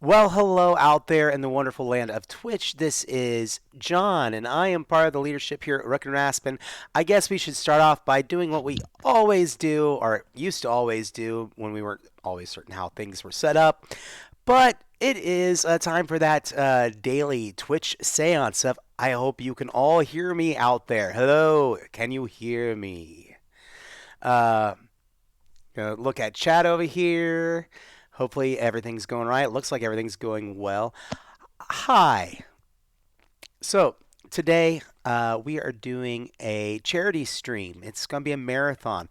Well, hello out there in the wonderful land of Twitch. This is John, and I am part of the leadership here at Rook and Raspin. I guess we should start off by doing what we always do, or used to always do when we weren't always certain how things were set up. But it is time for that daily Twitch seance of I hope you can all hear me out there. Hello, can you hear me? Uh, look at chat over here. Hopefully everything's going right. It looks like everything's going well. Hi. So today we are doing a charity stream. It's going to be a marathon.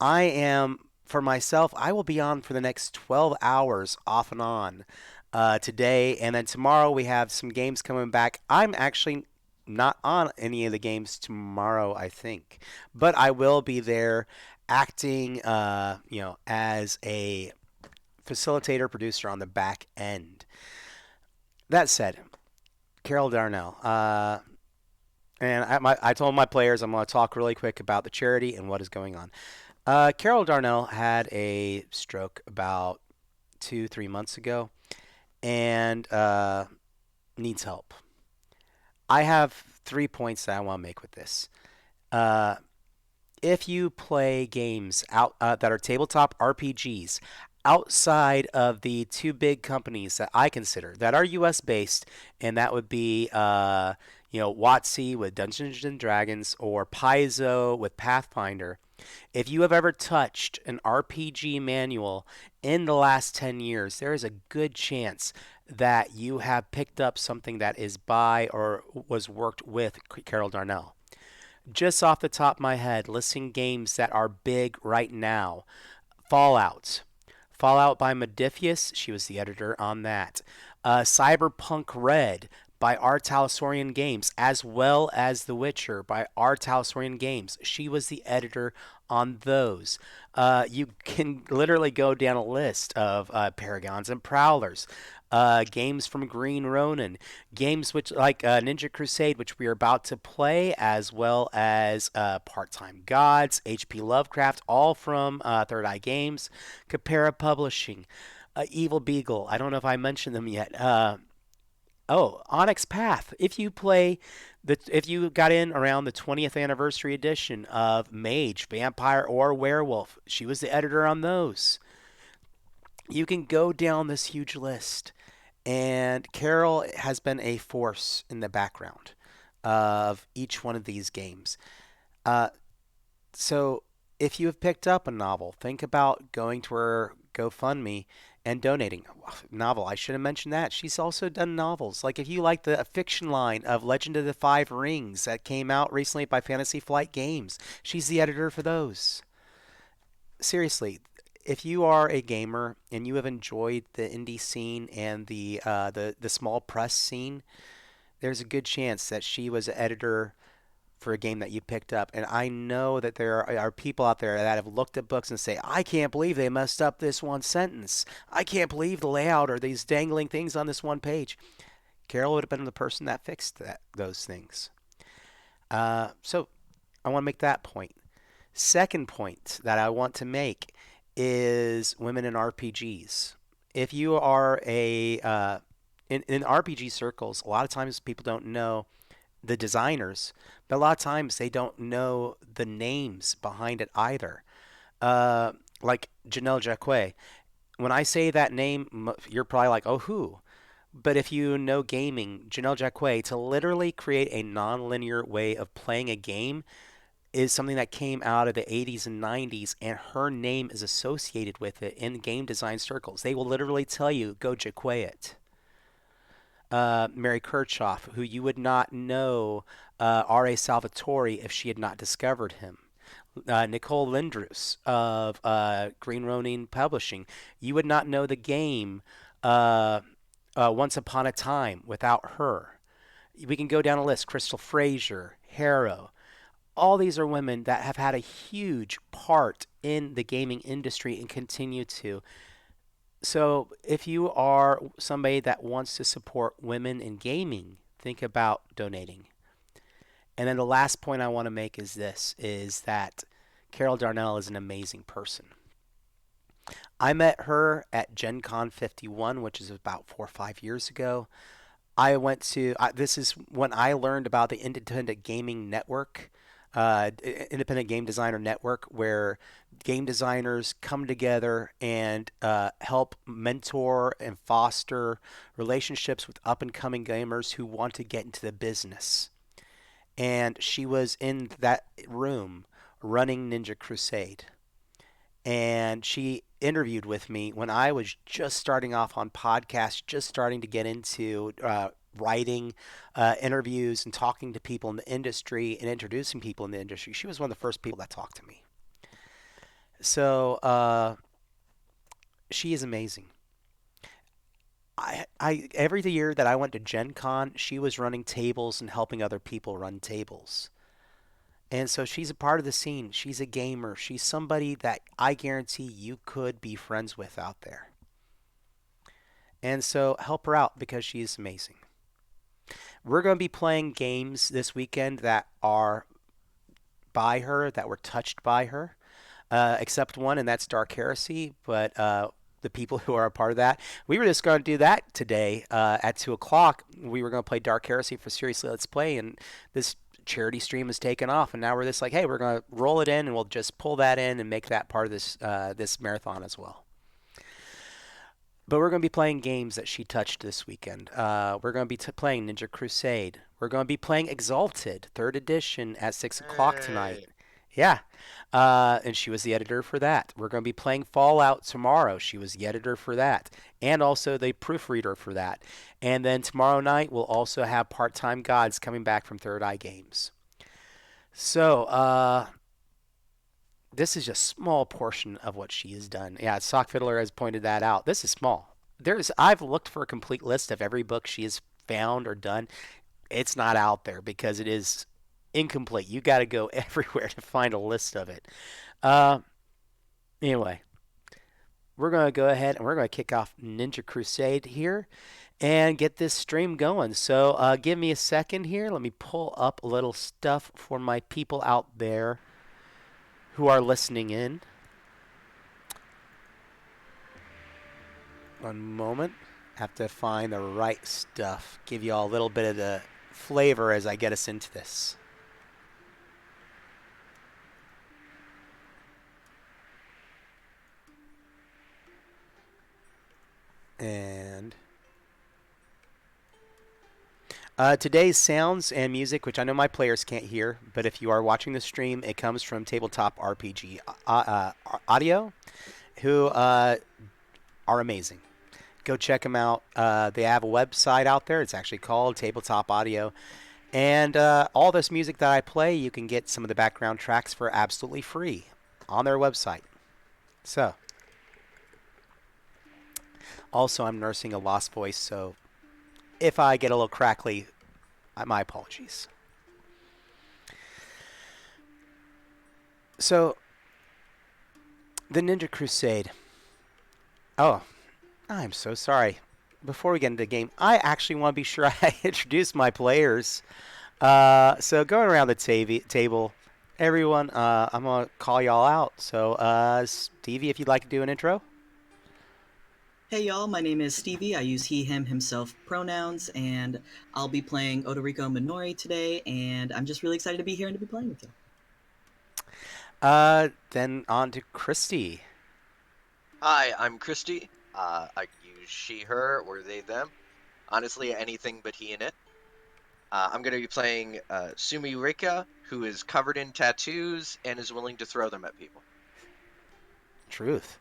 For myself, I will be on for the next 12 hours off and on today. And then tomorrow we have some games coming back. I'm actually not on any of the games tomorrow, I think. But I will be there acting, as a facilitator producer on the back end. That said, Carol Darnell, I told my players I'm going to talk really quick about the charity and what is going on. Carol Darnell had a stroke about 2, 3 months ago and needs help. I have 3 points that I want to make with this. Uh, if you play games out that are tabletop RPGs outside of the two big companies that I consider that are U.S. based, and that would be WotC with Dungeons and Dragons or Paizo with Pathfinder. If you have ever touched an RPG manual in the last 10 years, there is a good chance that you have picked up something that is by or was worked with Carol Darnell. Just off the top of my head, listing games that are big right now. Fallout. Fallout by Modifius, she was the editor on that. Cyberpunk Red by R. Talsorian Games, as well as The Witcher by R. Talsorian Games. She was the editor on those. You can literally go down a list of Paragons and Prowlers. Games from Green Ronin, games which like Ninja Crusade, which we are about to play, as well as Part-Time Gods, H.P. Lovecraft, all from Third Eye Games, Capera Publishing, Evil Beagle. I don't know if I mentioned them yet. Onyx Path. If you got in around the 20th anniversary edition of Mage, Vampire, or Werewolf, she was the editor on those. You can go down this huge list. And Carol has been a force in the background of each one of these games. Uh, so if you have picked up a novel, think about going to her GoFundMe and donating. Novel, I should have mentioned that. She's also done novels. Like if you like the fiction line of Legend of the Five Rings that came out recently by Fantasy Flight Games, she's the editor for those. Seriously, if you are a gamer and you have enjoyed the indie scene and the small press scene, there's a good chance that she was an editor for a game that you picked up. And I know that there are people out there that have looked at books and say, I can't believe they messed up this one sentence. I can't believe the layout or these dangling things on this one page. Carol would have been the person that fixed those things. So I want to make that point. Second point that I want to make is women in RPGs. If you are in RPG circles, a lot of times people don't know the designers, but a lot of times they don't know the names behind it either. Like Janelle Jacquet. When I say that name, you're probably like, oh, who? But if you know gaming, Janelle Jacquet, to literally create a non-linear way of playing a game is something that came out of the 80s and 90s, and her name is associated with it in game design circles. They will literally tell you, go Jacquet it. Mary Kirchhoff, who you would not know R.A. Salvatore if she had not discovered him. Nicole Lindrus of Green Ronin Publishing. You would not know the game Once Upon a Time without her. We can go down a list. Crystal Frazier, Harrow. All these are women that have had a huge part in the gaming industry and continue to. So if you are somebody that wants to support women in gaming, think about donating. And then the last point I want to make is this, is that Carol Darnell is an amazing person. I met her at Gen Con 51, which is about 4 or 5 years ago. This is when I learned about the Independent Gaming Network, Independent Game Designer Network, where game designers come together and help mentor and foster relationships with up and coming gamers who want to get into the business. And she was in that room running Ninja Crusade. And she interviewed with me when I was just starting off on podcasts, just starting to get into writing interviews and talking to people in the industry and introducing people in the industry. She was one of the first people that talked to me. So she is amazing. Every year that I went to Gen Con, she was running tables and helping other people run tables. And so she's a part of the scene. She's a gamer. She's somebody that I guarantee you could be friends with out there. And so help her out because she's amazing. We're going to be playing games this weekend that are by her, that were touched by her, except one, and that's Dark Heresy. But the people who are a part of that, we were just going to do that today at 2 o'clock. We were going to play Dark Heresy for Seriously Let's Play, and this charity stream has taken off, and now we're just like, hey, we're going to roll it in, and we'll just pull that in and make that part of this marathon as well. But we're going to be playing games that she touched this weekend. We're going to be playing Ninja Crusade. We're going to be playing Exalted, 3rd edition, at 6 o'clock tonight. Hey. Yeah. And she was the editor for that. We're going to be playing Fallout tomorrow. She was the editor for that. And also the proofreader for that. And then tomorrow night, we'll also have Part Time Gods coming back from Third Eye Games. So, this is just a small portion of what she has done. Yeah, Sock Fiddler has pointed that out. This is small. I've looked for a complete list of every book she has found or done. It's not out there because it is incomplete. You got to go everywhere to find a list of it. Uh, anyway, we're going to go ahead and we're going to kick off Ninja Crusade here and get this stream going. So give me a second here. Let me pull up a little stuff for my people out there who are listening in. One moment. Have to find the right stuff. Give you all a little bit of the flavor as I get us into this. And today's sounds and music, which I know my players can't hear, but if you are watching the stream, it comes from Tabletop RPG Audio, who are amazing. Go check them out. They have a website out there. It's actually called Tabletop Audio. And all this music that I play, you can get some of the background tracks for absolutely free on their website. So, also, I'm nursing a lost voice, so if I get a little crackly, my apologies. So, the Ninja Crusade. Oh, I'm so sorry. Before we get into the game, I actually want to be sure I introduce my players. So going around the table, everyone, I'm going to call y'all out. So, Stevie, if you'd like to do an intro. Hey y'all, my name is Stevie. I use he, him, himself pronouns, and I'll be playing Odorico Minori today, and I'm just really excited to be here and to be playing with you. Then on to Christy. Hi, I'm Christy. I use she, her, or they, them. Honestly, anything but he and it. I'm going to be playing Sumi Rika, who is covered in tattoos and is willing to throw them at people. Truth.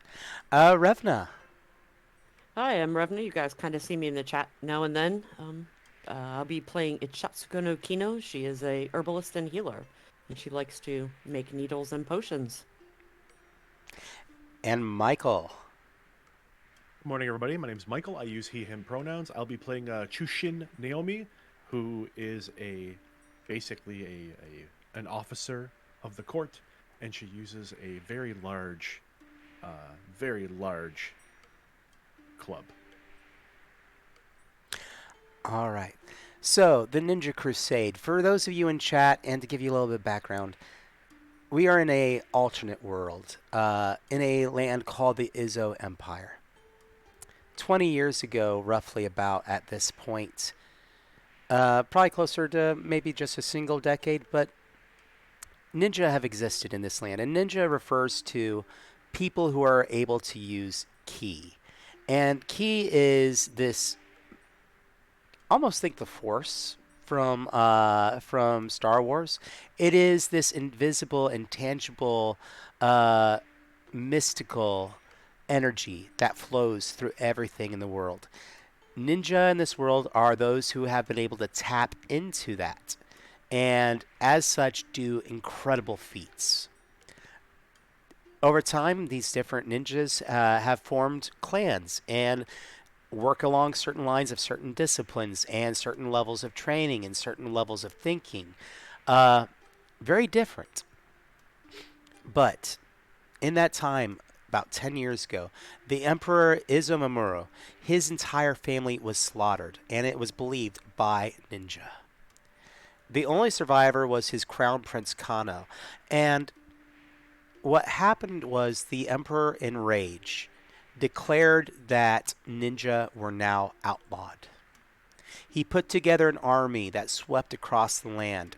Revna. Hi, I'm Revna. You guys kind of see me in the chat now and then. I'll be playing Ichatsuko no Kino. She is a herbalist and healer, and she likes to make needles and potions. And Michael. Good morning, everybody. My name is Michael. I use he, him pronouns. I'll be playing Chushin Naomi, who is basically an officer of the court, and she uses a very large club. All right. So, the Ninja Crusade. For those of you in chat, and to give you a little bit of background, we are in a alternate world, in a land called the Izzo Empire. 20 years ago, roughly about at this point, probably closer to maybe just a single decade, but ninja have existed in this land. And ninja refers to people who are able to use ki. And ki is this, almost think the Force from Star Wars. It is this invisible, intangible, uh, mystical energy that flows through everything in the world. Ninja in this world are those who have been able to tap into that, and as such, do incredible feats. Over time, these different ninjas have formed clans and work along certain lines of certain disciplines and certain levels of training and certain levels of thinking. Uh, Very different. But in that time, about 10 years ago, the Emperor Izumamuro, his entire family was slaughtered, and it was believed by ninja. The only survivor was his crown prince Kano. And what happened was the Emperor, in rage, declared that ninja were now outlawed. He put together an army that swept across the land.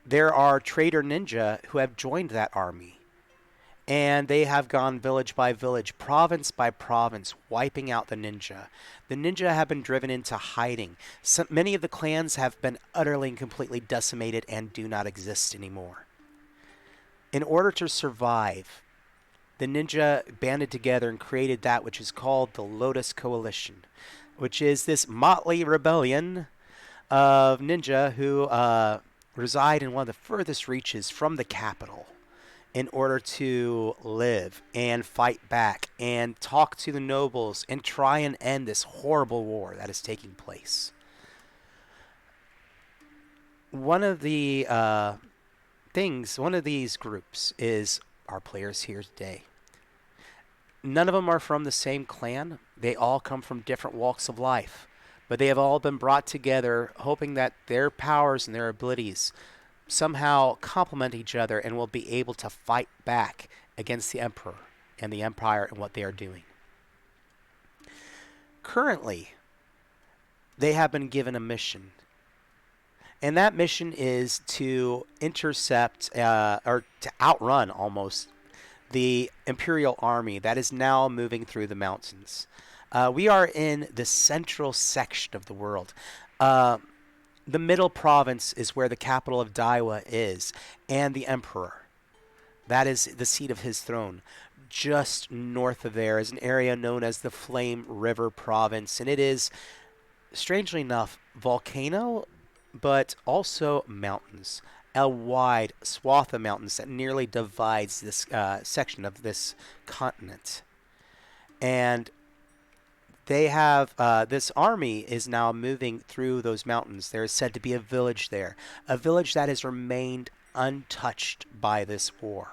There are traitor ninja who have joined that army, and they have gone village by village, province by province, wiping out the ninja. The ninja have been driven into hiding. Many of the clans have been utterly and completely decimated and do not exist anymore. In order to survive, the ninja banded together and created that which is called the Lotus Coalition, which is this motley rebellion of ninja who reside in one of the furthest reaches from the capital in order to live and fight back and talk to the nobles and try and end this horrible war that is taking place. One of the one of these groups is our players here today. None of them are from the same clan. They all come from different walks of life, but they have all been brought together hoping that their powers and their abilities somehow complement each other and will be able to fight back against the Emperor and the Empire and what they are doing. Currently, they have been given a mission, and that mission is to intercept or to outrun almost the Imperial army that is now moving through the mountains. We are in the central section of the world. The middle province is where the capital of Daiwa is, and the Emperor. That is the seat of his throne. Just north of there is an area known as the Flame River Province, and it is, strangely enough, volcano, but also mountains. A wide swath of mountains that nearly divides this section of this continent. And they have, this army is now moving through those mountains. There is said to be a village there, a village that has remained untouched by this war.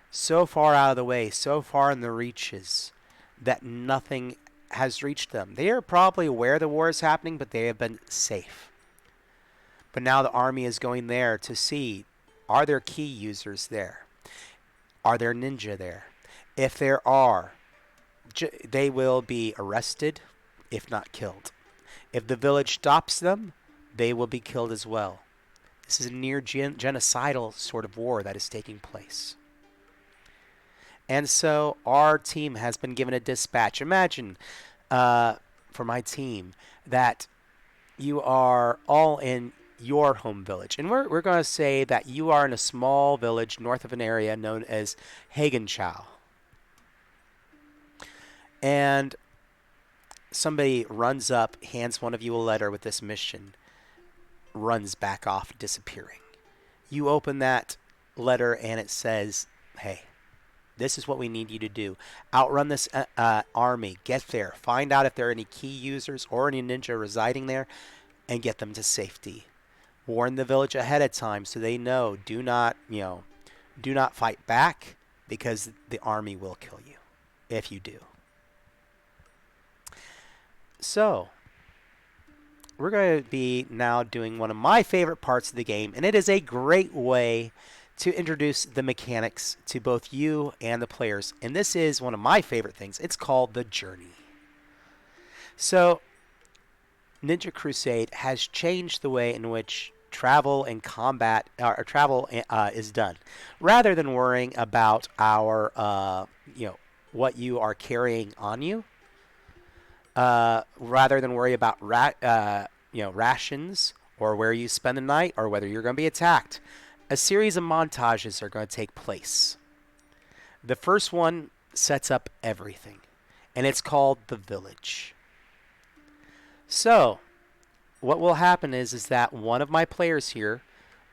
So far out of the way, so far in the reaches, that nothing has reached them. They are probably aware the war is happening, but they have been safe. But now the army is going there to see, are there key users there? Are there ninja there? If there are, they will be arrested, if not killed. If the village stops them, they will be killed as well. This is a near genocidal sort of war that is taking place. And so our team has been given a dispatch. Imagine, for my team, that you are all in your home village. And we're going to say that you are in a small village north of an area known as Hagenchow. And somebody runs up, hands one of you a letter with this mission, runs back off, disappearing. You open that letter and it says, hey, this is what we need you to do. Outrun this army. Get there. Find out if there are any key users or any ninja residing there and get them to safety. Warn the village ahead of time so they know. Do not fight back because the army will kill you if you do. So, we're going to be now doing one of my favorite parts of the game, and it is a great way to introduce the mechanics to both you and the players. And this is one of my favorite things. It's called the journey. So, Ninja Crusade has changed the way in which travel and combat or travel is done. Rather than worrying about what you are carrying on you, rather than worry about rations or where you spend the night or whether you're going to be attacked, a series of montages are going to take place. The first one sets up everything, and it's called the village. So, what will happen is that one of my players here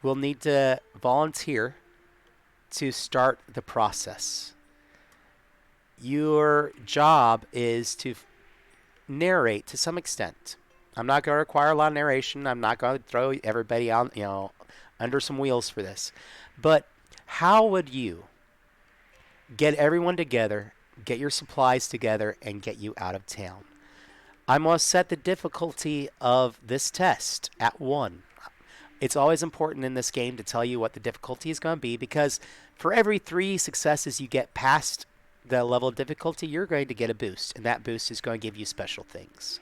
will need to volunteer to start the process. Your job is to narrate to some extent. I'm not going to require a lot of narration. I'm not going to throw everybody on, under some wheels for this. But how would you get everyone together, get your supplies together, and get you out of town? I'm going to set the difficulty of this test at 1. It's always important in this game to tell you what the difficulty is going to be, because for every 3 successes you get past the level of difficulty, you're going to get a boost, and that boost is going to give you special things.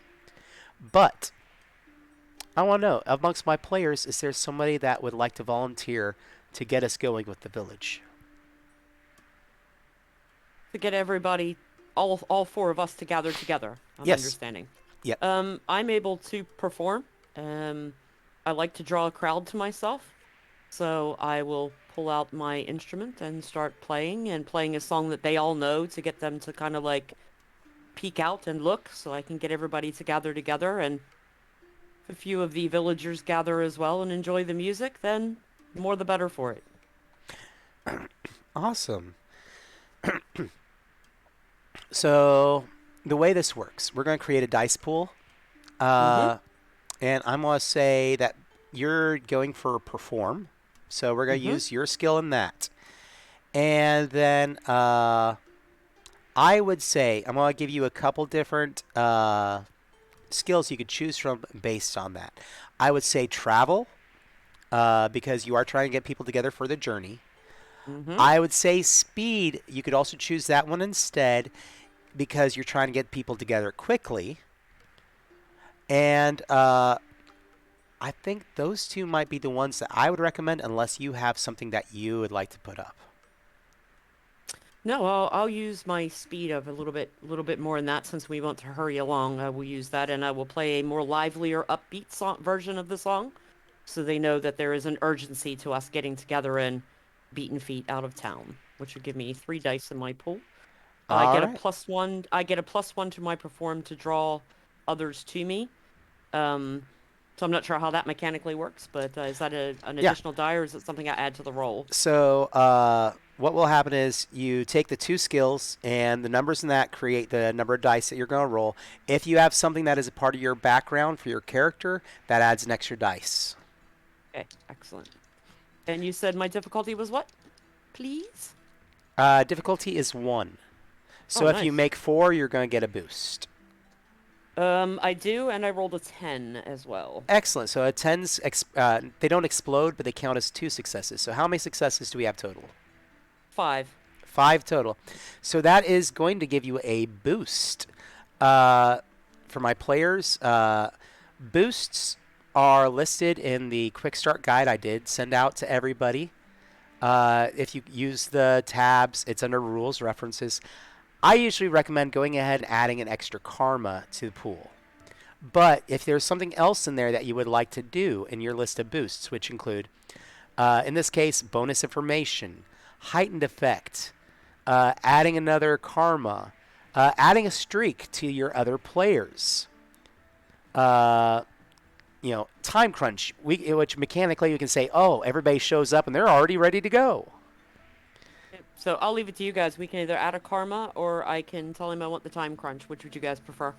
But I want to know, amongst my players, is there somebody that would like to volunteer to get us going with the village? To get everybody, all 4 of us to gather together. I'm Yes. understanding. Yep. I'm able to perform. I like to draw a crowd to myself, so I will pull out my instrument and start playing a song that they all know to get them to kind of like peek out and look, so I can get everybody to gather together. And if a few of the villagers gather as well and enjoy the music, then more the better for it. Awesome. So, the way this works, we're going to create a dice pool. And I'm going to say that you're going for perform. So, we're going to use your skill in that. And then I would say I'm going to give you a couple different skills you could choose from based on that. I would say travel, because you are trying to get people together for the journey. I would say speed. You could also choose that one instead, because you're trying to get people together quickly. And I think those 2 might be the ones that I would recommend, unless you have something that you would like to put up. No, I'll use my speed of a little bit more in that, since we want to hurry along. I will use that, and I will play a more livelier, upbeat version of the song, so they know that there is an urgency to us getting together and beating feet out of town, which would give me 3 dice in my pool. I get a +1. I get a +1 to my perform to draw others to me. So I'm not sure how that mechanically works, but is that an additional die, or is it something I add to the roll? So what will happen is you take the 2 skills, and the numbers in that create the number of dice that you're going to roll. If you have something that is a part of your background for your character, that adds an extra dice. Okay, excellent. And you said my difficulty was what? Please? Difficulty is 1. So if you nice. make 4, you're going to get a boost. I do, and I rolled a 10 as well. Excellent. So a 10's, they don't explode, but they count as 2 successes. So how many successes do we have total? 5. 5 total. So that is going to give you a boost. For my players, boosts are listed in the quick start guide I did send out to everybody. If you use the tabs, it's under rules, references. I usually recommend going ahead and adding an extra karma to the pool. But if there's something else in there that you would like to do in your list of boosts, which include, in this case, bonus information, heightened effect, adding another karma, adding a streak to your other players, time crunch, which mechanically you can say, oh, everybody shows up and they're already ready to go. So I'll leave it to you guys. We can either add a karma, or I can tell him I want the time crunch. Which would you guys prefer?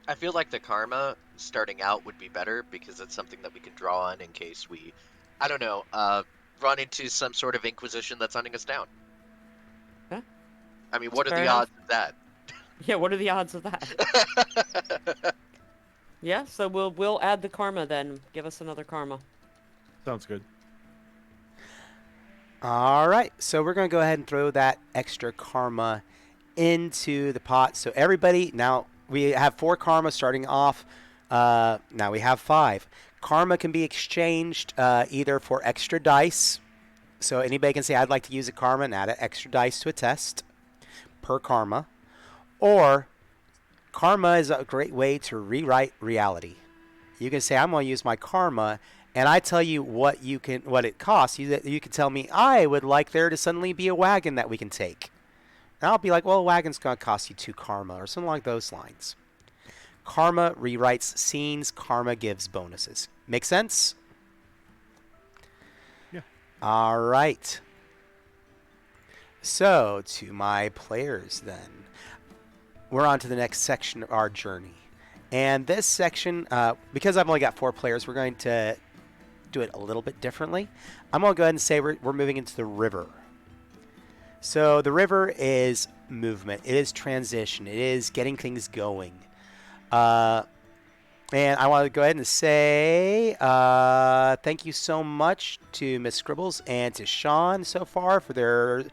I feel like the karma starting out would be better, because it's something that we can draw on in case we, I don't know, run into some sort of inquisition that's hunting us down. Okay. I mean, what are Fair the enough. odds of that? Yeah, what are the odds of that? Yeah, so we'll add the karma then. Give us another karma. Sounds good. All right, so we're going to go ahead and throw that extra karma into the pot. So everybody, now we have 4 karma starting off. Now we have 5. Karma can be exchanged either for extra dice. So anybody can say, I'd like to use a karma and add an extra dice to a test per karma. Or karma is a great way to rewrite reality. You can say, I'm going to use my karma, and I tell you what it costs. You can tell me, I would like there to suddenly be a wagon that we can take. And I'll be like, well, a wagon's going to cost you 2 karma, or something like those lines. Karma rewrites scenes. Karma gives bonuses. Make sense? Yeah. All right. So, to my players then. We're on to the next section of our journey. And this section, because I've only got 4 players, we're going to do it a little bit differently. I'm going to go ahead and say we're moving into the river. So the river is movement. It is transition. It is getting things going. And I want to go ahead and say thank you so much to Miss Scribbles and to Sean so far for their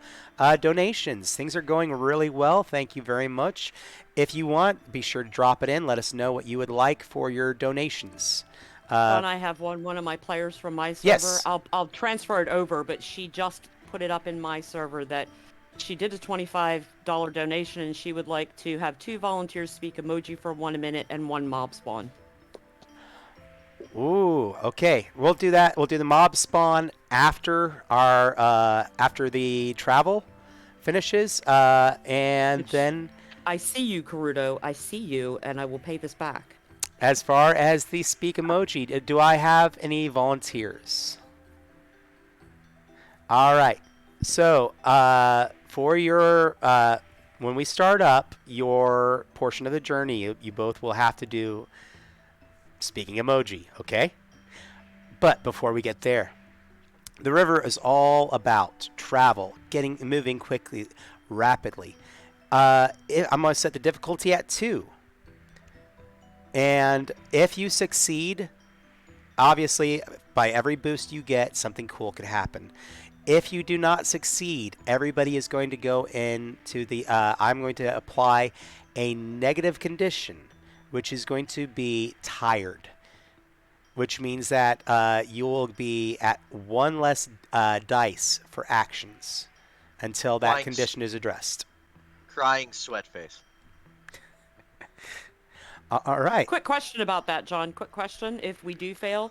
donations. Things are going really well. Thank you very much. If you want, be sure to drop it in. Let us know what you would like for your donations. John, I have one of my players from my server. Yes. I'll transfer it over, but she just put it up in my server that she did a $25 donation and she would like to have 2 volunteers speak emoji for 1 minute and 1 mob spawn. Ooh, okay. We'll do that. We'll do the mob spawn after our after the travel finishes, and then I see you, Karudo. I see you, and I will pay this back. as far as the speak emoji, do I have any volunteers? All right. So, for your when we start up your portion of the journey, you both will have to do speaking emoji, okay? But before we get there, the river is all about travel, moving quickly, rapidly. I'm going to set the difficulty at 2. And if you succeed, obviously, by every boost you get, something cool could happen. If you do not succeed, everybody is going to go into the... I'm going to apply a negative condition, which is going to be tired, which means that you will be at 1 less dice for actions until that condition is addressed. Crying sweat face. All right. Quick question about that, John. Quick question. If we do fail,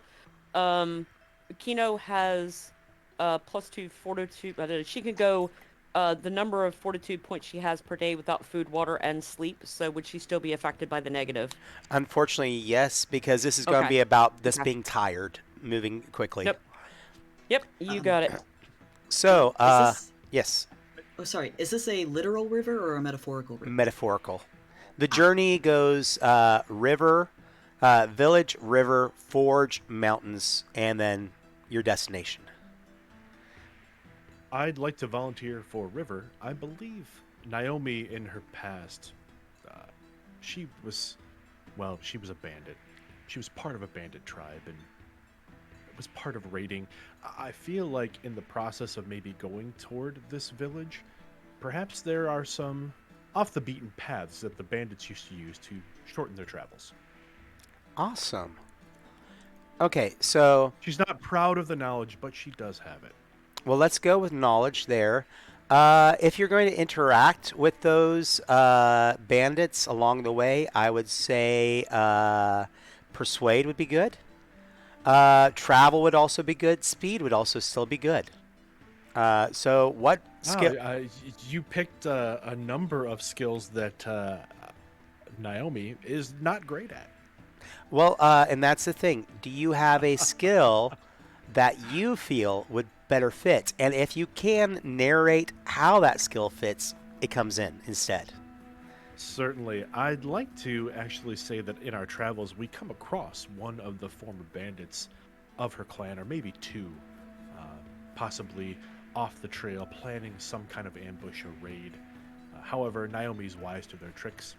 Kino has +2 fortitude. She can go the number of fortitude points she has per day without food, water, and sleep. So would she still be affected by the negative? Unfortunately, yes, because this is going to be about this being tired, moving quickly. Yep, you got it. So, yes. Oh, sorry. Is this a literal river or a metaphorical river? Metaphorical. The journey goes river, village, river, forge, mountains, and then your destination. I'd like to volunteer for River. I believe Naomi in her past, she was a bandit. She was part of a bandit tribe and it was part of raiding. I feel like in the process of maybe going toward this village, perhaps there are some off the beaten paths that the bandits used to use to shorten their travels. Awesome. Okay, so... She's not proud of the knowledge, but she does have it. Well, let's go with knowledge there. If you're going to interact with those bandits along the way, I would say persuade would be good. Travel would also be good. Speed would also still be good. So what skill? You picked a number of skills that Naomi is not great at. Well, and that's the thing. Do you have a skill that you feel would better fit? And if you can narrate how that skill fits, it comes in instead. Certainly. I'd like to actually say that in our travels, we come across one of the former bandits of her clan, or maybe 2, possibly off the trail, planning some kind of ambush or raid. However, Naomi's wise to their tricks.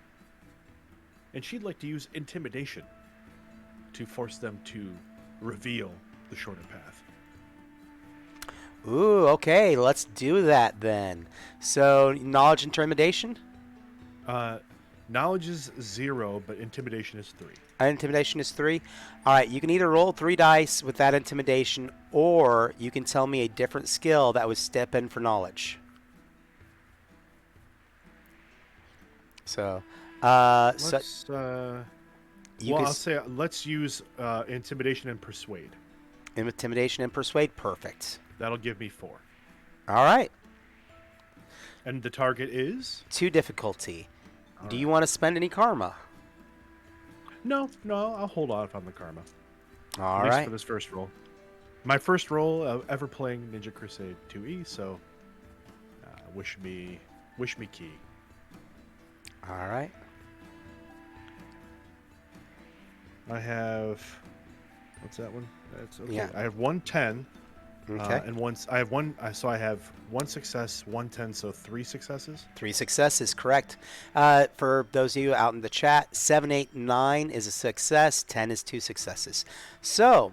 And she'd like to use intimidation to force them to reveal the shorter path. Ooh, okay, let's do that then. So, knowledge intimidation? Knowledge is 0, but intimidation is 3. Intimidation is 3. All right, you can either roll 3 dice with that intimidation, or you can tell me a different skill that would step in for knowledge. So, Let's. you Well, can I'll say let's use intimidation and persuade. intimidation and persuade. Perfect. That'll give me 4. All right, And the target is? 2 difficulty. All Do right. you want to spend any karma? No, I'll hold off on the karma. All At least right. for this first roll. My first roll ever playing Ninja Crusade 2E, so wish me key. All right. I have what's that one? That's okay. Yeah. I have 110. Okay. And once I have one, so I have 1 success, 110, so 3 successes. 3 successes, correct. For those of you out in the chat, 7, 8, 9 is a success. 10 is 2 successes. So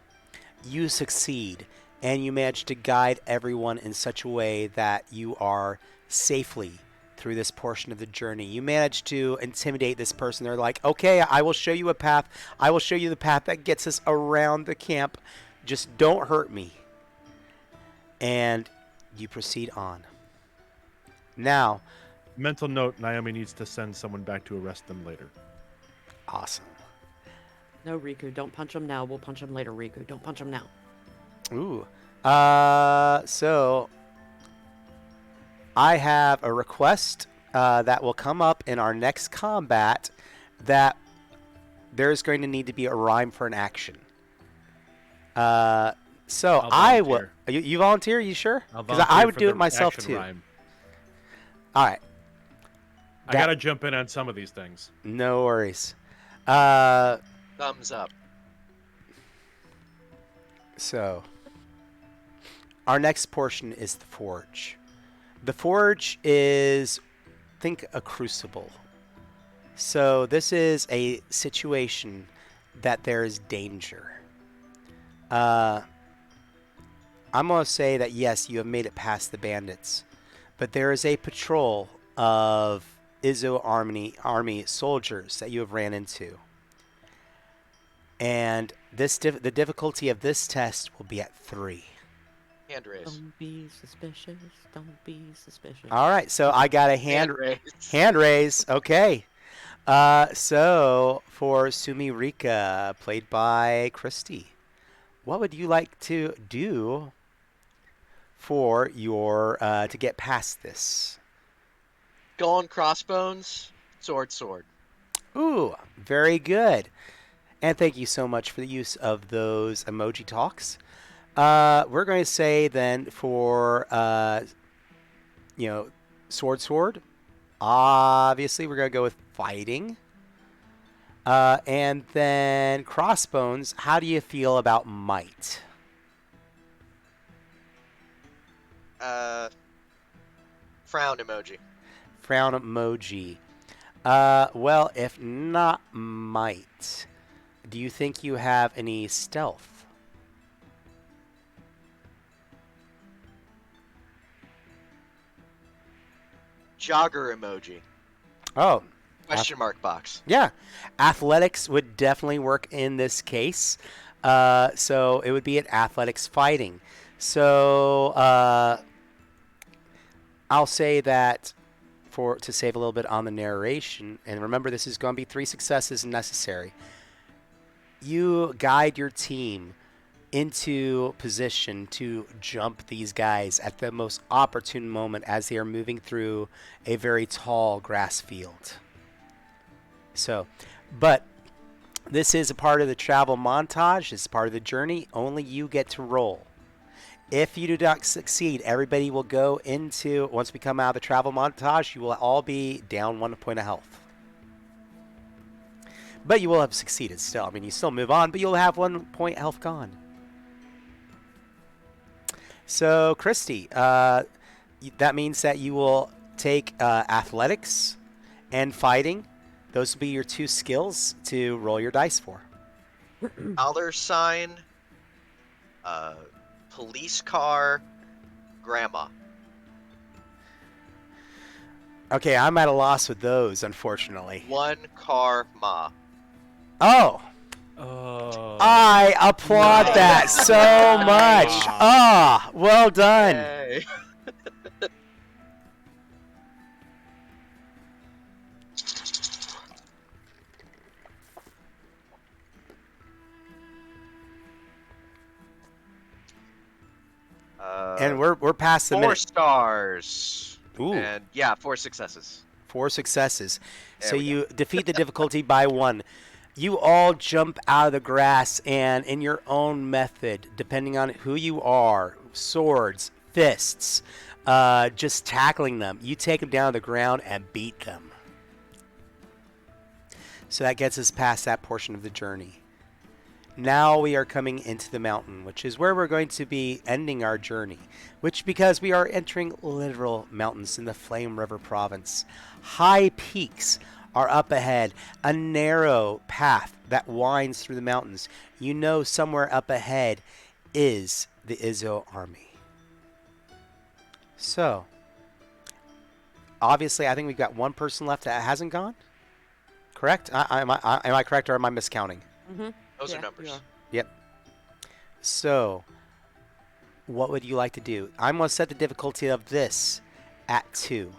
you succeed, and you manage to guide everyone in such a way that you are safely through this portion of the journey. You manage to intimidate this person. They're like, okay, I will show you a path. I will show you the path that gets us around the camp. Just don't hurt me. And you proceed on. Now, Mental note: Naomi needs to send someone back to arrest them later. awesome. No, Riku, don't punch him now. We'll punch him later, Riku. Don't punch him now. Ooh. So I have a request that will come up in our next combat that there's going to need to be a rhyme for an action. So I'll I will. volunteer. You volunteer? You sure? I'll Because I volunteer would for do the it myself action too. rhyme. All right. I gotta jump in on some of these things. No worries. Thumbs up. So, our next portion is the forge. The forge is, think a crucible. So, this is a situation that there is danger. I'm going to say that yes, you have made it past the bandits, but there is a patrol of Izzo army soldiers that you have ran into. And the difficulty of this test will be at 3. Hand raise. Don't be suspicious. Don't be suspicious. All right, so I got a hand raise. Okay. So for Sumirika, played by Christy, what would you like to do for your to get past this? Skull and crossbones. Sword. Ooh, very good. And thank you so much for the use of those emoji talks. We're going to say then for, sword. Obviously, we're going to go with fighting. And then crossbones, how do you feel about might? Frown emoji. Frown emoji. Well, if not might, do you think you have any stealth? Jogger emoji. Oh, Question mark box. yeah. Athletics would definitely work in this case. So it would be an athletics fighting. So I'll say that to save a little bit on the narration, and remember this is going to be 3 successes necessary. You guide your team into position to jump these guys at the most opportune moment as they are moving through a very tall grass field. So, but this is a part of the travel montage. This is part of the journey. Only you get to roll. If you do not succeed, everybody will go into, once we come out of the travel montage, you will all be down 1 point of health. But you will have succeeded still. I mean, you still move on, but you'll have 1 point health gone. So, Christy, that means that you will take athletics and fighting. Those will be your 2 skills to roll your dice for. Dollar sign. Police car. grandma. Okay, I'm at a loss with those, unfortunately. 1 car ma. Oh, Oh. I applaud Nice. that so much. Nice. Ah, well done. Yay. And we're past the 4 minute. stars. Ooh. And yeah, 4 successes. 4 successes. There So we you defeat the difficulty by 1. You all jump out of the grass and in your own method, depending on who you are, swords, fists, just tackling them. You take them down to the ground and beat them. So that gets us past that portion of the journey. Now we are coming into the mountain, which is where we're going to be ending our journey. Which, because we are entering literal mountains in the Flame River province. High peaks are up ahead, a narrow path that winds through the mountains. You know somewhere up ahead is the Izzo army. So, obviously, I think we've got one person left that hasn't gone. Correct? Am I correct, or am I miscounting? Mm-hmm. Those Yeah, are numbers. you are. Yep. So, what would you like to do? I'm going to set the difficulty of this at 2.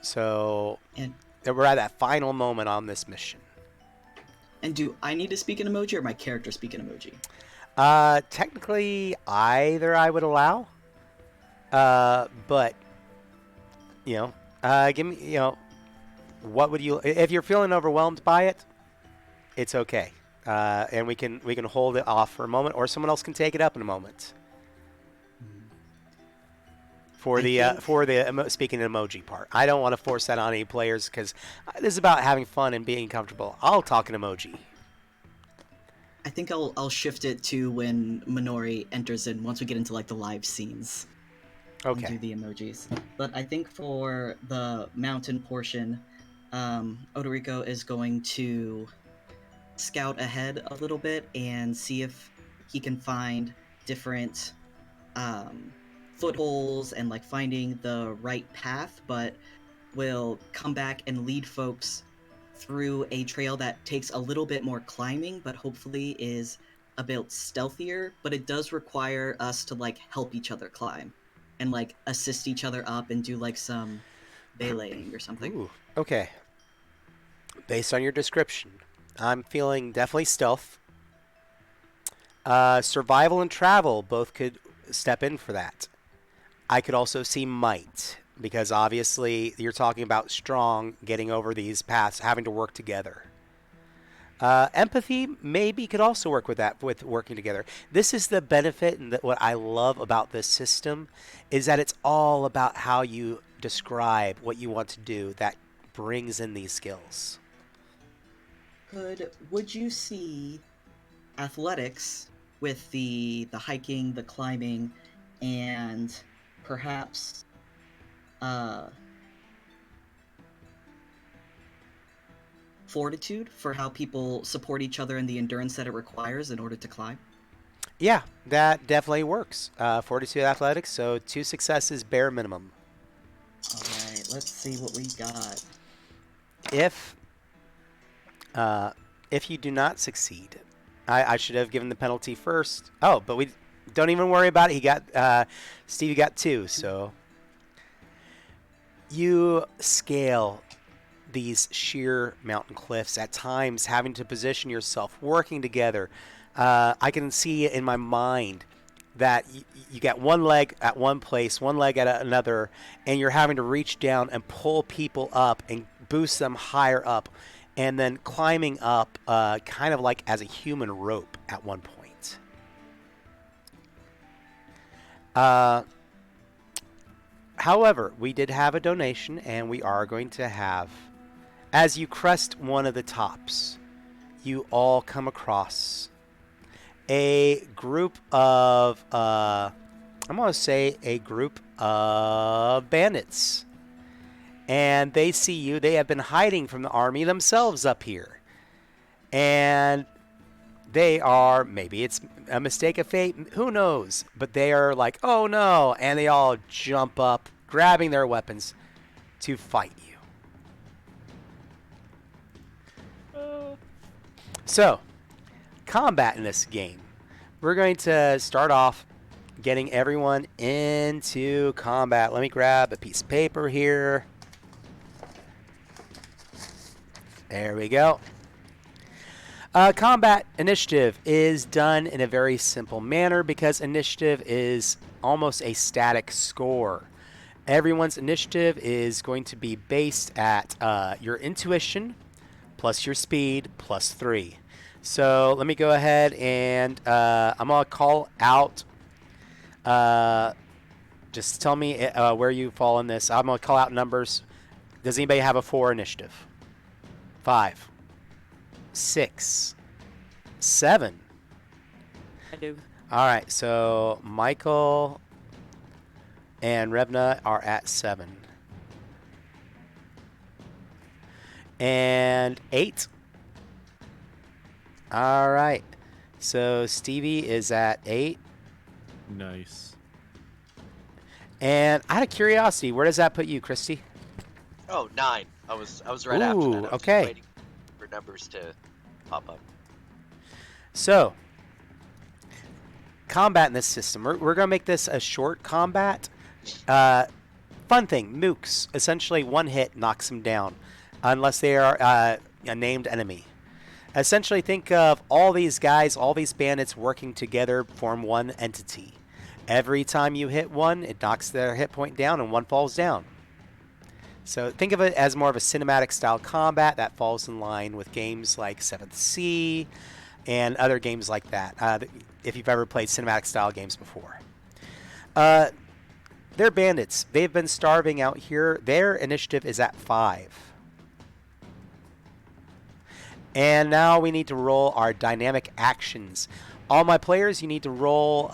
So, And we're at that final moment on this mission. do I need to speak an emoji or my character speak an emoji? Technically, either I would allow. But, give me, what would you, if you're feeling overwhelmed by it, it's okay. And we can hold it off for a moment, or someone else can take it up in a moment. For the speaking emoji part, I don't want to force that on any players because this is about having fun and being comfortable. I'll talk an emoji. I think I'll shift it to when Minori enters in once we get into like the live scenes. And do Okay. the emojis. But I think for the mountain portion, Odorico is going to scout ahead a little bit and see if he can find different footholds and like finding the right path, but will come back and lead folks through a trail that takes a little bit more climbing, but hopefully is a bit stealthier. But it does require us to like help each other climb and like assist each other up and do like some belaying or something. Ooh. Okay. Based on your description, I'm feeling definitely stealth. Survival and travel both could step in for that. I could also see might, because obviously you're talking about strong getting over these paths, having to work together. Empathy maybe could also work with that, with working together. This is the benefit, and what I love about this system is that it's all about how you describe what you want to do that brings in these skills. Would you see athletics with the hiking, the climbing, and perhaps fortitude for how people support each other and the endurance that it requires in order to climb? Yeah, that definitely works. 42 athletics, so 2 successes bare minimum. Alright, let's see what we got. If you do not succeed, I should have given the penalty first. Oh, but we don't even worry about it. He got Stevie got 2, so you scale these sheer mountain cliffs at times, having to position yourself, working together. I can see in my mind that you got one leg at one place, one leg at another, and you're having to reach down and pull people up and boost them higher up, and then climbing up kind of like as a human rope at one point. However, we did have a donation, and we are going to have, as you crest one of the tops, you all come across a group of, I'm going to say a group of bandits. And they see you. They have been hiding from the army themselves up here. And They are, maybe it's a mistake of fate, who knows? But they are like, oh no, and they all jump up, grabbing their weapons to fight you. So, combat in this game. We're going to start off getting everyone into combat. Let me grab a piece of paper here. There we go. Combat initiative is done in a very simple manner because initiative is almost a static score. Everyone's initiative is going to be based at your intuition plus your speed plus 3. So let me go ahead and I'm going to call out. Just tell me where you fall in this. I'm going to call out numbers. Does anybody have a 4 initiative? 5, 6, 7. I do. All right, so Michael and Revna are at 7. And 8. All right, so Stevie is at 8. Nice. And out of curiosity, where does that put you, Christy? Oh, 9. I was right after that. I was okay. just waiting for numbers to pop up. So, combat in this system. We're going to make this a short combat. Fun thing, mooks. Essentially, one hit knocks them down, unless they are a named enemy. Essentially, think of all these guys, all these bandits working together form one entity. Every time you hit one, it knocks their hit point down and one falls down. So think of it as more of a cinematic style combat that falls in line with games like 7th Sea and other games like that, if you've ever played cinematic style games before. They're bandits. They've been starving out here. Their initiative is at 5. And now we need to roll our dynamic actions. All my players, you need to roll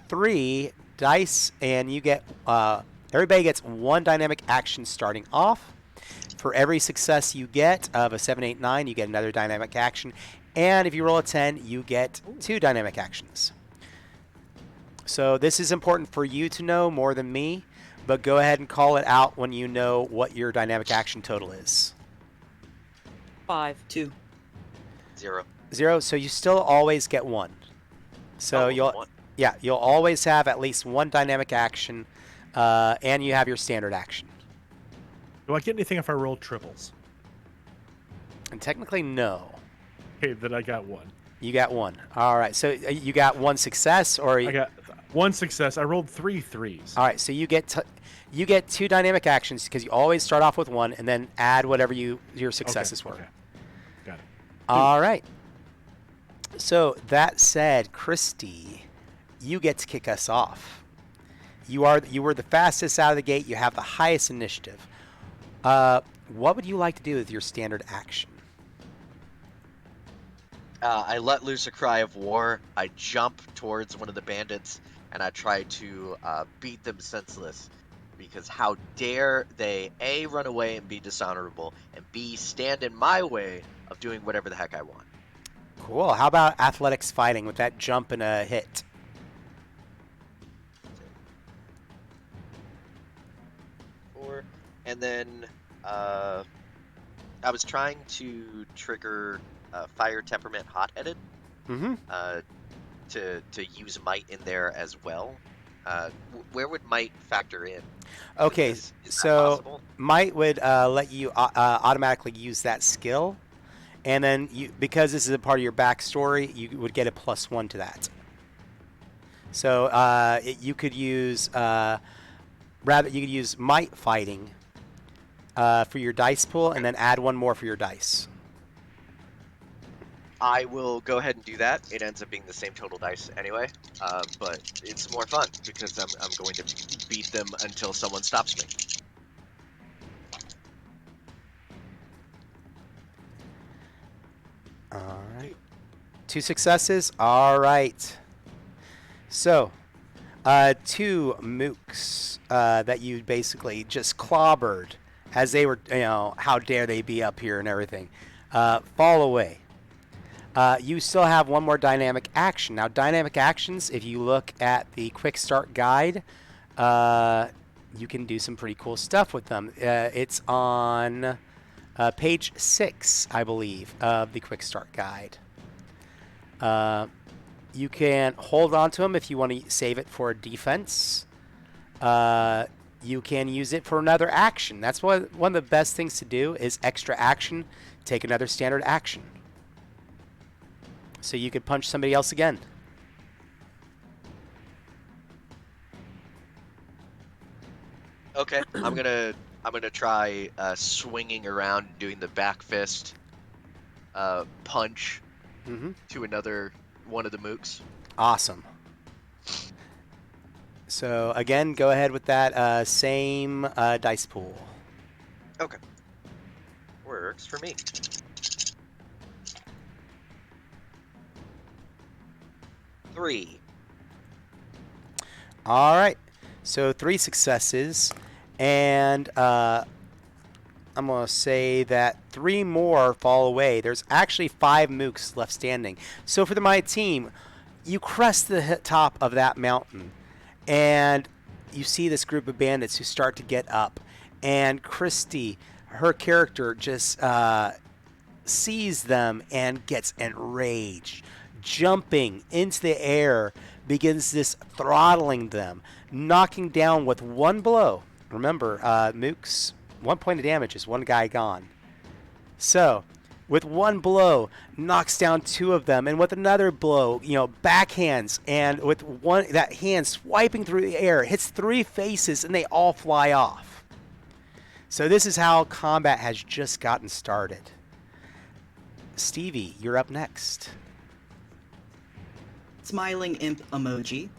3 dice, and you get everybody gets 1 dynamic action starting off. For every success you get of a 7, 8, 9, you get another dynamic action. And if you roll a 10, you get 2 dynamic actions. So this is important for you to know more than me, but go ahead and call it out when you know what your dynamic action total is. 5. 2. 0. 0, so you still always get 1. So you'll always have at least 1 dynamic action, and you have your standard action. Do I get anything if I roll triples? And technically, no. Okay, then I got 1. You got 1. All right, so you got 1 success, or I got 1 success. I rolled 3 3s. All right, so you get 2 dynamic actions because you always start off with 1 and then add whatever your successes were. Okay. Got it. All right. So that said, Christy, you get to kick us off. You were the fastest out of the gate. You have the highest initiative. What would you like to do with your standard action? I let loose a cry of war. I jump towards one of the bandits, and I try to beat them senseless. Because how dare they, A, run away and be dishonorable, and B, stand in my way of doing whatever the heck I want. Cool. How about athletics fighting with that jump and a hit? And then I was trying to trigger Fire Temperament Hot-Headed Mm-hmm. to use Might in there as well. Where would Might factor in? Okay, Is that so possible? Might would let you automatically use that skill, and then because this is a part of your backstory, you would get a +1 to that. So you could use Might fighting for your dice pool, and then add 1 more for your dice. I will go ahead and do that. It ends up being the same total dice anyway, but it's more fun because I'm going to beat them until someone stops me. All right. 2 successes. All right. So, 2 mooks that you basically just clobbered as they were, how dare they be up here and everything, fall away. You still have one more dynamic action. Now, dynamic actions, if you look at the quick start guide, you can do some pretty cool stuff with them. It's on page 6, I believe, of the quick start guide. You can hold on to them if you want to save it for a defense. You can use it for another action. That's one of the best things to do is extra action, take another standard action. So you could punch somebody else again. Okay, I'm gonna try swinging around, and doing the back fist punch to another one of the mooks. Awesome. So again, go ahead with that same dice pool. Okay, works for me. Three. All right. So 3 successes, and I'm going to say that 3 more fall away. There's actually 5 mooks left standing. So for my team, you crest the top of that mountain, and you see this group of bandits who start to get up. And Christy, her character, just sees them and gets enraged. Jumping into the air, begins this throttling them, knocking down with one blow. Remember, mooks, 1 point of damage is 1 guy gone. So, with one blow, knocks down 2 of them, and with another blow, backhands, and with that hand swiping through the air, hits 3 faces, and they all fly off. So this is how combat has just gotten started. Stevie, you're up next. Smiling imp emoji.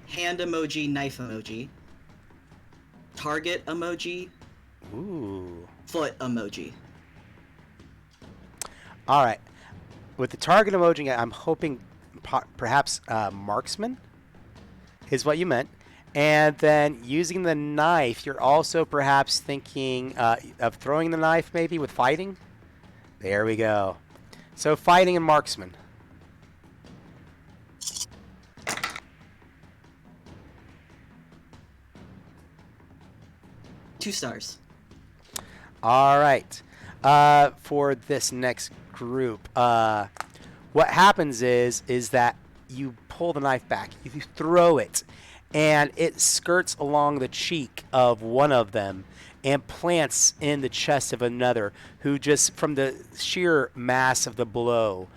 Hand emoji, knife emoji. Target emoji. Ooh. Foot emoji. All right. With the target emoji, I'm hoping perhaps marksman is what you meant. And then using the knife, you're also perhaps thinking of throwing the knife maybe with fighting. There we go. So fighting and marksman. Two stars. All right. For this next group, what happens is that you pull the knife back, you throw it, and it skirts along the cheek of one of them and plants in the chest of another, who just from the sheer mass of the blow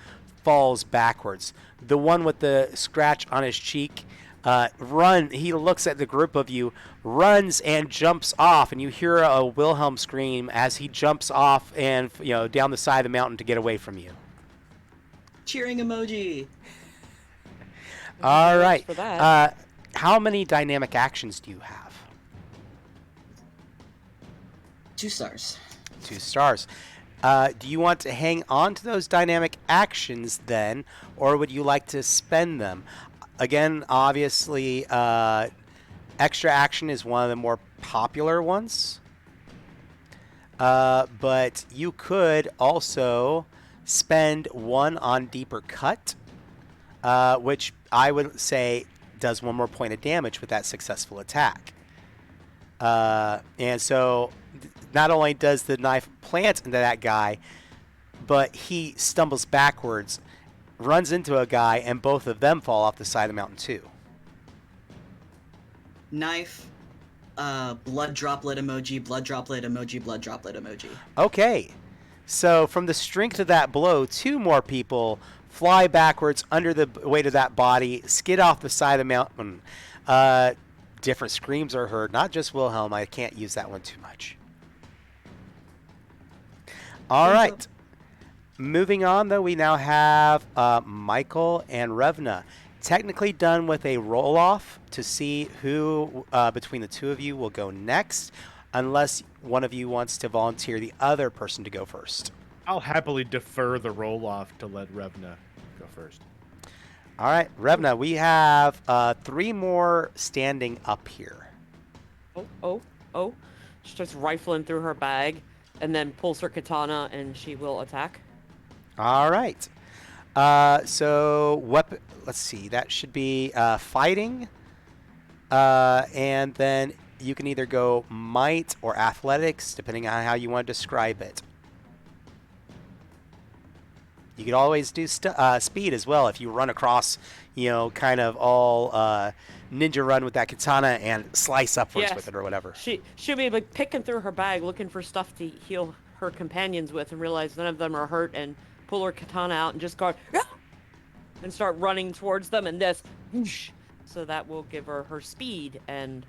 falls backwards. The one with the scratch on his cheek, he looks at the group of you, runs and jumps off, and you hear a Wilhelm scream as he jumps off and down the side of the mountain to get away from you. Cheering emoji. All right. For that. How many dynamic actions do you have? 2 stars. 2 stars. Do you want to hang on to those dynamic actions then, or would you like to spend them? Again, obviously, extra action is one of the more popular ones. But you could also spend 1 on deeper cut, which I would say does 1 more point of damage with that successful attack. And so not only does the knife plant into that guy, but he stumbles backwards, runs into a guy, and both of them fall off the side of the mountain too. Knife, blood droplet emoji, blood droplet emoji, blood droplet emoji. Okay. So from the strength of that blow, 2 more people fly backwards under the weight of that body, skid off the side of the mountain. Different screams are heard, not just Wilhelm. I can't use that one too much. All right. Moving on, though, we now have Michael and Revna. Technically done with a roll-off to see who between the 2 of you will go next, unless one of you wants to volunteer the other person to go first. I'll happily defer the roll-off to let Revna go first. All right, Revna, we have 3 more standing up here. Oh. She starts rifling through her bag and then pulls her katana and she will attack. All right. So weapon. Let's see. That should be fighting, and then you can either go might or athletics, depending on how you want to describe it. You could always do speed as well if you run across, kind of all ninja run with that katana and slice upwards with Yes. it or whatever. She'll be like picking through her bag looking for stuff to heal her companions with and realize none of them are hurt and pull her katana out and just go "Ah!" and start running towards them and this whoosh. So that will give her her speed and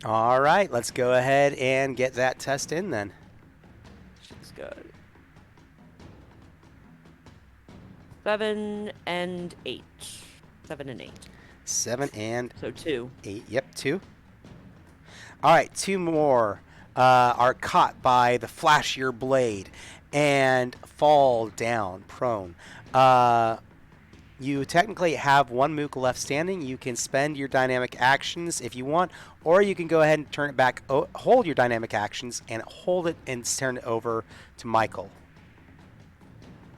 All right, let's go ahead and get that test in then. she's good. 7 and 8. 7 and 8. 7 and So 2. 8. Yep, 2. All right, 2 more are caught by the flashier blade and fall down prone. You technically have 1 mook left standing. You can spend your dynamic actions if you want, or you can go ahead and turn it back, hold your dynamic actions, and hold it and turn it over to Michael.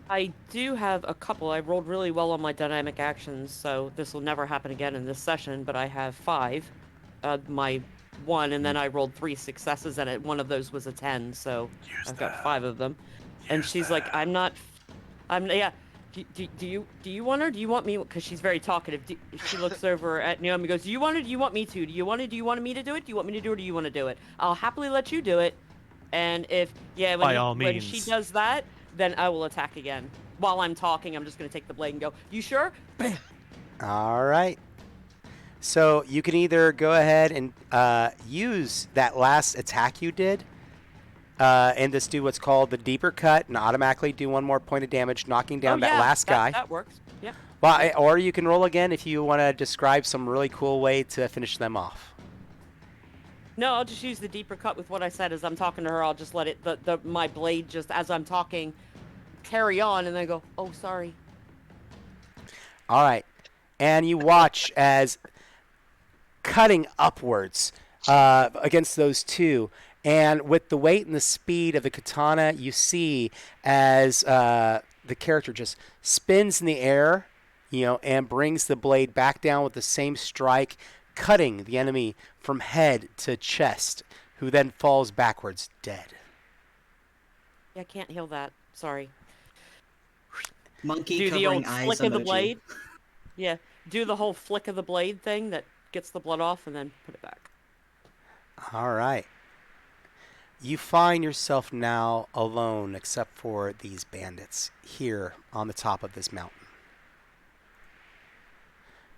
I do have a couple. I rolled really well on my dynamic actions, so this will never happen again in this session, but I have 5. My 1, and then I rolled 3 successes, and one of those was a 10, so I've got 5 of them. And she's like, yeah. Do you want her? Do you want me? Because she's very talkative. She looks over at Naomi and goes, do you want her? Do you want me to? Do you want me to do it? Do you want me to do it or do you want to do it? I'll happily let you do it. And if, By all when she means. does that, then I will attack again. While I'm talking, I'm just going to take the blade and go, you sure? All right. So you can either go ahead and use that last attack you did and just do what's called the deeper cut and automatically do 1 more point of damage, knocking down that last guy. That works. Yeah. Well, or you can roll again if you want to describe some really cool way to finish them off. No, I'll just use the deeper cut with what I said as I'm talking to her. I'll just let it, my blade just, as I'm talking, carry on and then go, oh, sorry. All right. And you watch as cutting upwards against those 2. And with the weight and the speed of the katana, you see as the character just spins in the air, and brings the blade back down with the same strike, cutting the enemy from head to chest, who then falls backwards dead. Yeah, I can't heal that. Sorry. Monkey Do the covering old eyes flick of the emoji. blade. Yeah, do the whole flick of the blade thing that gets the blood off and then put it back. All right. You find yourself now alone except for these bandits here on the top of this mountain.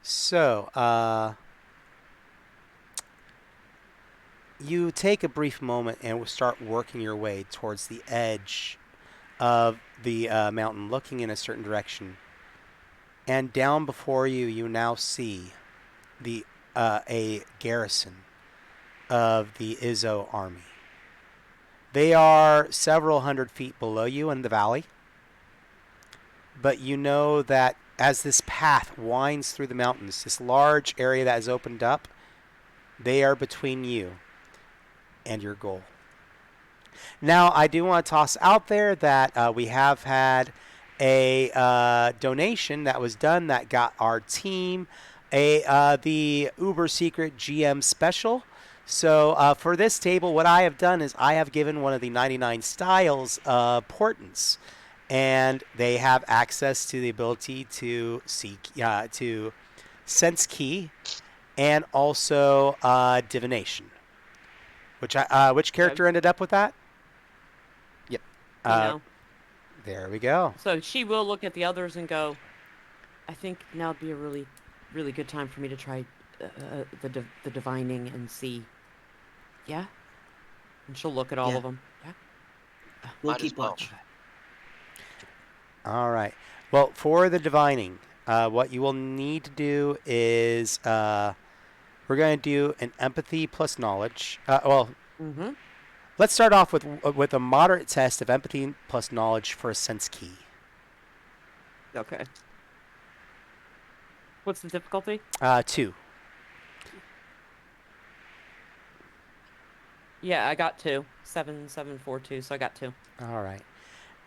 So, you take a brief moment and start working your way towards the edge of the mountain, looking in a certain direction. And down before you, you now see a garrison of the Izzo army. They are several hundred feet below you in the valley, but you know that as this path winds through the mountains, this large area that has opened up, they are between you and your goal. Now, I do want to toss out there that we have had a donation that was done that got our team the Uber Secret GM special. So for this table, what I have done is I have given one of the 99 styles portents, and they have access to the ability to to sense key, and also divination. Which character ended up with that? Yep. There we go. So she will look at the others and go, I think now would be a really, really good time for me to try the divining and see. Yeah? And she'll look at all Yeah. of them. Yeah? We'll Might as keep well. watch. All right. Well, for the divining, what you will need to do is we're going to do an empathy plus knowledge. Mm-hmm. Let's start off with a moderate test of empathy plus knowledge for a sense key. Okay. What's the difficulty? 2. Yeah, I got 2. 7, 7, 4, 2, so I got 2. All right.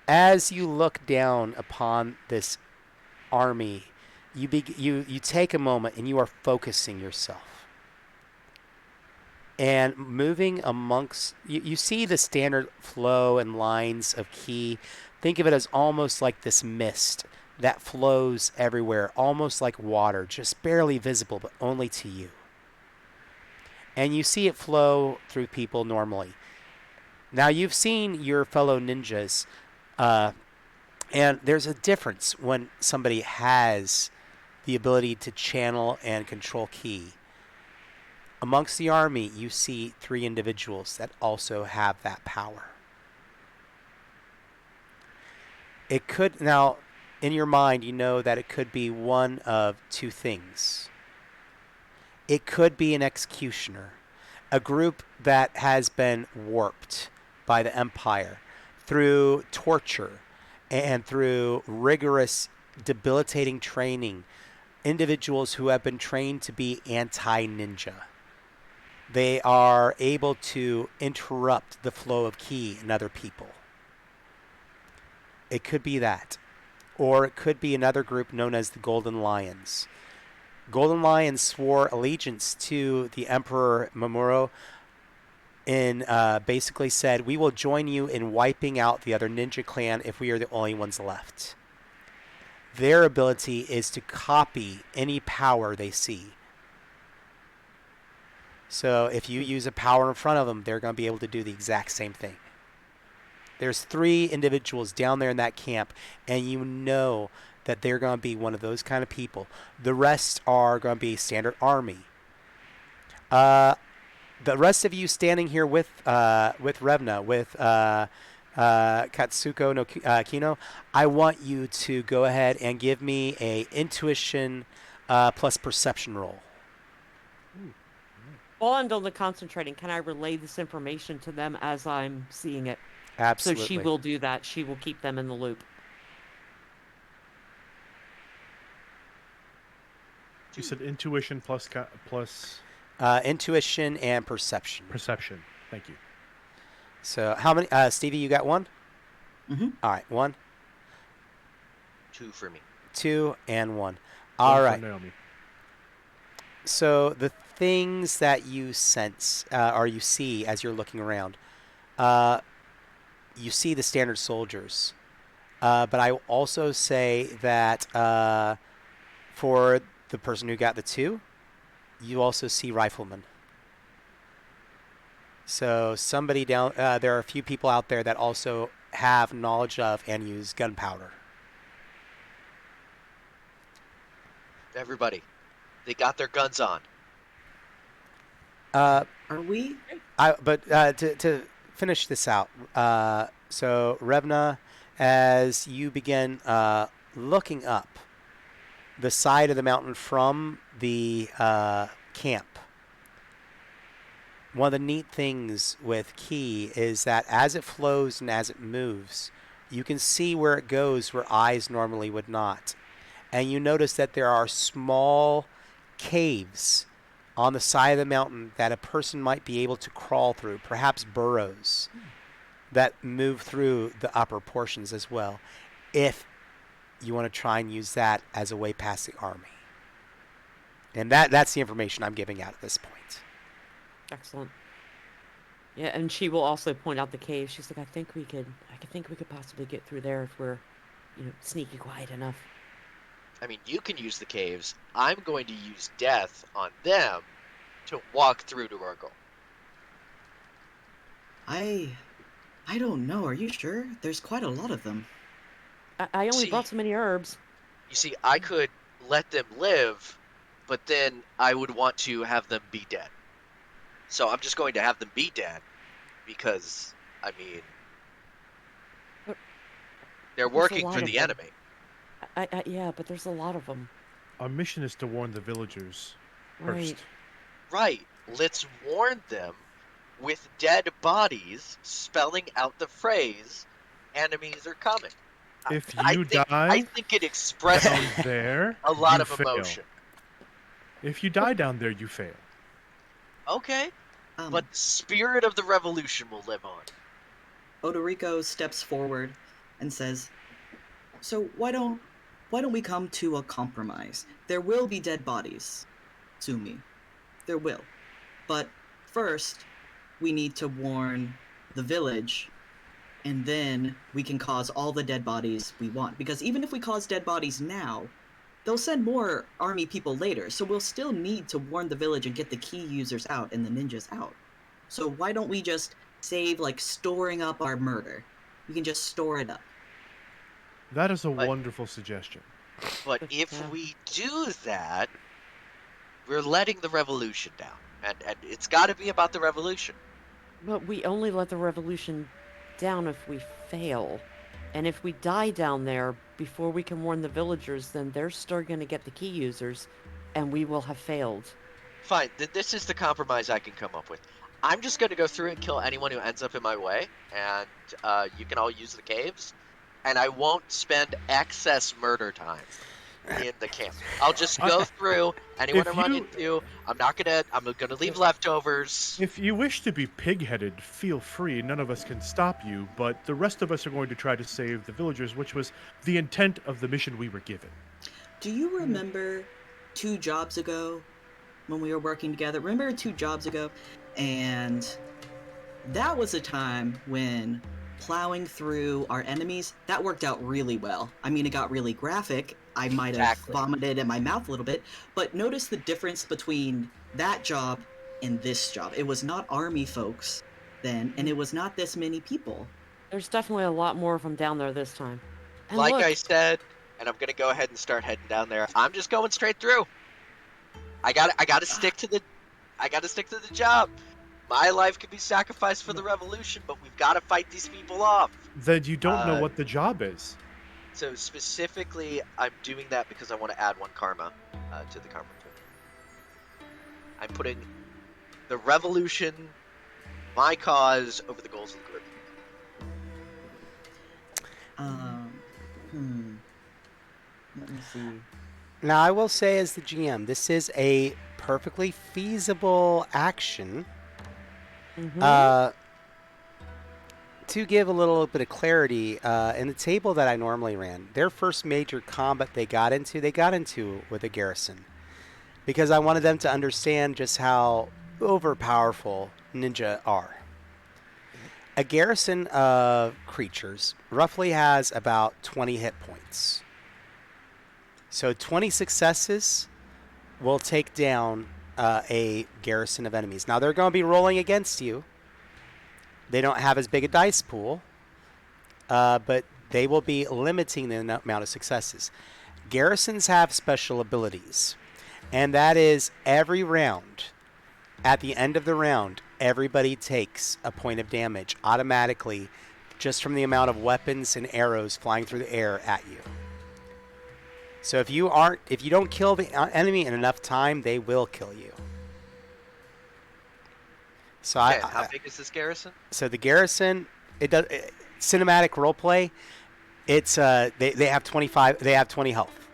As you look down upon this army, you take a moment and you are focusing yourself. And moving amongst, you see the standard flow and lines of ki. Think of it as almost like this mist that flows everywhere, almost like water, just barely visible, but only to you. And you see it flow through people normally. Now, you've seen your fellow ninjas, and there's a difference when somebody has the ability to channel and control ki. Amongst the army, you see 3 individuals that also have that power. It could, now, in your mind, you know that it could be one of 2 things. It could be an executioner, a group that has been warped by the Empire through torture and through rigorous, debilitating training. Individuals who have been trained to be anti-ninja. They are able to interrupt the flow of ki in other people. It could be that. Or it could be another group known as the Golden Lions. Golden Lions swore allegiance to the Emperor Mamoru and basically said, we will join you in wiping out the other ninja clan if we are the only ones left. Their ability is to copy any power they see. So if you use a power in front of them, they're going to be able to do the exact same thing. There's 3 individuals down there in that camp, and you know that they're going to be one of those kind of people. The rest are going to be standard army. The rest of you standing here with Revna, with Katsuko no Kino, I want you to go ahead and give me a intuition plus perception roll. While I'm only concentrating, can I relay this information to them as I'm seeing it? Absolutely. So she will do that. She will keep them in the loop. You said intuition plus intuition and perception. perception. Thank you. So how many? Stevie, you got 1? Mm-hmm. All right, 1, 2 for me. 2, and 1. All right. Naomi. So the things that you sense or you see as you're looking around, you see the standard soldiers. But I will also say that for the person who got the 2, you also see riflemen. So somebody down, there are a few people out there that also have knowledge of and use gunpowder. Everybody, they got their guns on. Are we? To finish this out, so Revna, as you begin looking up the side of the mountain from the camp, one of the neat things with ki is that as it flows and as it moves, you can see where it goes where eyes normally would not. And you notice that there are small caves on the side of the mountain that a person might be able to crawl through, perhaps burrows that move through the upper portions as well, if you want to try and use that as a way past the army. And that's the information I'm giving out at this point. Excellent. Yeah, and she will also point out the cave. She's like, I think we could possibly get through there if we're, sneaky quiet enough. I mean, you can use the caves. I'm going to use death on them to walk through to our goal. I don't know. Are you sure? There's quite a lot of them. I only See- brought so many herbs. You see, I could let them live, but then I would want to have them be dead. So I'm just going to have them be dead because, I mean, But they're there's a working lot for of the them. enemy. Yeah, but there's a lot of them. Our mission is to warn the villagers Right. first. Right. Let's warn them with dead bodies spelling out the phrase, enemies are coming. If I you think, die I think it expresses down there, a lot you of fail. emotion. If you die down there, you fail. Okay, Um, but the spirit of the revolution will live on. Odorico steps forward and says, "So why don't we come to a compromise? There will be dead bodies, Sumi. There will. But first, we need to warn the village, and then we can cause all the dead bodies we want. Because even if we cause dead bodies now, they'll send more army people later, so we'll still need to warn the village and get the key users out and the ninjas out. So why don't we just save, like, storing up our murder? We can just store it up." That is a But- wonderful suggestion. But if Yeah. we do that, we're letting the revolution down. And it's got to be about the revolution. But we only let the revolution down if we fail. And if we die down there before we can warn the villagers, then they're still going to get the key users, and we will have failed. Fine, this is the compromise I can come up with. I'm just going to go through and kill anyone who ends up in my way, and you can all use the caves, and I won't spend excess murder time in the camp. I'll just go through anyone I If run you- into. I'm gonna leave leftovers. If you wish to be pig-headed, feel free. None of us can stop you, but the rest of us are going to try to save the villagers, which was the intent of the mission we were given. Do you remember 2 jobs ago when we were working together? Remember 2 jobs ago? And that was a time when plowing through our enemies, that worked out really well. I mean, it got really graphic. I might have Exactly. vomited in my mouth a little bit, but notice the difference between that job and this job. It was not army folks then, and it was not this many people. There's definitely a lot more of them down there this time. And Like look, I said, and I'm gonna go ahead and start heading down there. I'm just going straight through. I gotta stick to the job. My life could be sacrificed for the revolution, but we've got to fight these people off. Then you don't know Uh, what the job is. So specifically, I'm doing that because I want to add 1 karma to the karma pool. I'm putting the revolution, my cause, over the goals of the group. Let me see. Now, I will say, as the GM, this is a perfectly feasible action. mhm. To give a little bit of clarity, in the table that I normally ran, their first major combat they got into with a garrison. Because I wanted them to understand just how overpowerful ninja are. A garrison of creatures roughly has about 20 hit points. So 20 successes will take down a garrison of enemies. Now, they're going to be rolling against you. They don't have as big a dice pool, but they will be limiting the amount of successes. Garrisons have special abilities, and that is every round, at the end of the round, everybody takes a point of damage automatically just from the amount of weapons and arrows flying through the air at you. So if you don't kill the enemy in enough time, they will kill you. So Okay, how big is this garrison? So the garrison, cinematic roleplay. It's they have 25. They have 20 health.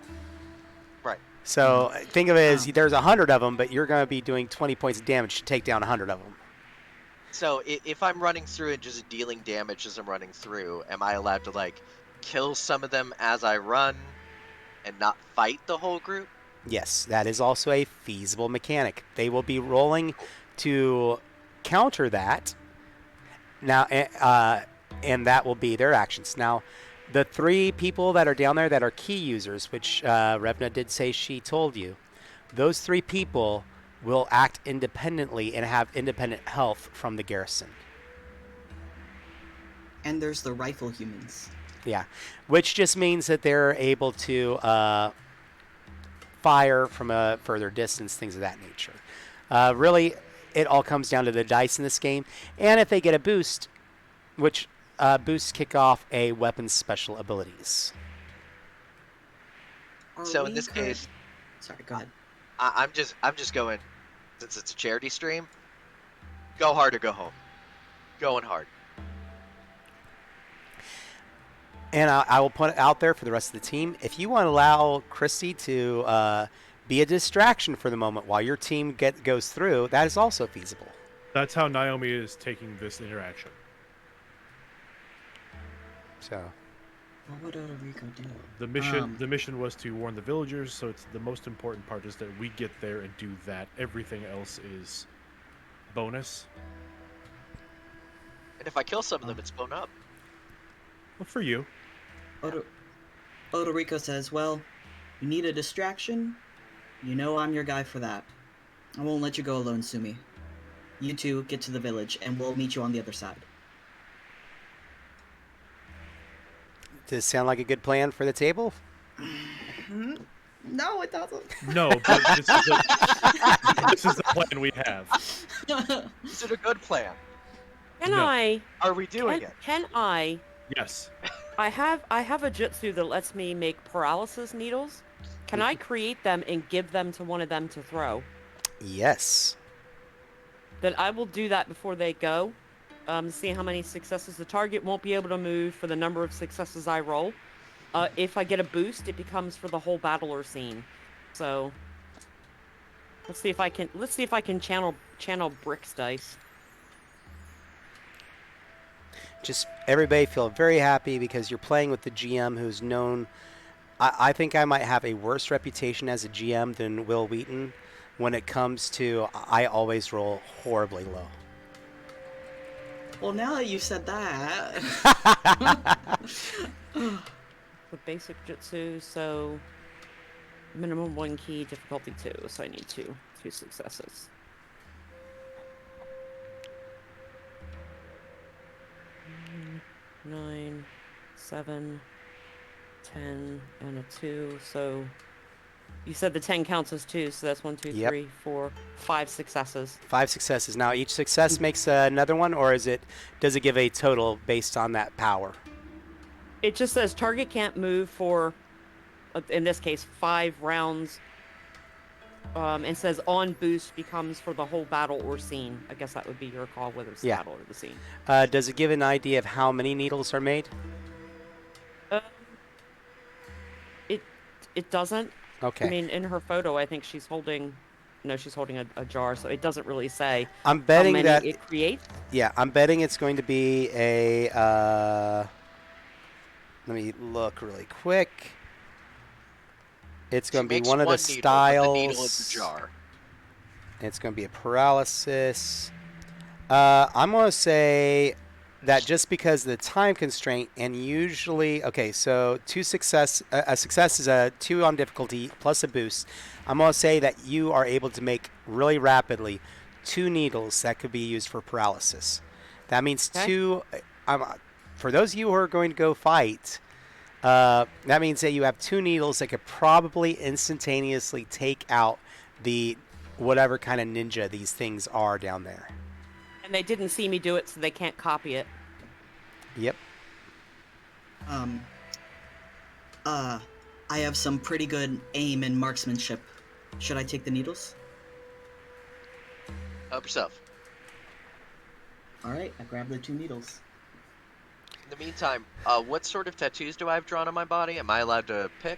Right. So think of it as Wow. there's 100 of them, but you're going to be doing 20 points of damage to take down 100 of them. So if I'm running through and just dealing damage as I'm running through, am I allowed to like kill some of them as I run and not fight the whole group? Yes, that is also a feasible mechanic. They will be rolling to counter that. Now, and that will be their actions. Now, the 3 people that are down there that are key users, which Revna did say she told you, those 3 people will act independently and have independent health from the garrison. And there's the rifle humans. Yeah, which just means that they're able to fire from a further distance, things of that nature. Really, it all comes down to the dice in this game, and if they get a boost, which boosts kick off a weapon's special abilities. So in this case, Sorry, go ahead. I'm just going, since it's a charity stream, go hard or go home. Going hard. And I will put it out there for the rest of the team. If you want to allow Christy to be a distraction for the moment while your team goes through, that is also feasible. That's how Naomi is taking this interaction. So, What would Rico do? The mission was to warn the villagers, so it's the most important part is that we get there and do that. Everything else is bonus. And if I kill some of them, it's blown up. Well, for you. Rico says, well, you need a distraction? You know I'm your guy for that. I won't let you go alone, Sumi. You two get to the village, and we'll meet you on the other side. Does it sound like a good plan for the table? No, it doesn't. No, but this is the plan we have. Is it a good plan? Can No. I? Are we doing it? Can I? Yes. I have a jutsu that lets me make paralysis needles. Can I create them and give them to one of them to throw? Yes. Then I will do that before they go. See how many successes the target won't be able to move for the number of successes I roll. If I get a boost, it becomes for the whole battle or scene. So let's see if I can channel Brick's dice. Just everybody feel very happy because you're playing with the GM who's known. I think I might have a worse reputation as a GM than Will Wheaton when it comes to I always roll horribly low. Well, now that you said that... With basic jutsu, so minimum 1 key, difficulty 2, so I need two successes. Nine, 7, 10, and a 2. So you said the 10 counts as 2, so that's 1, 2, Yep. 3, 4, 5 successes. 5 successes. Now each success makes another one, or does it give a total based on that power? It just says target can't move for, in this case, 5 rounds. And says on boost becomes for the whole battle or scene. I guess that would be your call, whether it's the battle or the scene. Does it give an idea of how many needles are made? It doesn't. Okay. I mean, in her photo, I think she's holding a jar, so it doesn't really say I'm betting how many that it creates. Yeah, I'm betting it's going to be a. Let me look really quick. It's going to be one of the styles. The needle is the jar. It's going to be a paralysis. I'm going to say that just because of the time constraint, and usually, okay, so a success is a 2 on difficulty plus a boost. I'm going to say that you are able to make really rapidly 2 needles that could be used for paralysis. That means Okay. 2. For those of you who are going to go fight, that means that you have 2 needles that could probably instantaneously take out the whatever kind of ninja these things are down there. And they didn't see me do it, so they can't copy it. Yep. I have some pretty good aim and marksmanship. Should I take the needles? Help yourself. Alright, I grab the 2 needles. In the meantime, what sort of tattoos do I have drawn on my body? Am I allowed to pick?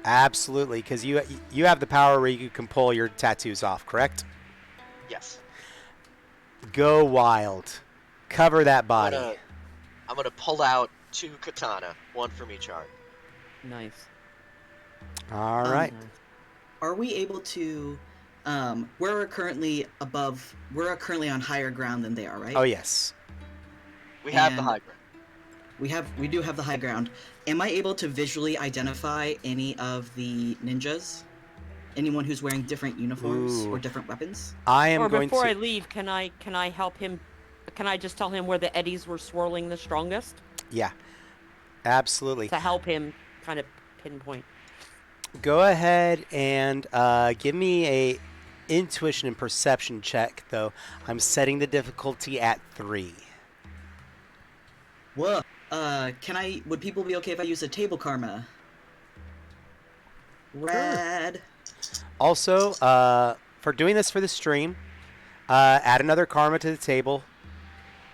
Absolutely, because you have the power where you can pull your tattoos off, correct? Yes. Go wild. Cover that body. I'm gonna pull out 2 katana, 1 from each arm. Nice. All right. Are we able to... we're currently on higher ground than they are, right? Oh, yes. We have the And- high ground. We do have the high ground. Am I able to visually identify any of the ninjas? Anyone who's wearing different uniforms Ooh. or different weapons? I am Or going before to... I leave, can I help him? Can I just tell him where the eddies were swirling the strongest Yeah. Absolutely. to help him kind of pinpoint? Go ahead and give me a intuition and perception check, though. I'm setting the difficulty at 3. Whoa. Would people be okay if I use a table karma? Rad. Also, for doing this for the stream, add another karma to the table.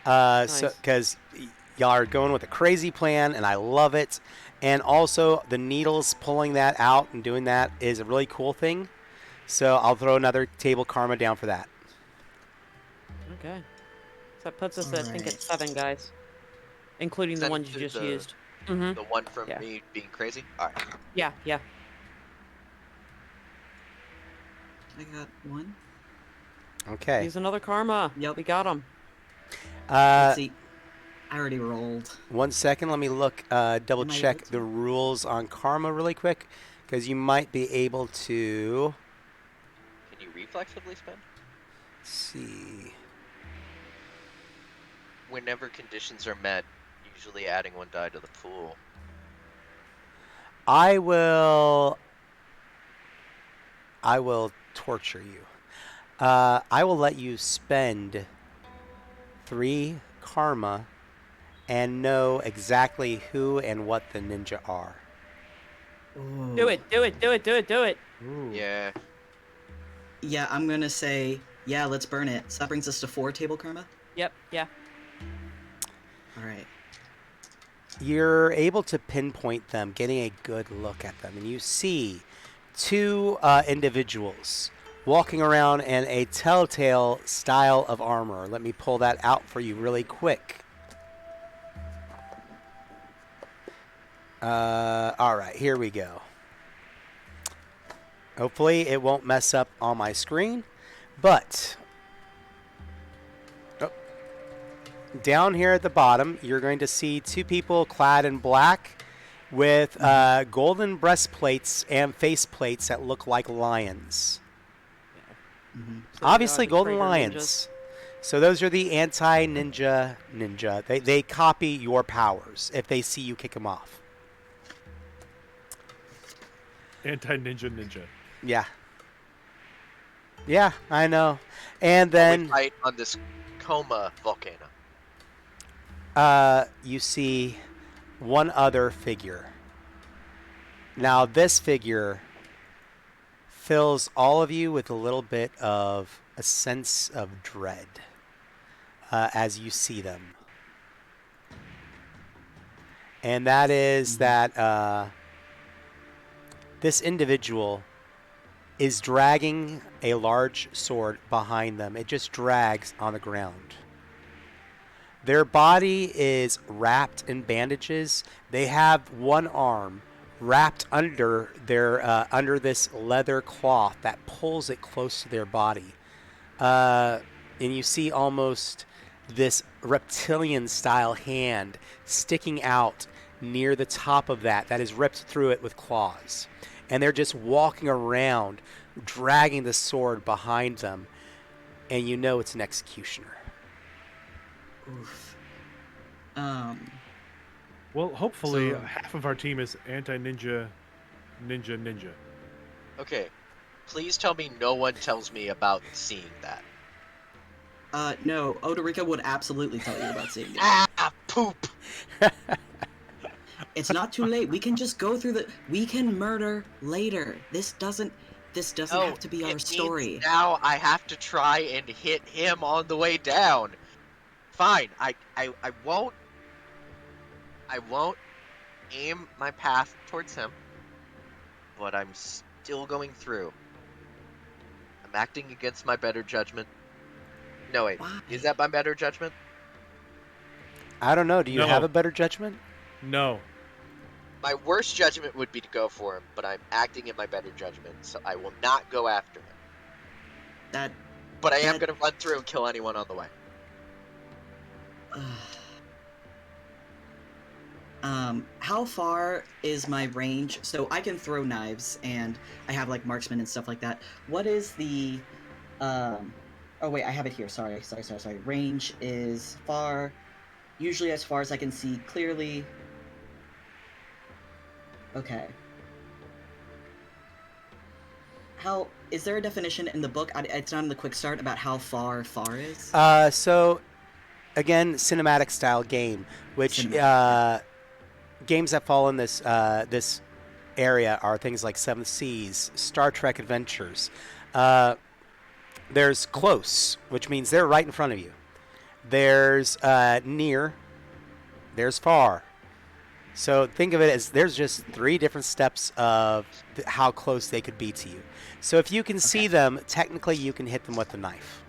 So because y'all are going with a crazy plan, and I love it. And also, the needles pulling that out and doing that is a really cool thing. So I'll throw another table karma down for that. Okay. So that puts us, I think, Alright. at 7 guys, including Does the that ones you include just used. Mm-hmm. The one from Yeah. me being crazy? Alright. Yeah, yeah. I got one. Okay. Use another karma. Yep. We got him. Let's Uh, see. I already rolled. 1 second. Let me look. Double Am I able check to? the rules on karma really quick, because you might be able to. Can you reflexively spend? See. Whenever conditions are met, usually adding 1 die to the pool. I will torture you. I will let you spend 3 karma and know exactly who and what the ninja are. Ooh. Do it, do it, do it, do it, do it. Ooh. Yeah. Yeah, I'm gonna say, yeah, let's burn it. So that brings us to 4 table karma. Yep, yeah. All right. You're able to pinpoint them, getting a good look at them, and you see 2 individuals walking around in a telltale style of armor. Let me pull that out for you really quick. All right, here we go. Hopefully it won't mess up on my screen, but down here at the bottom, you're going to see 2 people clad in black with golden breastplates and faceplates that look like lions. Mm-hmm. So we Obviously, are the golden traitor lions. So those are the anti-ninja. They copy your powers if they see you kick them off. Anti-ninja. Yeah. Yeah, I know. And then We fight on this coma volcano. you see one other figure. Now, this figure fills all of you with a little bit of a sense of dread as you see them. And that is that this individual is dragging a large sword behind them. It just drags on the ground. Their body is wrapped in bandages. They have one arm wrapped under their under this leather cloth that pulls it close to their body. And you see almost this reptilian style hand sticking out near the top of that is ripped through it with claws. And they're just walking around, dragging the sword behind them. And you know it's an executioner. Oof. Well, hopefully So- half of our team is anti-ninja, ninja. Okay. Please tell me no one tells me about seeing that. No, Odorica would absolutely tell you about seeing it. Ah, poop! It's not too late. We can just go through we can murder later. This doesn't have to be it our means story. Now I have to try and hit him on the way down. Fine, I won't aim my path towards him, but I'm still going through. I'm acting against my better judgment. No, wait, Why? is that my better judgment? I don't know. Do you No. have a better judgment? No. My worst judgment would be to go for him, but I'm acting in my better judgment, so I will not go after him. That But I am That- going to run through and kill anyone on the way. How far is my range? So I can throw knives, and I have like marksman and stuff like that. What is the, Oh wait, I have it here. Sorry. Range is far, usually as far as I can see clearly. Okay. How is there a definition in the book? It's not in the quick start about how far is. So, again, cinematic style game, which games that fall in this this area are things like Seven Seas, Star Trek Adventures. There's close, which means they're right in front of you. There's near. There's far. So think of it as there's just 3 different steps of how close they could be to you. So if you can see them, technically you can hit them with a knife.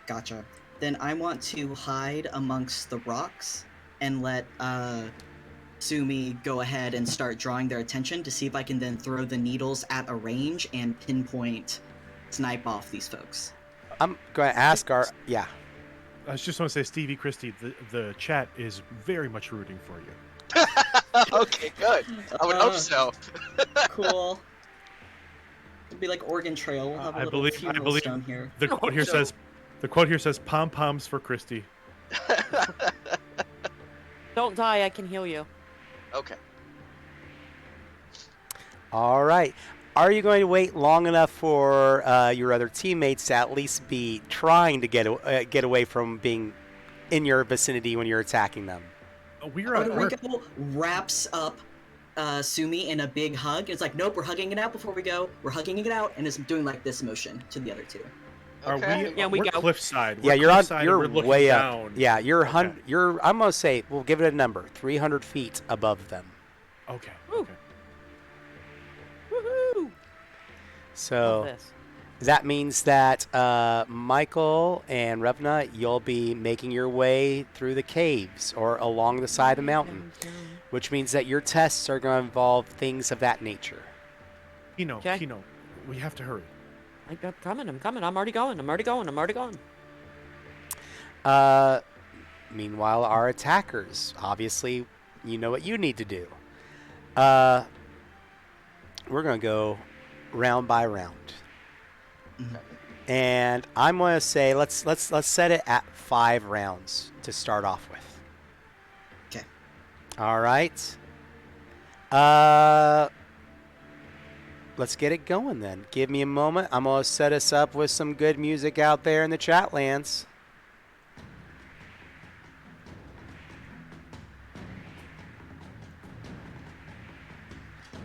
Gotcha. Then I want to hide amongst the rocks and let Sumi go ahead and start drawing their attention to see if I can then throw the needles at a range and pinpoint snipe off these folks. I'm going to ask our I just want to say, Stevie, Christy, the chat is very much rooting for you. Okay, good. I would hope so. Cool. It'd be like Oregon Trail. We'll have a I little believe funeral stone here. the quote here says, "Pom poms for Christy." Don't die, I can heal you. Okay. All right. Are you going to wait long enough for your other teammates to at least be trying to get away from being in your vicinity when you're attacking them? Rico wraps up Sumi in a big hug. It's like, nope, we're hugging it out before we go. We're hugging it out, and it's doing like this motion to the other two. Okay. We're cliffside. Yeah, you're way down. up. Yeah, you're Okay. I'm gonna say we'll give it a number, 300 feet above them. Okay. Woo. Okay. Woohoo! Love So this. that means that Michael and Revna, you'll be making your way through the caves or along the side of the mountain, which means that your tests are going to involve things of that nature. Kino, Okay. Kino, we have to hurry. I'm coming. I'm already going. Meanwhile, our attackers, obviously, you know what you need to do. We're going to go round by round. And I'm going to say let's set it at 5 rounds to start off with. Okay. All right. Let's get it going then. Give me a moment. I'm going to set us up with some good music out there in the chat lands.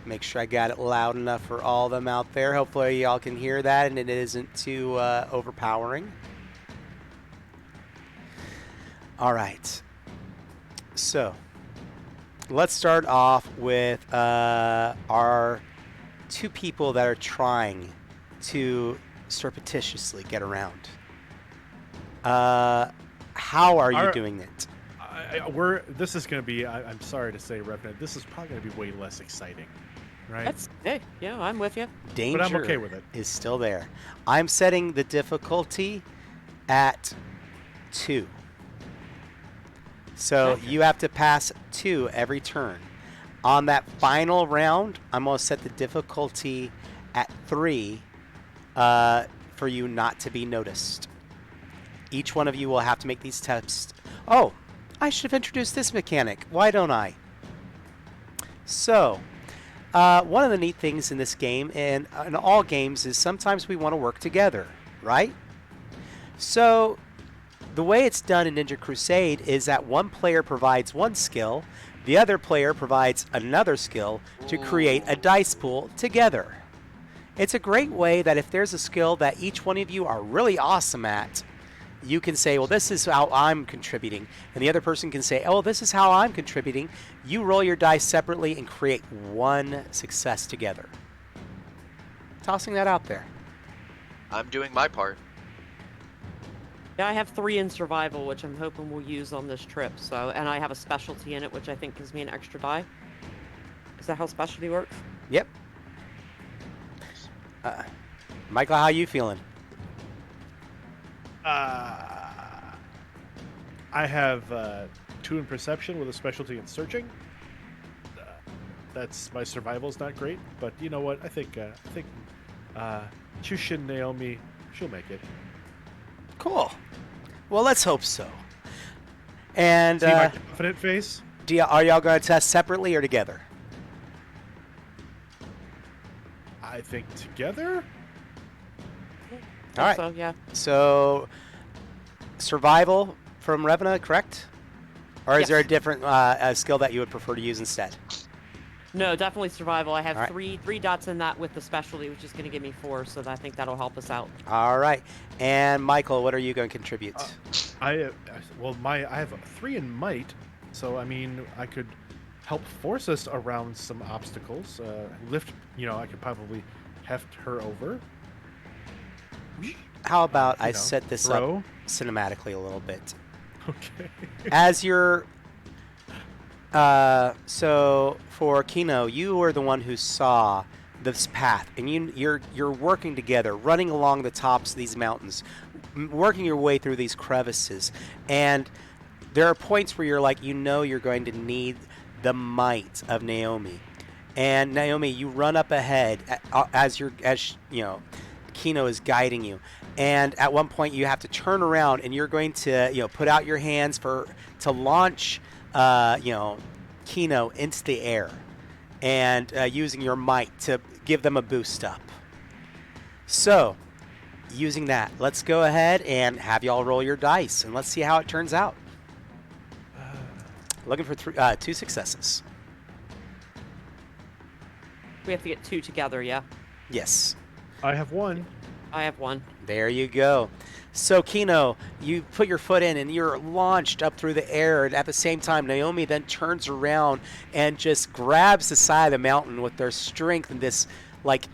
Make sure I got it loud enough for all of them out there. Hopefully y'all can hear that and it isn't too overpowering. All right. So let's start off with our 2 people that are trying to surreptitiously get around. How are you doing it? This is going to be, I'm sorry to say, Revenant, this is probably going to be way less exciting, right? Yeah, I'm with you. Danger But I'm okay with it. is still there. I'm setting the difficulty at 2. So Okay. you have to pass 2 every turn. On that final round, I'm going to set the difficulty at 3 for you not to be noticed. Each one of you will have to make these tests. Oh, I should have introduced this mechanic. Why don't I? So, one of the neat things in this game, and in all games, is sometimes we want to work together, right? So, the way it's done in Ninja Crusade is that one player provides one skill, the other player provides another skill to create a dice pool together. It's a great way that if there's a skill that each one of you are really awesome at, you can say, well, this is how I'm contributing. And the other person can say, oh, this is how I'm contributing. You roll your dice separately and create one success together. Tossing that out there. I'm doing my part. Yeah, I have 3 in survival, which I'm hoping we'll use on this trip. So, and I have a specialty in it, which I think gives me an extra die. Is that how specialty works? Yep. Michael, how you feeling? I have 2 in perception with a specialty in searching. That's my survival's not great, but you know what? I think Chushin Naomi, she'll make it. Cool. Well, let's hope so. And See my confident face? are y'all going to test separately or together? I think together. All right. So, yeah. So, survival from Revna, correct? Or is Yes. there a different skill that you would prefer to use instead? No, definitely survival. I have All right. three dots in that with the specialty, which is going to give me 4. So I think that'll help us out. All right. And Michael, what are you going to contribute? I have 3 in might, so I mean I could help force us around some obstacles. Lift, I could probably heft her over. How about I you know, set this throw. up cinematically a little bit? Okay. As you're So for Kino, you were the one who saw this path, and you're working together, running along the tops of these mountains, working your way through these crevices, and there are points where you're like, you're going to need the might of Naomi, and Naomi, you run up ahead as Kino is guiding you, and at one point you have to turn around, and you're going to put out your hands to launch Kino into the air, and using your might to give them a boost up. So, using that, let's go ahead and have y'all roll your dice, and let's see how it turns out. Looking for 2 successes. We have to get 2 together, yeah? Yes. I have 1. I have 1. There you go. So, Kino, you put your foot in and you're launched up through the air. And at the same time, Naomi then turns around and just grabs the side of the mountain with their strength. And this,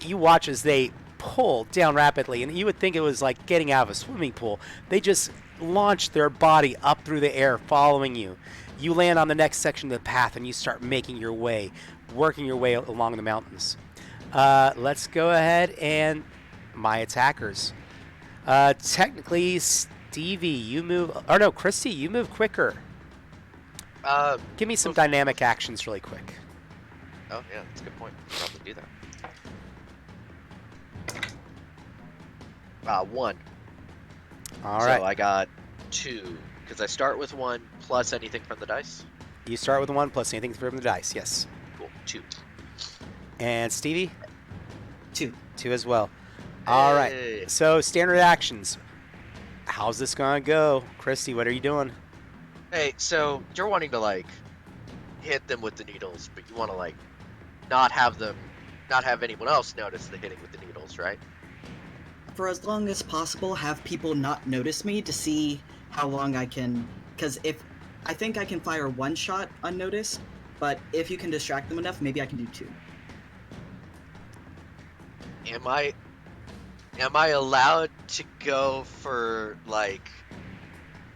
you watch as they pull down rapidly. And you would think it was like getting out of a swimming pool. They just launch their body up through the air, following you. You land on the next section of the path and you start making your way, working your way along the mountains. Let's go ahead and my attackers. Technically, Stevie, you move. Or no, Christy, you move quicker. Give me some dynamic actions really quick. Oh, yeah, that's a good point. I'll probably do that. 1. All right. So I got 2, because I start with 1 plus anything from the dice. You start with 1 plus anything from the dice, yes. Cool, 2. And Stevie? 2. 2 as well. All right. Hey. So, standard actions. How's this going to go? Christy, what are you doing? Hey, so you're wanting to, hit them with the needles, but you want to, not have anyone else notice the hitting with the needles, right? For as long as possible, have people not notice me to see how long I can... Because I think I can fire 1 shot unnoticed, but if you can distract them enough, maybe I can do 2. Am I allowed to go for,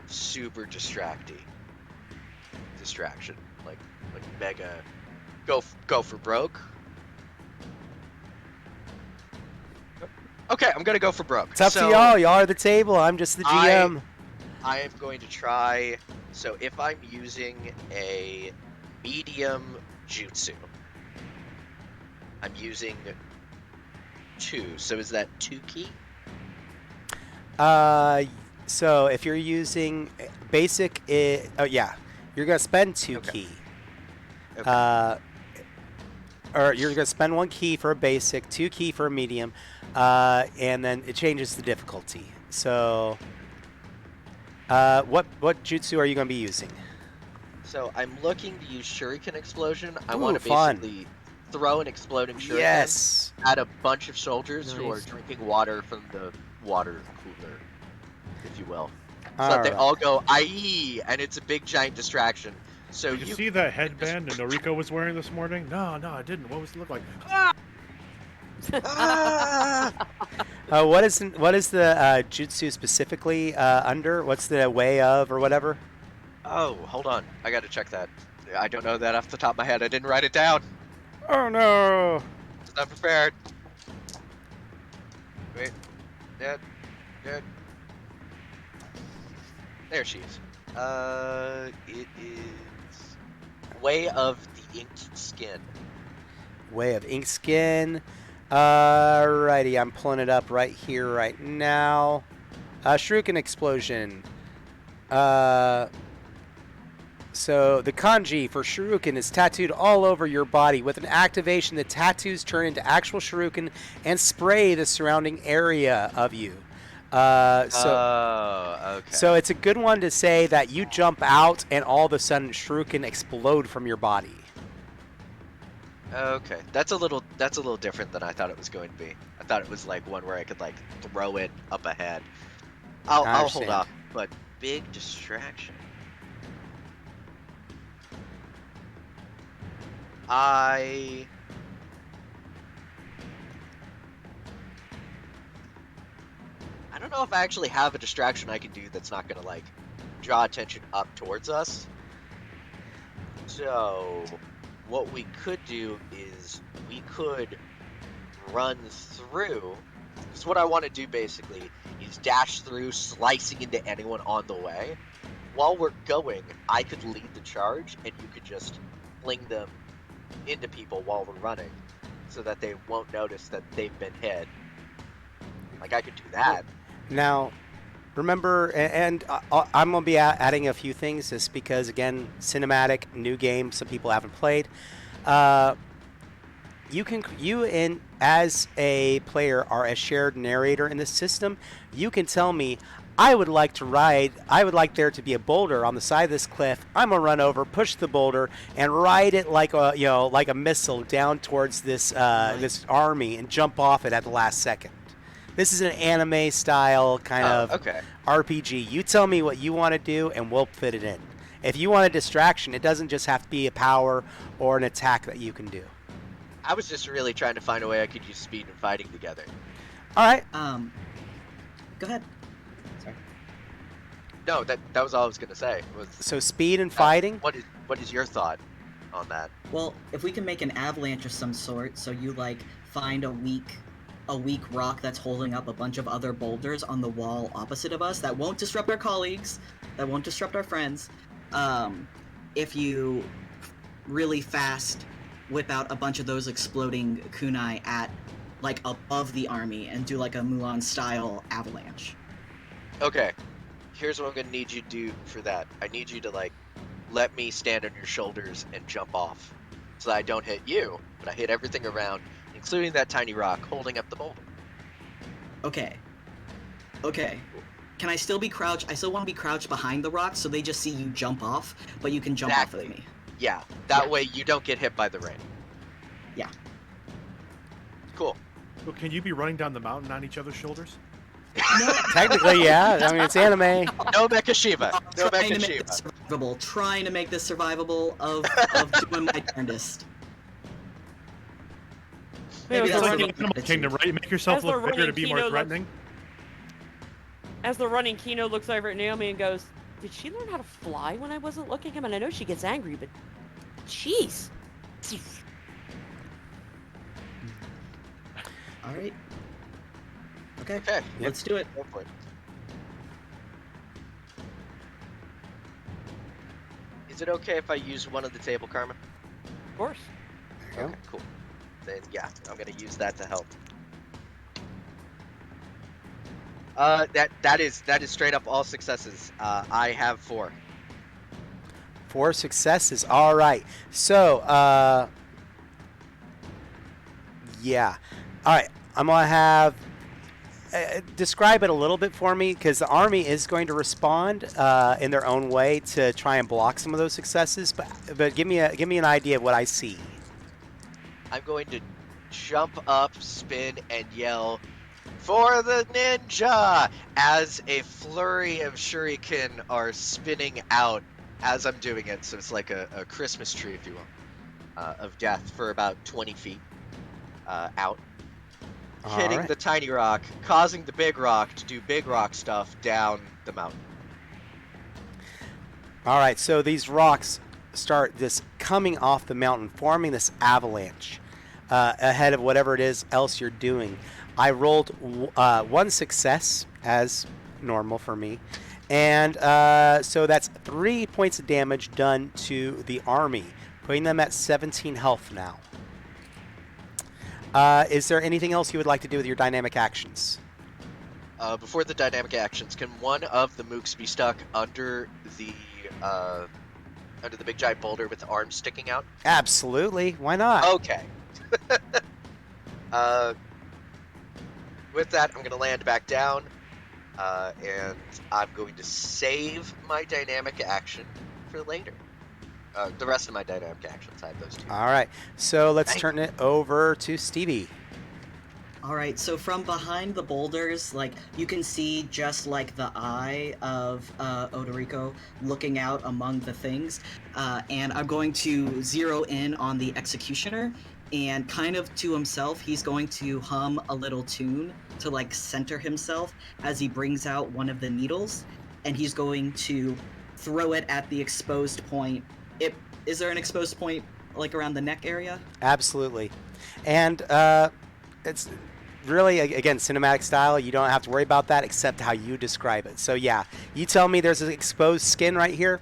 super distraction? Like mega... Go for broke? Okay, I'm gonna go for broke. It's up to y'all. Y'all are the table. I'm just the GM. I am going to try... So if I'm using a medium jutsu, I'm using 2. So is that 2 key? So if you're using basic, yeah, you're gonna spend 2 key. Okay. Or you're gonna spend 1 key for a basic, 2 key for a medium, and then it changes the difficulty. So, what jutsu are you gonna be using? So I'm looking to use Shuriken Explosion. I Ooh, want to fun. basically throw an exploding shuriken Yes. at a bunch of soldiers who are Nice. drinking water from the water cooler, if you will. So All that they right. all go, "Aye!" and it's a big giant distraction. So Did you see that headband that Noriko was wearing this morning? No, I didn't. What was it look like? Ah! What is the jutsu specifically under? What's the way of or whatever? Oh, hold on. I gotta check that. I don't know that off the top of my head. I didn't write it down. Oh no! Was not prepared. Wait. Dead. There she is. It is Way of the Inked Skin. Way of ink skin. Alrighty, I'm pulling it up right here, right now. Shuriken explosion. So the kanji for shuriken is tattooed all over your body. With an activation, the tattoos turn into actual shuriken and spray the surrounding area of you. Okay. So it's a good one to say that you jump out and all of a sudden shuriken explode from your body. Okay, that's a little different than I thought it was going to be. I thought it was one where I could throw it up ahead. I'll hold understand. off, but big distraction. I don't know if I actually have a distraction I can do that's not gonna draw attention up towards us. So, what we could do is we could run through. Because what I want to do basically is dash through, slicing into anyone on the way. While we're going, I could lead the charge, and you could just fling them into people while we're running, so that they won't notice that they've been hit. Like, I could do that. Now, remember, and I'm going to be adding a few things just because, again, cinematic, new game, some people haven't played. You as a player are a shared narrator in this system. You can tell me, I would like there to be a boulder on the side of this cliff. I'm gonna run over, push the boulder, and ride it like a missile down towards this army and jump off it at the last second. This is an anime style kind of Okay. RPG. You tell me what you want to do, and we'll fit it in. If you want a distraction, it doesn't just have to be a power or an attack that you can do. I was just really trying to find a way I could use speed and fighting together. All right. Go ahead. Sorry. No, that was all I was gonna say. So speed and fighting. What is your thought on that? Well, if we can make an avalanche of some sort, so you find a weak rock that's holding up a bunch of other boulders on the wall opposite of us that won't disrupt our colleagues, that won't disrupt our friends. If you really fast whip out a bunch of those exploding kunai at above the army and do like a Mulan style avalanche. Okay, here's what I'm gonna need you to do for that. I need you to let me stand on your shoulders and jump off, so that I don't hit you, but I hit everything around, including that tiny rock holding up the boulder. Okay. Can I still be crouched? I still want to be crouched behind the rock, so they just see you jump off, but you can jump off with me. Yeah, that way you don't get hit by the rain. Yeah. Cool. Well, can you be running down the mountain on each other's shoulders? No, Technically, yeah. I mean, it's anime. No Mecha Shiva. No trying Mecha to make Shiva. this survivable. Trying to make this survivable of doing my darndest. Maybe It's that's It's like the in wrong Animal attitude. Kingdom, right? You make yourself As look they're bigger to running, be more Kino looks- threatening. As they're running, Kino looks over at Naomi and goes, "Did she learn how to fly when I wasn't looking?" And I know she gets angry, but jeez. All right. Okay. Okay, Let's do it. go for it. Is it okay if I use one of the table, Carmen? Of course. There you Okay, cool. Then yeah, I'm gonna use that to help. That is straight up all successes. I have 4. 4 successes. All right. So, yeah. All right. I'm going to have... describe it a little bit for me, because the army is going to respond in their own way to try and block some of those successes. But give me an idea of what I see. I'm going to jump up, spin, and yell, "For the ninja!" as a flurry of shuriken are spinning out as I'm doing it. So it's like a Christmas tree, if you will, of death for about 20 feet out. Hitting right. the tiny rock, causing the big rock to do big rock stuff down the mountain. All right. So these rocks start this coming off the mountain, forming this avalanche ahead of whatever it is else you're doing. I rolled 1 success as normal for me. And so that's 3 points of damage done to the army, putting them at 17 health now. Is there anything else you would like to do with your dynamic actions? Before the dynamic actions, can one of the mooks be stuck under the big giant boulder with the arms sticking out? Absolutely. Why not? Okay. With that, I'm going to land back down, and I'm going to save my dynamic action for later. The rest of my dynamic actions, I have those 2. All right. So let's Thank turn it over to Stevie. All right, so from behind the boulders, you can see just the eye of Odorico looking out among the things, and I'm going to zero in on the executioner, and kind of to himself, he's going to hum a little tune to center himself as he brings out one of the needles, and he's going to throw it at the exposed point Is there an exposed point like around the neck area? Absolutely. And it's really, again, cinematic style. You don't have to worry about that except how you describe it. So, yeah, you tell me there's an exposed skin right here.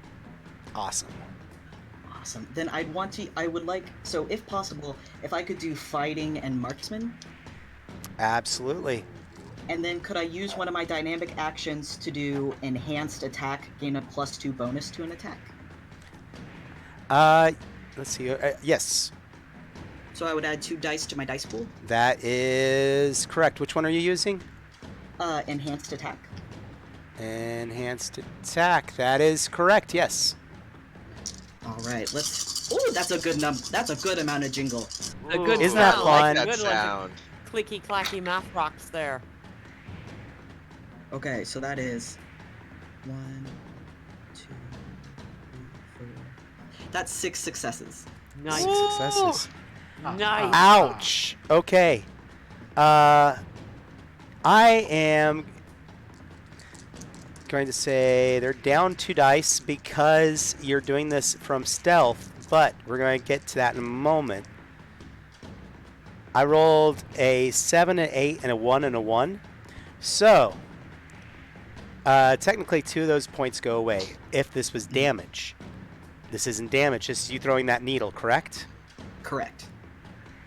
Awesome. Awesome. Then I would like, so if possible, if I could do fighting and marksman. Absolutely. And then could I use one of my dynamic actions to do enhanced attack, gain a +2 bonus to an attack? Let's see. Yes, So I would add 2 dice to my dice pool. that is correct. Which one are you using? Enhanced attack. Enhanced attack. That is correct. Yes. All right, let's. Oh, that's a good That's a good amount of jingle. A good Isn't that sound. fun? I like that Good one. sound. Clicky clacky math rocks there. Okay, so that is 1, 2, 3, 4. That's 6 successes. Nice. 6 successes. Nice. Ouch. Okay. I am going to say they're down 2 dice because you're doing this from stealth, but we're going to get to that in a moment. I rolled a 7, an 8, and a 1 and a 1. So, technically 2 of those points go away if this was damage. This isn't damage, this is you throwing that needle, correct? Correct.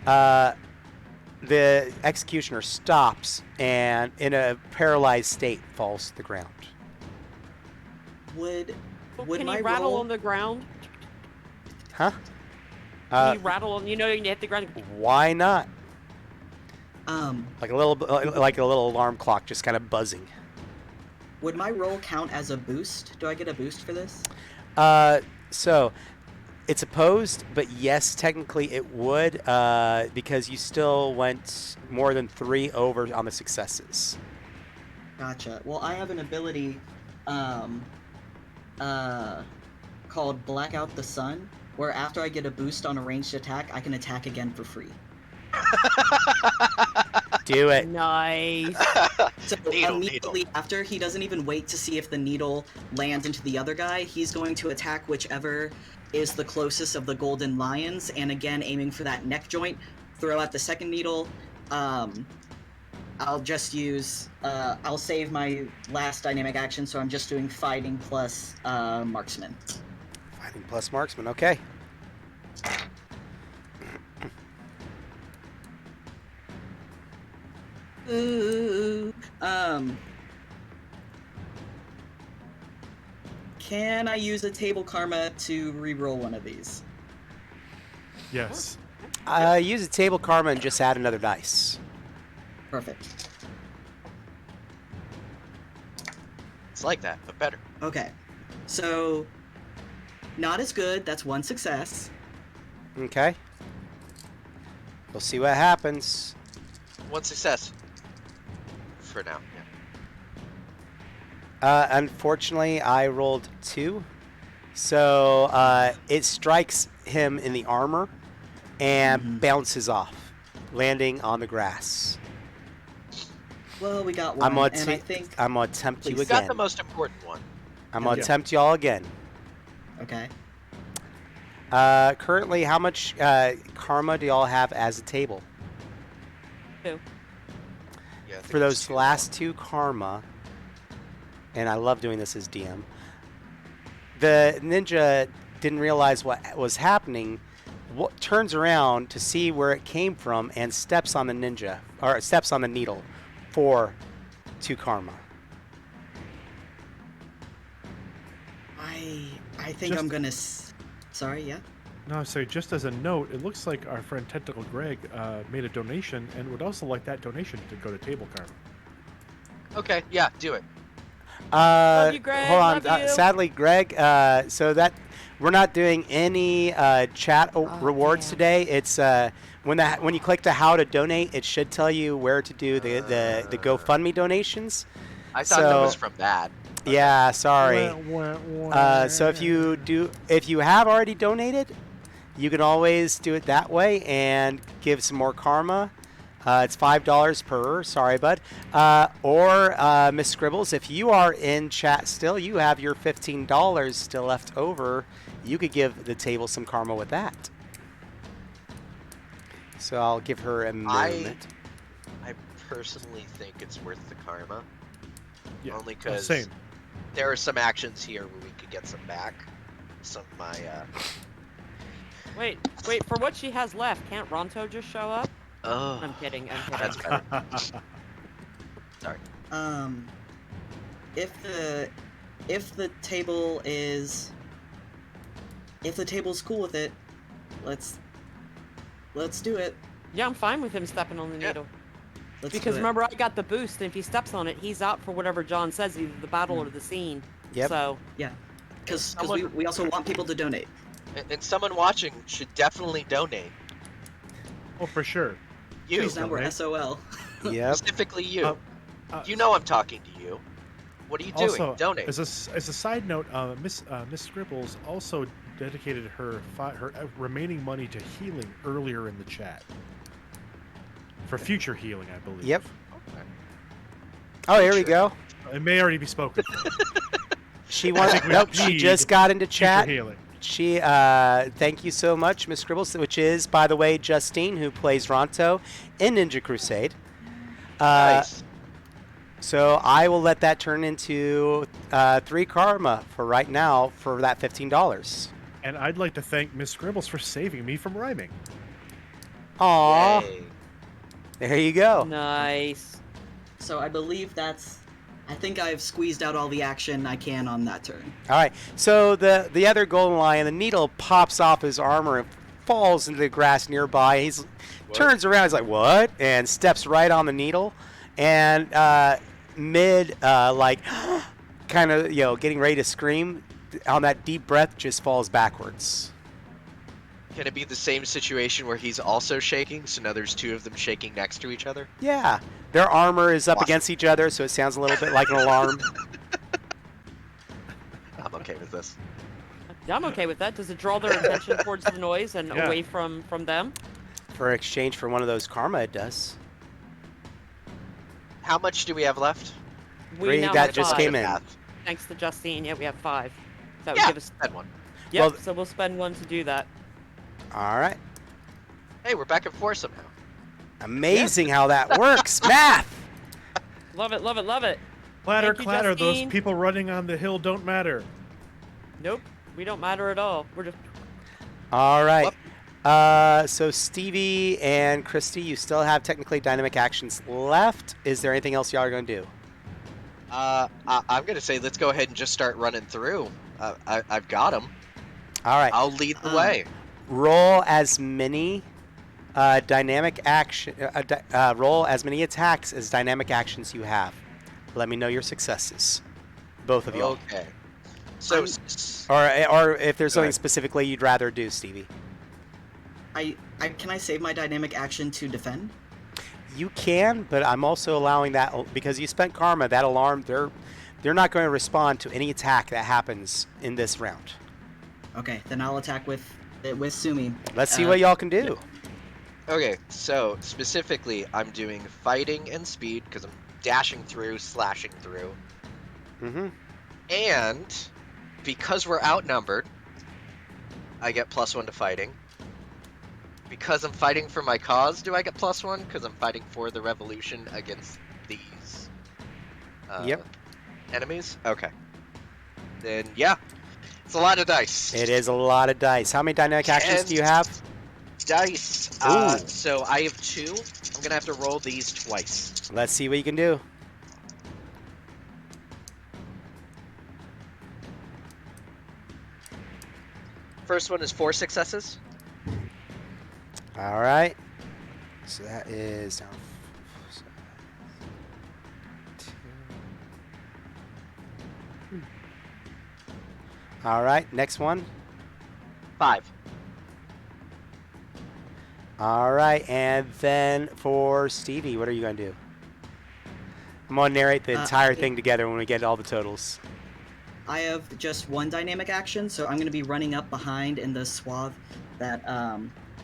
The executioner stops and, in a paralyzed state, falls to the ground. Would Can my you rattle roll? on the ground? Huh? Can you rattle on? You know, you hit the ground. Why not? Um, Like a little alarm clock, just kind of buzzing. would my roll count as a boost? Do I get a boost for this? So it's opposed, but yes, technically it would, because you still went more than 3 over on the successes. Gotcha. Well, I have an ability, called Blackout the Sun, where after I get a boost on a ranged attack, I can attack again for free. Do it. Nice. So Needle, immediately after, he doesn't even wait to see if the needle lands into the other guy. He's going to attack whichever is the closest of the golden lions, and again, aiming for that neck joint. Throw out the second needle. I'll just use. I'll save my last dynamic action, so I'm just doing fighting plus marksman. Fighting plus marksman, okay. Ooh. Can I use a table karma to re-roll one of these? Yes. Use a table karma and just add another dice. Perfect. It's like that, but better. Okay. So, not as good. That's 1 success. Okay. We'll see what happens. 1 success. For now, yeah. Unfortunately, I rolled 2. So it strikes him in the armor and bounces off, landing on the grass. Well, we got one, I'm gonna and I think... I'm gonna tempt you Please. You got again. the most important one. I'm gonna Yeah. tempt y'all again. Okay. Currently, how much karma do y'all have as a table? 2. Yeah, I think For it's those 2. last 2 karma, and I love doing this as DM, the ninja didn't realize what was happening, turns around to see where it came from, and steps on the ninja, or steps on the needle for 2 karma. I think Just- I'm gonna... Sorry, yeah? No, so just as a note, it looks like our friend Tentacle Greg made a donation and would also like that donation to go to Table Karma. Okay, yeah, do it. you, Greg, Hold on. love you. Sadly, Greg, so that we're not doing any chat rewards damn. today. It's when you click the how to donate, it should tell you where to do the GoFundMe donations. I thought that was So- from that. Yeah, sorry. So if you have already donated, you can always do it that way and give some more karma. It's $5 per. Sorry, bud. Or Miss Scribbles, if you are in chat still, you have your $15 still left over you could give the table some karma with that. So I'll give her a moment. I personally think it's worth the karma. Yeah, Only because same. there are some actions here where we could get some back. Some of my Wait, for what she has left, can't Ronto just show up? oh, I'm kidding. that's better. Sorry. If the table's cool with it, let's do it. Yeah, I'm fine with him stepping on the Yeah. needle. Let's Because do it. remember, I got the boost, and if he steps on it, he's out for whatever John says, either the battle or the scene. Yep. So, Yeah, because Someone- we also want people to donate. And someone watching should definitely donate. Oh, for sure. You, Because now we're donate. SOL. Yep. specifically you. Uh, You know I'm talking to you. What are you doing? Also, Donate. as a side note, Miss Scribbles also dedicated her remaining money to healing earlier in the chat. For future healing, I believe. Yep. Okay. Oh, here we go. It may already be spoken. She wants. think we Nope. She need just got into Future chat. healing. She. Thank you so much, Miss Scribbles, which is, by the way, Justine, who plays Ronto in Ninja Crusade. Nice. So I will let that turn into 3 karma for right now for that $15. And I'd like to thank Miss Scribbles for saving me from rhyming. Aw. Yay. There you go. nice. So I believe I think I've squeezed out all the action I can on that turn. All right. So the other golden lion, the needle pops off his armor and falls into the grass nearby. He's turns around. He's like, "What?" and steps right on the needle, and mid kind of getting ready to scream on that deep breath, just falls backwards. Can it be the same situation where he's also shaking, so now there's 2 of them shaking next to each other? Yeah. Their armor is up Awesome. against each other, so it sounds a little bit like an alarm. I'm okay with this. Yeah, I'm okay with that. Does it draw their attention towards the noise and Yeah. away from them? For exchange for one of those karma, it does. How much do we have left? We 3 now that have just 5. came in. Math. Thanks to Justine. Yeah, we have 5. That would Yeah, give us. spend one. Yep. Well- So we'll spend 1 to do that. All right. Hey, we're back at 4 somehow. Amazing how that works. Math. Love it. Love it. Love it. Clatter, Thank you, clatter. Those Justine. people running on the hill don't matter. Nope. We don't matter at all. We're just. All right. So Stevie and Christy, you still have technically dynamic actions left. Is there anything else y'all are going to do? I'm gonna say let's go ahead and just start running through. I've got them. All right. I'll lead the way. Roll as many dynamic action. Roll as many attacks as dynamic actions you have. Let me know your successes, both of y'all. Okay. So, Or if there's Go something ahead. specifically you'd rather do, Stevie. Can I save my dynamic action to defend? You can, but I'm also allowing that because you spent karma. That alarm, they're not going to respond to any attack that happens in this round. Okay, then I'll attack with Sumi. Let's see what y'all can do. okay, so specifically, I'm doing fighting and speed because I'm dashing through, slashing through, Mm-hmm. and because we're outnumbered, I get +1 to fighting. Because I'm fighting for my cause, do I get +1? Because I'm fighting for the revolution against these Yep. enemies? Okay. Then, yeah. It's a lot of dice. It is a lot of dice. How many dynamic actions do you have? Dice. Ooh. So I have 2. I'm going to have to roll these twice. Let's see what you can do. First one is 4 successes. All right. So that is down. All right. Next one. 5. All right. And then for Stevie, what are you going to do? I'm going to narrate the entire thing together when we get all the totals. I have just 1 dynamic action, so I'm going to be running up behind in the swath that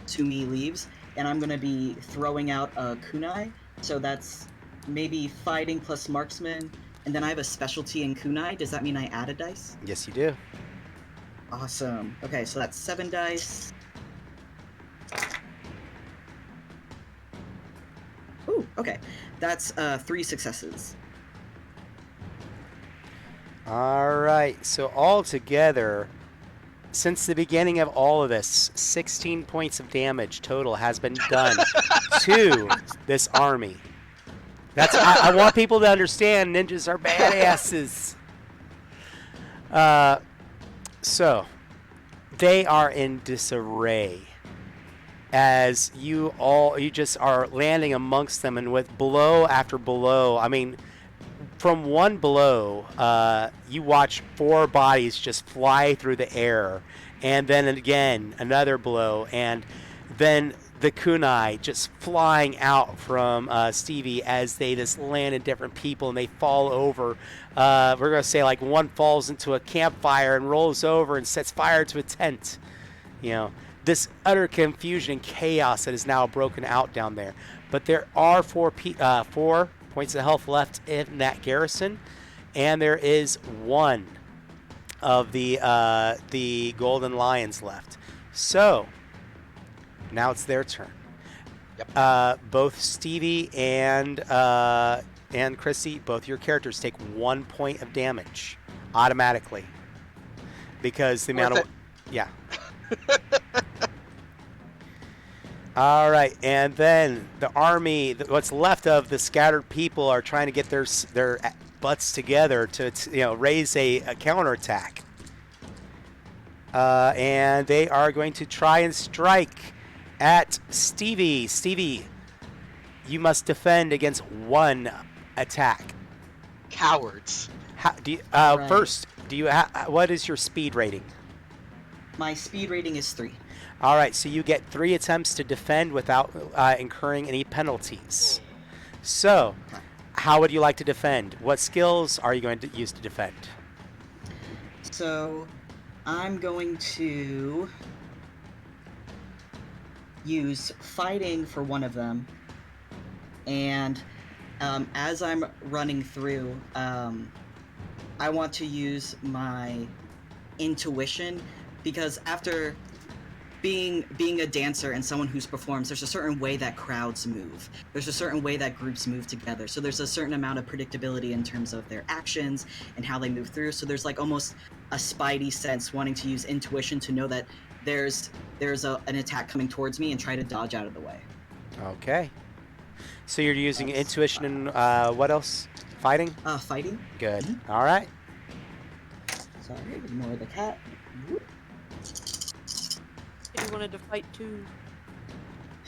Sumi leaves, and I'm going to be throwing out a kunai, so that's maybe fighting plus marksman, and then I have a specialty in kunai. Does that mean I add a dice? Yes, you do. Awesome. Okay, so that's 7 dice. Ooh, okay. That's 3 successes. All right. So all together, since the beginning of all of this, 16 points of damage total has been done to this army. I want people to understand ninjas are badasses. So they are in disarray as you just are landing amongst them, and with blow after blow. I mean, from one blow, you watch 4 bodies just fly through the air, and then again another blow, and then the kunai just flying out from Stevie as they just land in different people and they fall over. We're gonna say like one falls into a campfire and rolls over and sets fire to a tent. You know, this utter confusion and chaos that is now broken out down there. But there are 4 points of health left in that garrison, and there is 1 of the Golden Lions left. So now it's their turn. Yep. Both Stevie and Chrissy, both your characters take 1 point of damage automatically because the amount of yeah. All right, and then the army, what's left of the scattered people, are trying to get their butts together to raise a counterattack. And they are going to try and strike at Stevie. Stevie, you must defend against 1 attack. Cowards. Right. First, what is your speed rating? My speed rating is 3. All right, so you get 3 attempts to defend without incurring any penalties. So, how would you like to defend? What skills are you going to use to defend? So, I'm going to use fighting for one of them, and as I'm running through, I want to use my intuition, because after being a dancer and someone who's performs, there's a certain way that crowds move. There's a certain way that groups move together. So there's a certain amount of predictability in terms of their actions and how they move through. So there's like almost a spidey sense wanting to use intuition to know that there's an attack coming towards me and try to dodge out of the way. Okay. So you're using intuition and what else? Fighting? Fighting. Good. Mm-hmm. All right. Sorry, ignore the cat. Whoop. You wanted to fight too.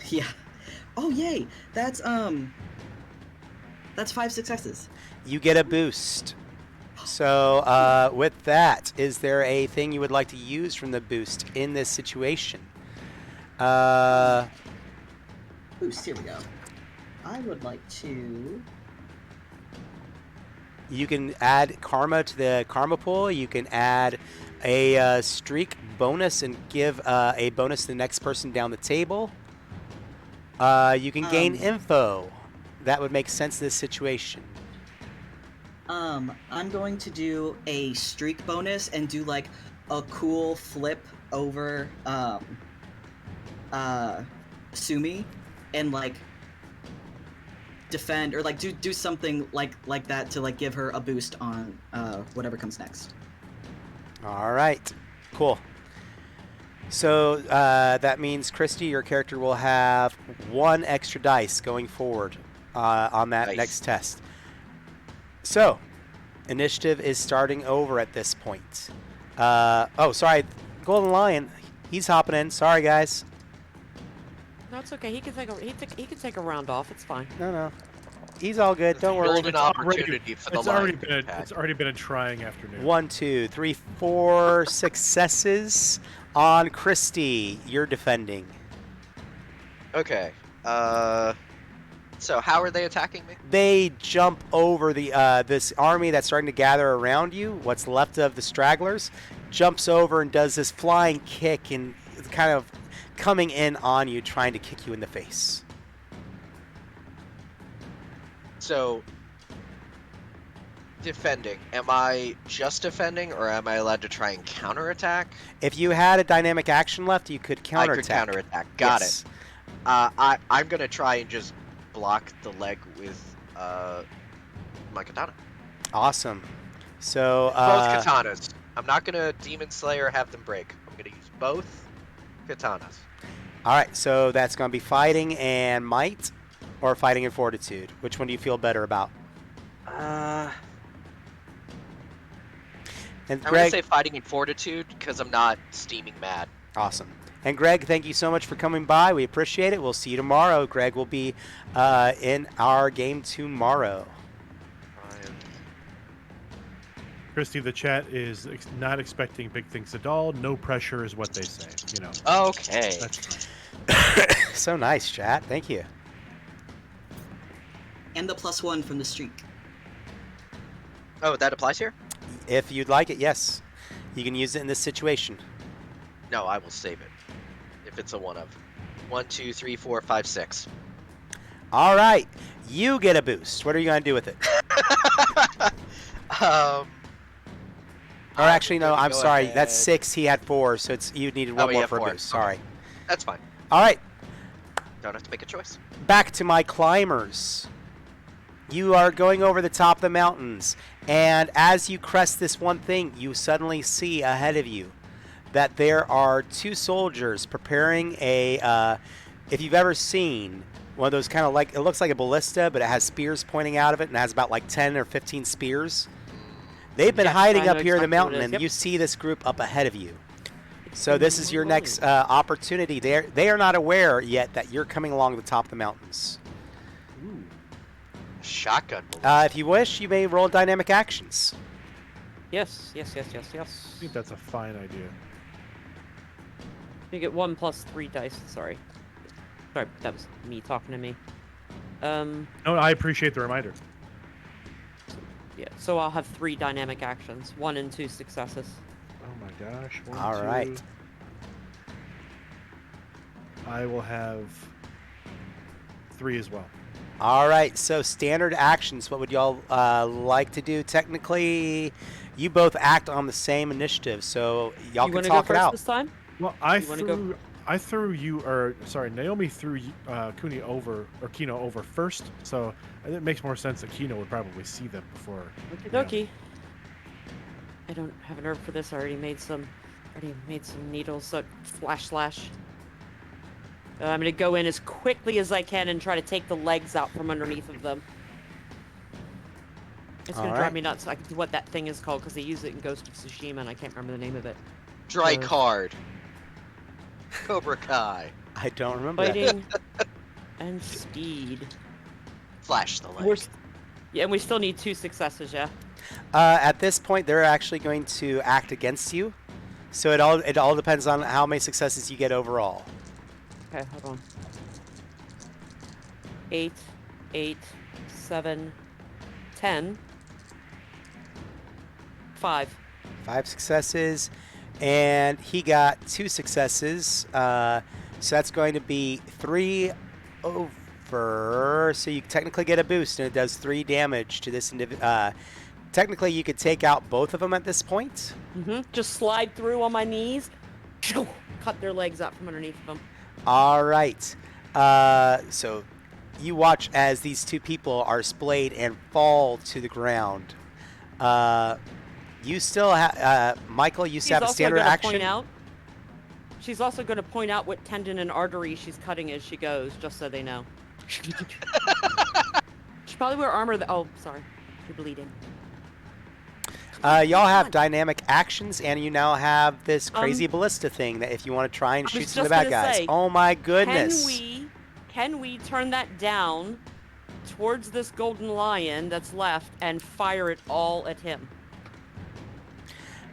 Yeah. Oh yay! That's 5 successes. You get a boost. So with that, is there a thing you would like to use from the boost in this situation? Boost. Here we go. I would like to. You can add karma to the karma pool. You can add a streak bonus and give a bonus to the next person down the table. You can gain info. That would make sense in this situation. I'm going to do a streak bonus and do like a cool flip over Sumi and like defend or like do something like that to like give her a boost on whatever comes next. All right, cool. So that means Christy, your character will have 1 extra dice going forward on that next test. So initiative is starting over at this point. Oh, sorry, Golden Lion, he's hopping in. Sorry, guys. No, it's okay. He can take a round off. It's fine. No. He's all good. Don't worry. Golden opportunity for the lion to attack. It's already been a trying afternoon. 1, 2, 3, 4 successes on Christy. You're defending. Okay. So how are they attacking me? They jump over the this army that's starting to gather around you. What's left of the stragglers jumps over and does this flying kick and kind of coming in on you, trying to kick you in the face. So defending. Am I just defending, or am I allowed to try and counterattack? If you had a dynamic action left, you could I could counterattack. counterattack. Got it. Yes. I'm gonna try and just block the leg with my katana. Awesome. So Both katanas. I'm not gonna Demon Slayer have them break. I'm gonna use both katanas. all right, so that's going to be fighting and might or fighting and fortitude. Which one do you feel better about? And I'm gonna Greg, say fighting and fortitude because I'm not steaming mad. awesome. And Greg, thank you so much for coming by. We appreciate it. We'll see you tomorrow. Greg will be in our game tomorrow. Christy, the chat is not expecting big things at all. No pressure is what they say. You know. Okay. That's fine. So nice, chat. Thank you. And the +1 from the streak. Oh, that applies here? If you'd like it, yes. You can use it in this situation. No, I will save it. If it's a one of. 1, 2, 3, 4, 5, 6. All right. You get a boost. What are you going to do with it? Or actually, no, I'm sorry. That's 6. He had 4, so it's you needed one more for a boost. Sorry. That's fine. All right. Don't have to make a choice. Back to my climbers. You are going over the top of the mountains, and as you crest this one thing, you suddenly see ahead of you that there are 2 soldiers preparing a, if you've ever seen one of those kind of like, it looks like a ballista, but it has spears pointing out of it, and it has about like 10 or 15 spears. They've been Yes, hiding I know up here in the exactly what it mountain, is. and Yep. you see this group up ahead of you. So this is your next opportunity. They are not aware yet that you're coming along the top of the mountains. Ooh. Shotgun bullet. If you wish, you may roll dynamic actions. Yes. I think that's a fine idea. You get 1 plus 3 dice. Sorry, that was me talking to me. No, I appreciate the reminder. Yeah. So I'll have 3 dynamic actions. 1 and 2 successes. Oh my gosh. 1, All 2. right. I will have 3 as well. All right, so standard actions. What would y'all like to do? Technically, you both act on the same initiative, so y'all You can want to talk go it first out. this time? Well, Naomi threw Kuni over, or Kino over first, so it makes more sense that Kino would probably see them before. Okie dokie. I don't have an herb for this. I already made some needles. So slash. I'm gonna go in as quickly as I can and try to take the legs out from underneath of them. It's gonna All drive right. me nuts. I can do what that thing is called because they use it in Ghost of Tsushima and I can't remember the name of it. Dry card. Cobra Kai. I don't remember that. Fighting and speed. Flash the We're leg. Yeah, and we still need 2 successes. Yeah. At this point, they're actually going to act against you, so it all depends on how many successes you get overall. Okay, hold on. 8, 7, 10, 5. 5 successes, and he got 2 successes. So that's going to be 3 over. So you technically get a boost, and it does 3 damage to this individual. Technically, you could take out both of them at this point. Just slide through on my knees, cut their legs out from underneath them. All right. So you watch as these 2 people are splayed and fall to the ground. You still have Michael. You still have a standard action. She's also going to point out what tendon and artery she's cutting as she goes, just so they know. She probably wear armor. Oh, sorry, you're bleeding. Y'all have dynamic actions, and you now have this crazy ballista thing that if you want to try and shoot some of the bad guys. Oh my goodness! Can we turn that down towards this golden lion that's left and fire it all at him?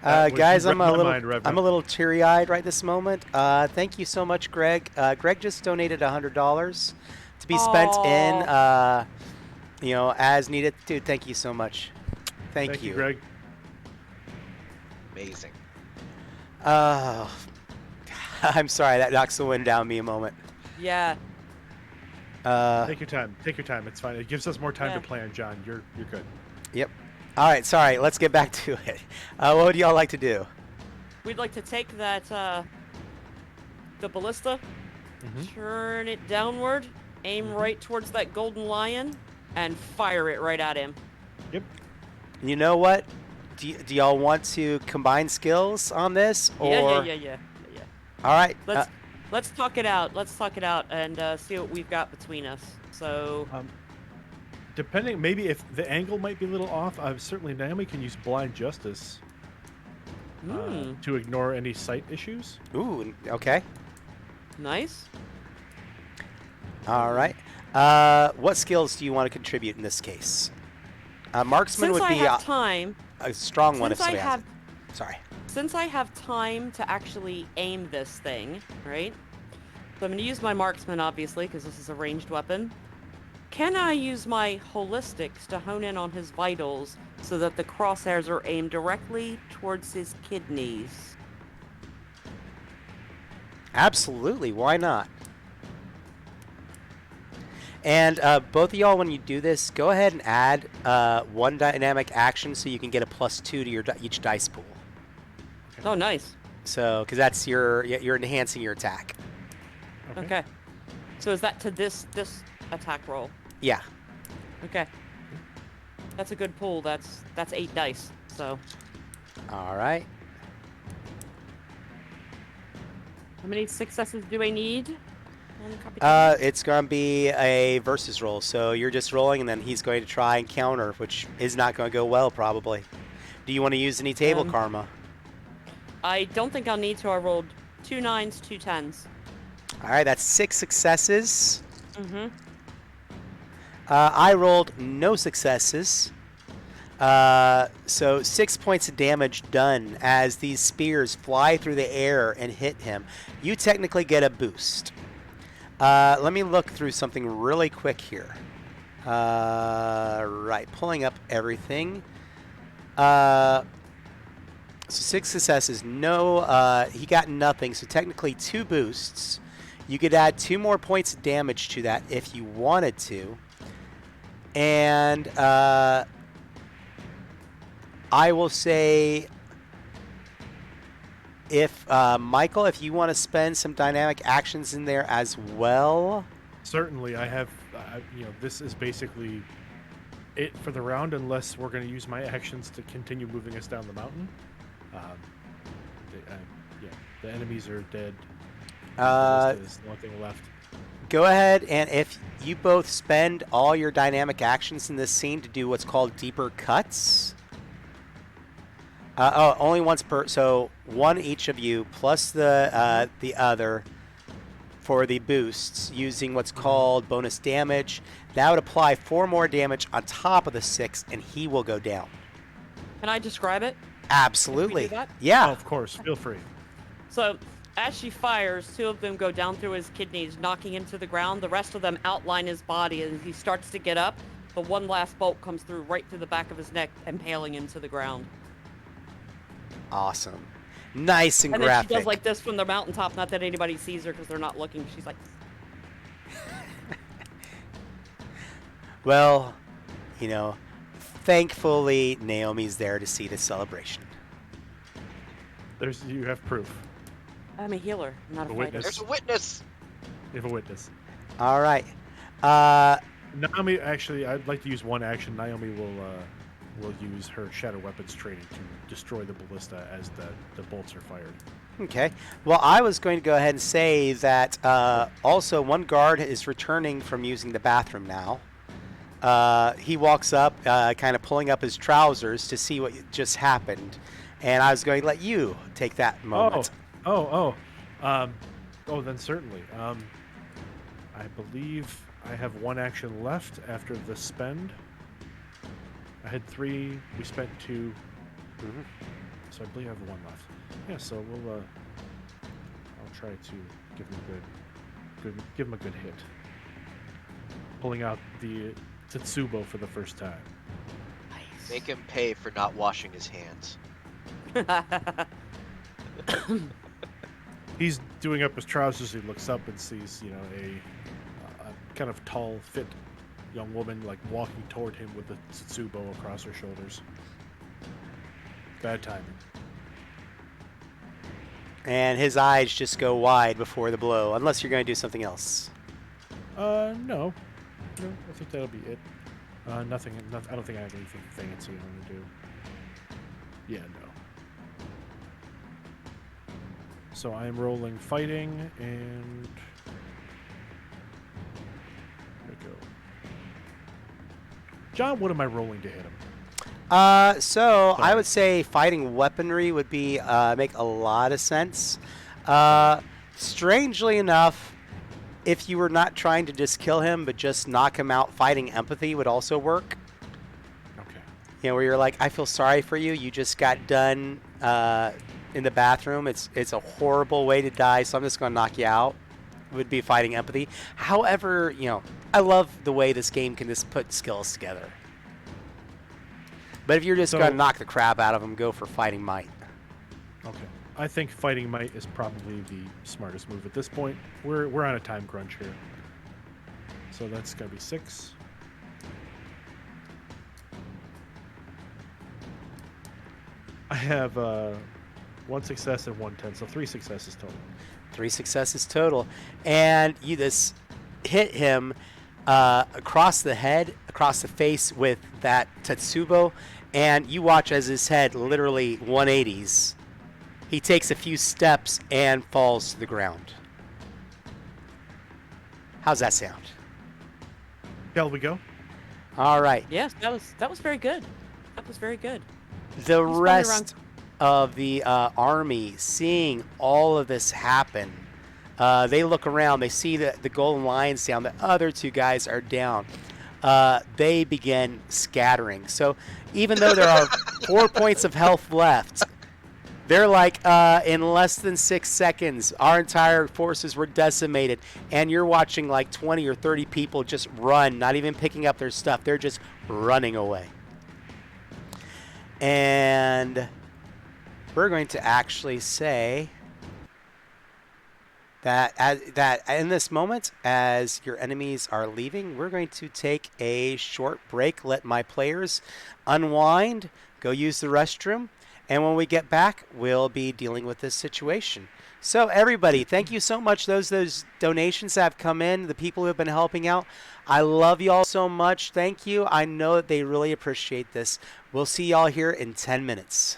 Guys, I'm a little teary-eyed right this moment. Thank you so much, Greg. Greg just donated $100 to be spent in, as needed. Dude, thank you so much. Thank you, Greg. Amazing. I'm sorry, that knocks the wind down me a moment. Yeah. Take your time. Take your time. It's fine. It gives us more time to plan, John. You're good. Yep. All right, sorry. Let's get back to it. What would y'all like to do? We'd like to take that, the ballista, turn it downward, aim right towards that golden lion, and fire it right at him. Yep. You know what? Do y'all want to combine skills on this, or? Yeah. All right. Let's talk it out. Let's talk it out and see what we've got between us. So, Depending, maybe if the angle might be a little off, certainly Naomi can use Blind Justice to ignore any sight issues. Ooh. Okay. Nice. All right. What skills do you want to contribute in this case? Marksman Since would I be have time, a strong one if since I somebody has have it. Sorry. since I have time to actually aim this thing, right? So I'm going to use my marksman, obviously, because this is a ranged weapon. Can I use my holistics to hone in on his vitals so that the crosshairs are aimed directly towards his kidneys? Absolutely. Why not? And both of y'all, when you do this, go ahead and add one dynamic action so you can get a +2 to your each dice pool. Oh, nice. So, because that's you're enhancing your attack. Okay. So is that to this attack roll? Yeah. Okay. That's a good pool. That's 8 dice. So All right. how many successes do I need? On Capitan? It's going to be a versus roll, so you're just rolling, and then he's going to try and counter, which is not going to go well, probably. Do you want to use any table karma? I don't think I'll need to. I rolled 2 9s, 2 10s. All right, that's 6 successes. Mm-hmm. I rolled no successes. So 6 points of damage done as these spears fly through the air and hit him. You technically get a boost. Let me look through something really quick here. Right, pulling up everything. So 6 successes. No, he got nothing. So technically 2 boosts. You could add 2 more points of damage to that if you wanted to. And I will say, if Michael, if you want to spend some dynamic actions in there as well. Certainly, I have. This is basically it for the round, unless we're going to use my actions to continue moving us down the mountain. The enemies are dead. There's nothing left. Go ahead, and if you both spend all your dynamic actions in this scene to do what's called deeper cuts. Only once per. So one each of you plus the other for the boosts using what's called bonus damage. That would apply 4 more damage on top of the 6, and he will go down. Can I describe it? Absolutely. Can we do that? Yeah. Oh, of course, feel free. So, as she fires, 2 of them go down through his kidneys, knocking him to the ground. The rest of them outline his body as he starts to get up. The one last bolt comes through right through the back of his neck, impaling him to the ground. Awesome. Nice and And graphic. then she does like this from the mountaintop, not that anybody sees her because they're not looking. She's like... Well, thankfully Naomi's there to see the celebration. You have proof. I'm a healer, not a A fighter. witness. There's a witness. You have a witness. All right. Naomi, actually, I'd like to use one action. Naomi will use her shadow weapons training to destroy the ballista as the bolts are fired. Okay. Well, I was going to go ahead and say that also one guard is returning from using the bathroom now. He walks up, kind of pulling up his trousers to see what just happened, and I was going to let you take that moment. Then certainly. I believe I have one action left after the spend. I had 3. We spent 2. Mm-hmm. So I believe I have 1 left. Yeah. So I'll try to give him a good hit. Pulling out the Tetsubo for the first time. Nice. Make him pay for not washing his hands. He's doing up his trousers. He looks up and sees, a kind of tall, fit young woman like walking toward him with the Tsubo across her shoulders. Bad timing. And his eyes just go wide before the blow, unless you're going to do something else. No. I think that'll be it. Nothing. I don't think I have anything fancy I want to do. Yeah, no. So I'm rolling fighting, and there we go. John, what am I rolling to hit him? So I Sorry. would say fighting weaponry would be make a lot of sense. Strangely enough, if you were not trying to just kill him, but just knock him out, fighting empathy would also work. Okay. You know, where you're like, I feel sorry for you. You just got done in the bathroom. It's a horrible way to die, so I'm just going to knock you out. Would be fighting empathy. However, you know, I love the way this game can just put skills together. But if you're just going to knock the crap out of him, go for fighting might. Okay. I think fighting might is probably the smartest move at this point. We're on a time crunch here. So that's going to be 6. I have 1 success and 1 10, so 3 successes total. 3 successes total. And you just hit him across the head, across the face with that Tetsubo, and you watch as his head literally 180s. He takes a few steps and falls to the ground. How's that sound? Shall we go? All right. Yes, that was very good. That was very good. The He's running rest around- of the army, seeing all of this happen, they look around. They see that the Golden Lion's down. The other 2 guys are down. They begin scattering. So even though there are 4 points of health left, they're like, in less than 6 seconds, our entire forces were decimated. And you're watching like 20 or 30 people just run, not even picking up their stuff. They're just running away. And we're going to actually say that in this moment, as your enemies are leaving, we're going to take a short break, let my players unwind, go use the restroom, and when we get back, we'll be dealing with this situation. So everybody, thank you so much. Those donations that have come in, the people who have been helping out, I love you all so much. Thank you. I know that they really appreciate this. We'll see y'all here in 10 minutes.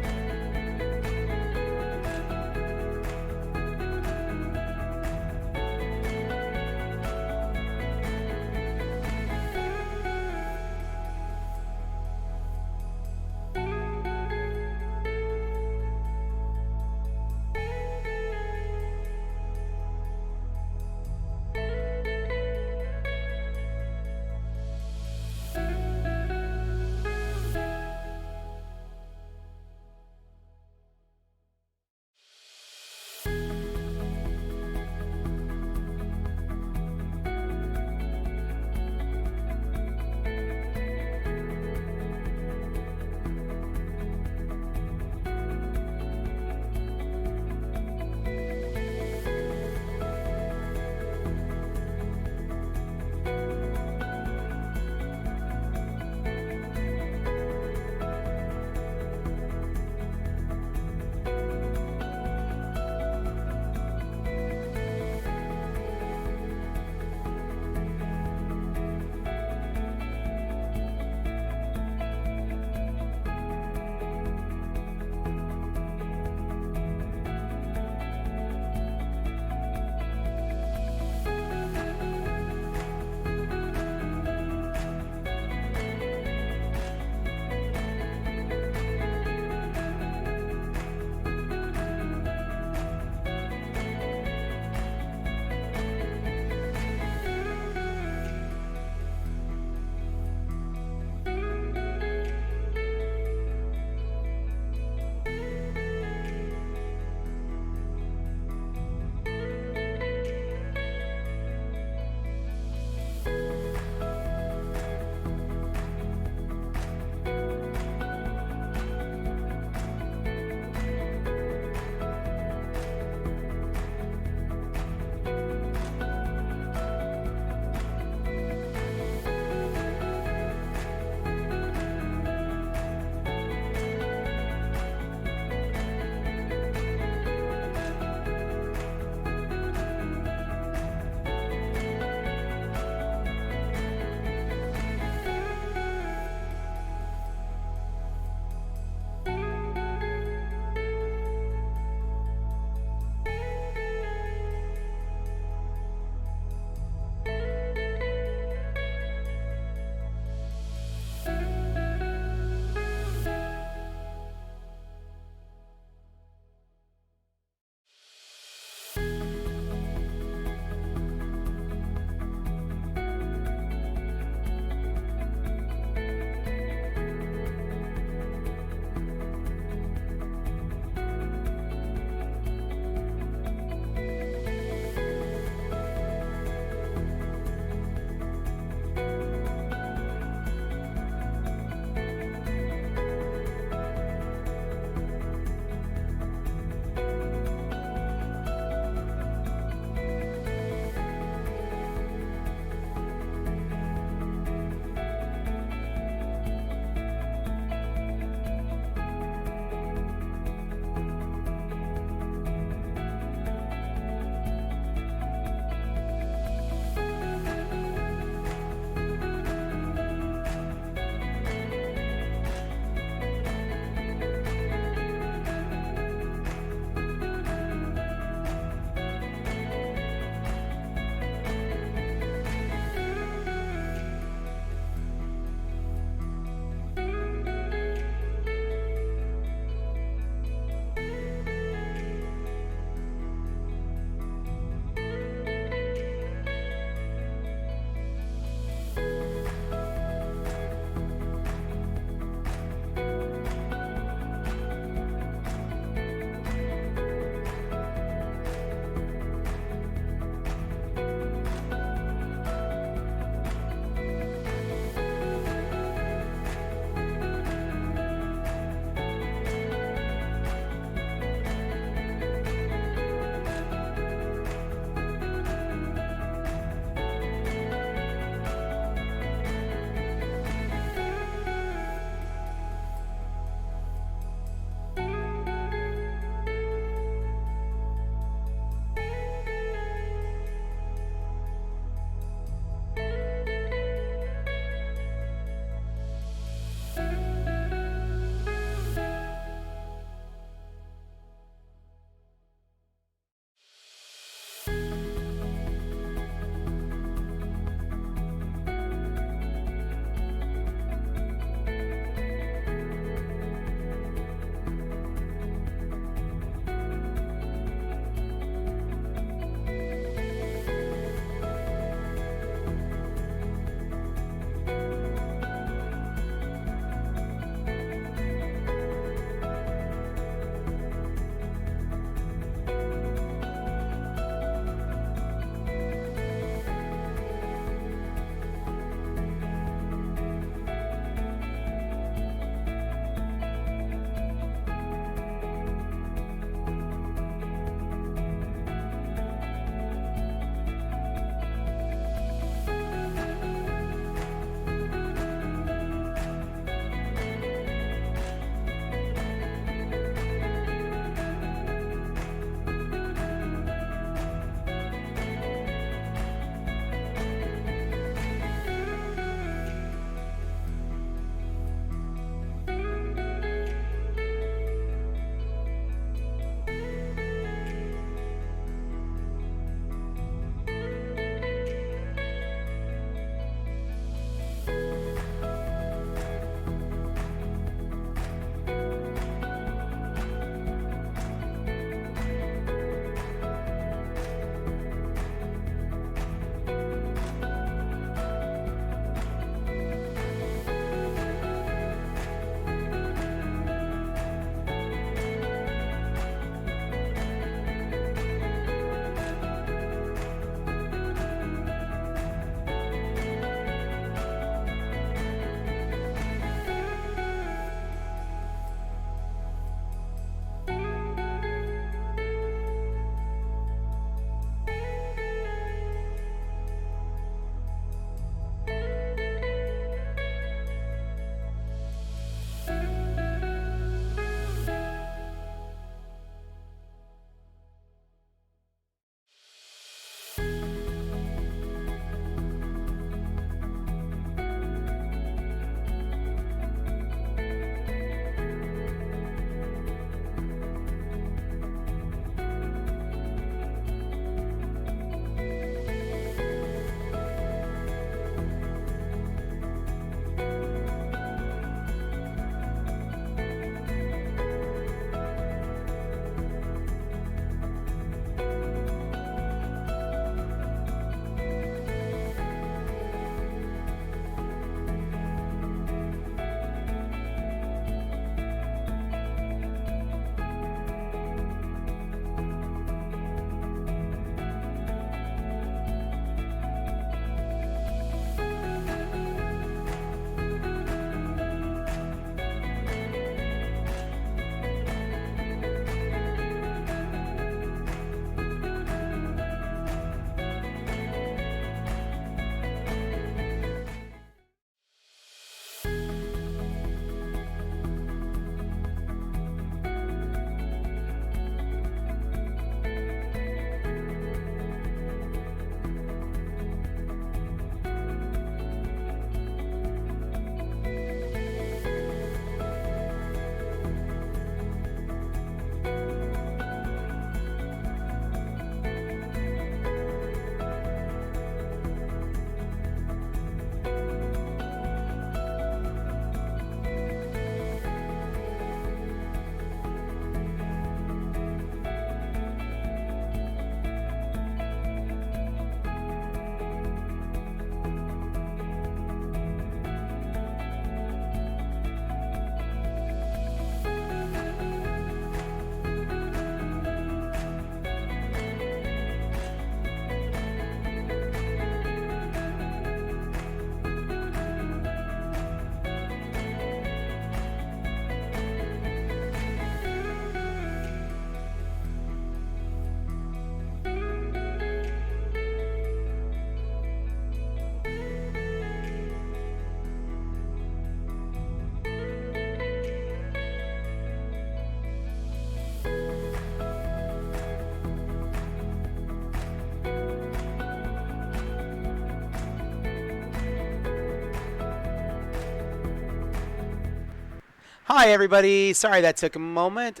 Hi, everybody. Sorry that took a moment.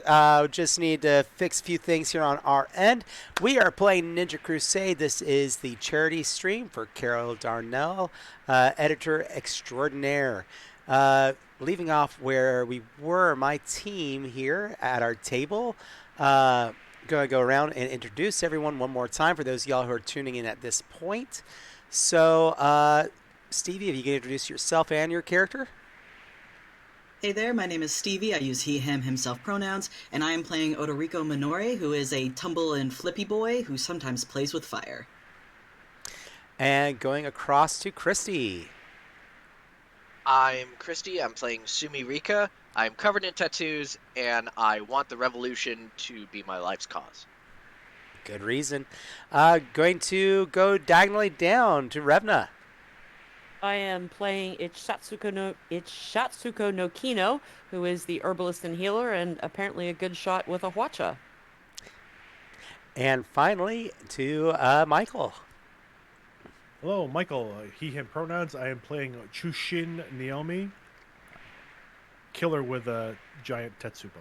Just need to fix a few things here on our end. We are playing Ninja Crusade. This is the charity stream for Carol Darnell, editor extraordinaire. Leaving off where we were, my team here at our table. Going to go around and introduce everyone one more time for those of y'all who are tuning in at this point. So, Stevie, if you can introduce yourself and your character. Hey there, my name is Stevie. I use he, him, himself pronouns, and I am playing Odorico Minori, who is a tumble and flippy boy who sometimes plays with fire. And going across to Christy. I'm Christy. I'm playing Sumi Rika. I'm covered in tattoos, and I want the revolution to be my life's cause. Good reason. Going to go diagonally down to Revna. I am playing Ichatsuko no Kino, who is the herbalist and healer, and apparently a good shot with a hwacha. And finally to Michael. Hello, Michael. He, him pronouns. I am playing Chushin Naomi, killer with a giant Tetsubo.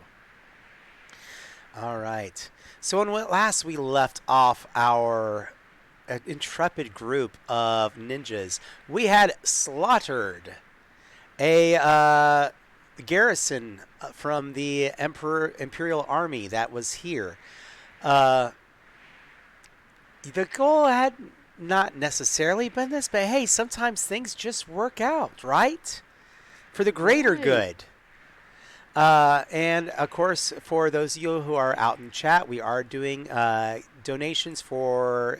All right. So when last we left off our intrepid group of ninjas, we had slaughtered a garrison from the Imperial Army that was here. The goal had not necessarily been this, but hey, sometimes things just work out, right? For the greater Right. good. And of course, for those of you who are out in chat, we are doing donations for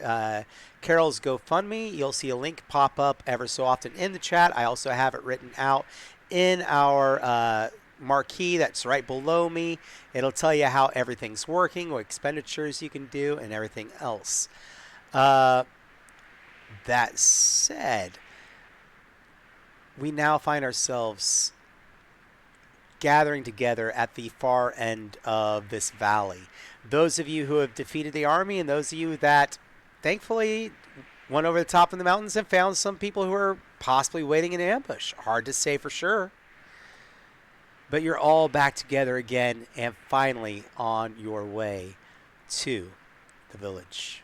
Carol's GoFundMe. You'll see a link pop up ever so often in the chat. I also have it written out in our marquee that's right below me. It'll tell you how everything's working, what expenditures you can do, and everything else. That said, we now find ourselves gathering together at the far end of this valley. Those of you who have defeated the army and those of you that thankfully went over the top of the mountains and found some people who are possibly waiting in ambush. Hard to say for sure. But you're all back together again and finally on your way to the village.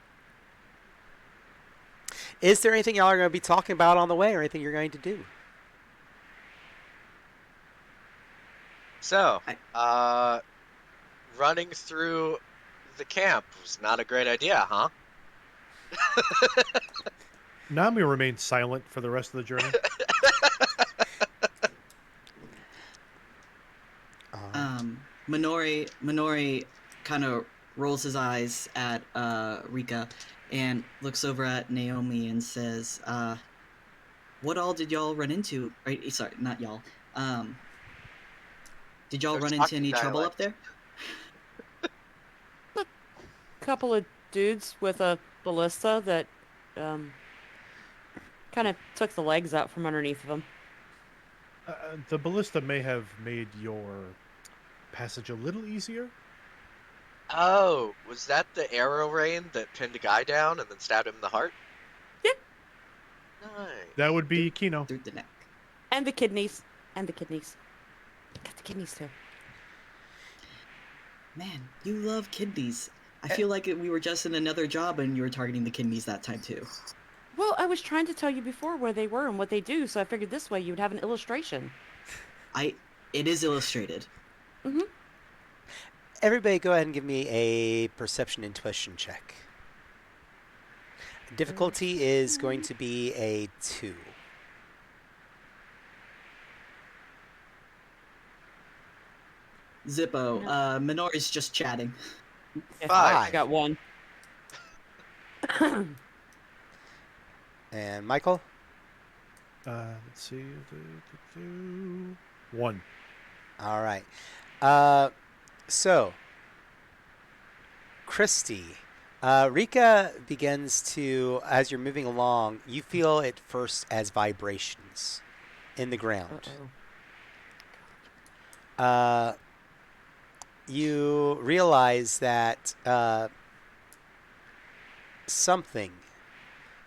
Is there anything y'all are going to be talking about on the way or anything you're going to do? So, running through the camp was not a great idea, huh? Nami remained silent for the rest of the journey. Minori kind of rolls his eyes at Rika and looks over at Naomi and says, what all did y'all run into? Right, sorry, not y'all. Did y'all There's run into talking any trouble dialect. up there? Couple of dudes with a ballista that kind of took the legs out from underneath of them. The ballista may have made your passage a little easier. Oh, was that the arrow rain that pinned a guy down and then stabbed him in the heart? Yep. Nice. That would be Kino. Through the neck. And the kidneys. Got the kidneys too. Man, you love kidneys. I feel like we were just in another job and you were targeting the kidneys that time too. Well, I was trying to tell you before where they were and what they do, so I figured this way you would have an illustration. It is illustrated. Mm-hmm. Everybody go ahead and give me a perception intuition check. Difficulty is going to be a 2. Zippo, Minori's just chatting. Yeah, Five. I got one. And Michael? Let's see. 1. All right. So, Christy, Rika begins to, as you're moving along, you feel it first as vibrations in the ground. Uh-oh. You realize that something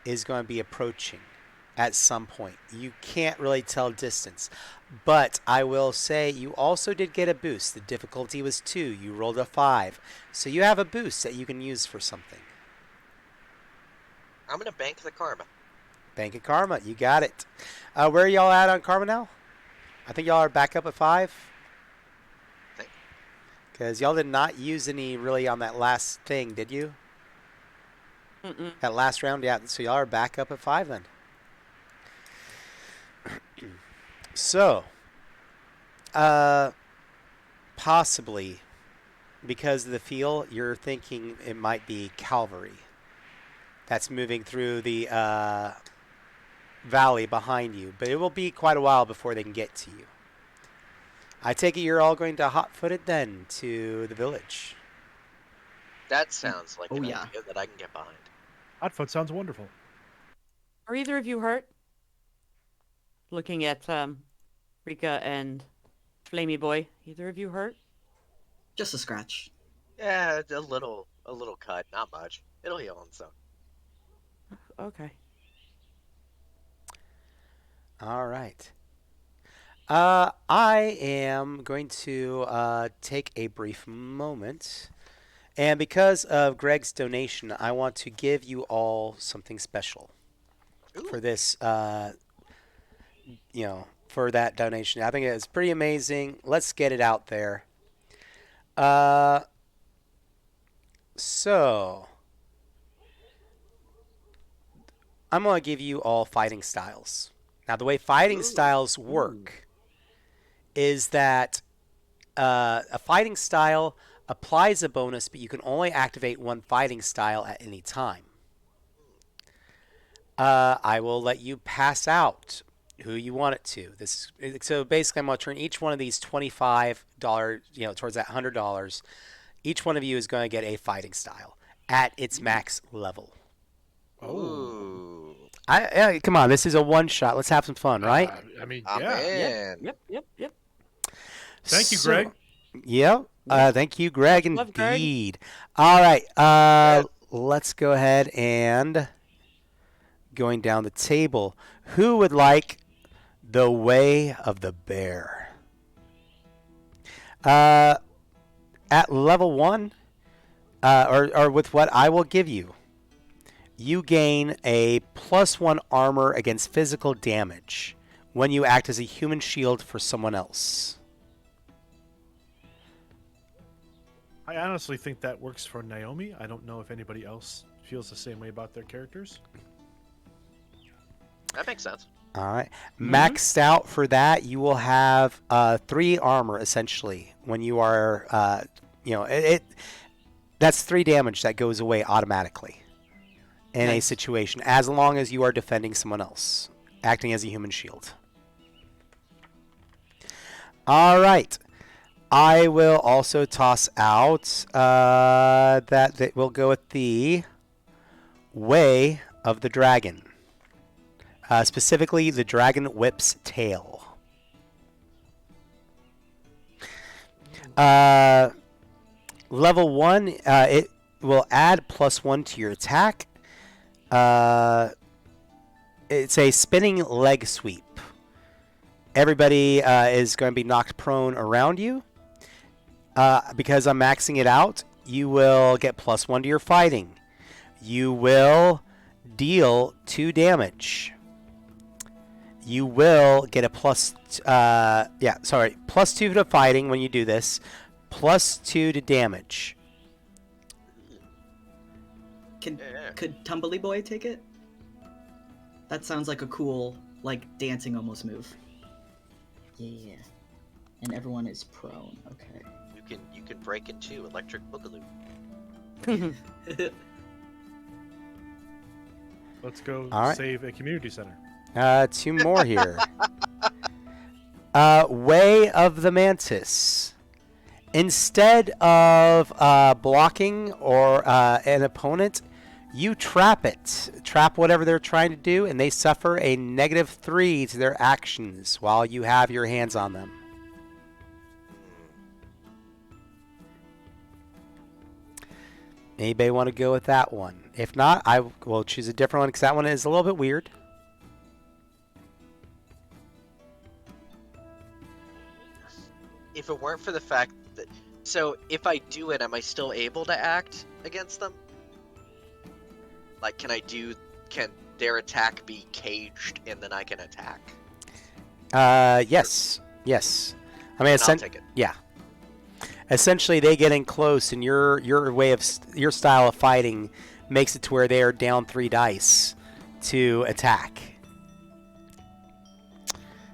is going to be approaching at some point. You can't really tell distance. But I will say you also did get a boost. The difficulty was 2. You rolled a 5. So you have a boost that you can use for something. I'm gonna bank the karma. Bank of Karma. You got it. Where are y'all at on Karma now? I think y'all are back up at 5. Think. Because y'all did not use any really on that last thing, did you? Mm-mm. That last round, yeah. So y'all are back up at 5 then. So, possibly, because of the feel, you're thinking it might be cavalry that's moving through the valley behind you. But it will be quite a while before they can get to you. I take it you're all going to hot-footed then to the village. That sounds like Oh, an yeah. idea that I can get behind. Hotfoot sounds wonderful. Are either of you hurt? Looking at Rika and Flamey Boy, either of you hurt? Just a scratch. Yeah, a little cut, not much. It'll heal on its own. Okay. All right. I am going to take a brief moment. And because of Greg's donation, I want to give you all something special Ooh. for this, for that donation. I think it's pretty amazing. Let's get it out there. So, I'm going to give you all fighting styles. Now, the way fighting styles work is that a fighting style applies a bonus, but you can only activate one fighting style at any time. I will let you pass out who you want it to. So basically, I'm going to turn each one of these $25, towards that $100. Each one of you is going to get a fighting style at its max level. Ooh. Come on, this is a one shot. Let's have some fun, right? I mean, I'm yeah. in. Yep. Thank you, Greg. Yep. Thank you, Greg, Love Greg. indeed. All right. Let's go ahead and going down the table. Who would like the Way of the Bear? At level 1, or with what I will give you, you gain a +1 armor against physical damage when you act as a human shield for someone else. I honestly think that works for Naomi. I don't know if anybody else feels the same way about their characters. That makes sense. All right. Maxed out for that, you will have 3 armor, essentially, when you are, that's 3 damage that goes away automatically in a situation, as long as you are defending someone else, acting as a human shield. All right. I will also toss out that we'll go with the Way of the Dragon. Specifically, the Dragon Whip's tail. Level 1, it will add +1 to your attack. It's a spinning leg sweep. Everybody is going to be knocked prone around you. Because I'm maxing it out, you will get +1 to your fighting. You will deal 2 damage. You will get a +2 to fighting when you do this, +2 to damage. Could Tumbly Boy take it? That sounds like a cool, dancing almost move. Yeah. And everyone is prone. Okay. You can break in 2 electric boogaloo. Let's go right. save a community center. 2 more here. Way of the Mantis. Instead of blocking or an opponent, you trap it. Trap whatever they're trying to do, and they suffer a -3 to their actions while you have your hands on them. Anybody want to go with that one? If not, I will choose a different one because that one is a little bit weird. if it weren't for the fact that... So, if I do it, am I still able to act against them? Like, can their attack be caged and then I can attack? Yes. Yes. I mean, I'll take it. yeah. Essentially, they get in close, and your your style of fighting makes it to where they are down 3 dice to attack.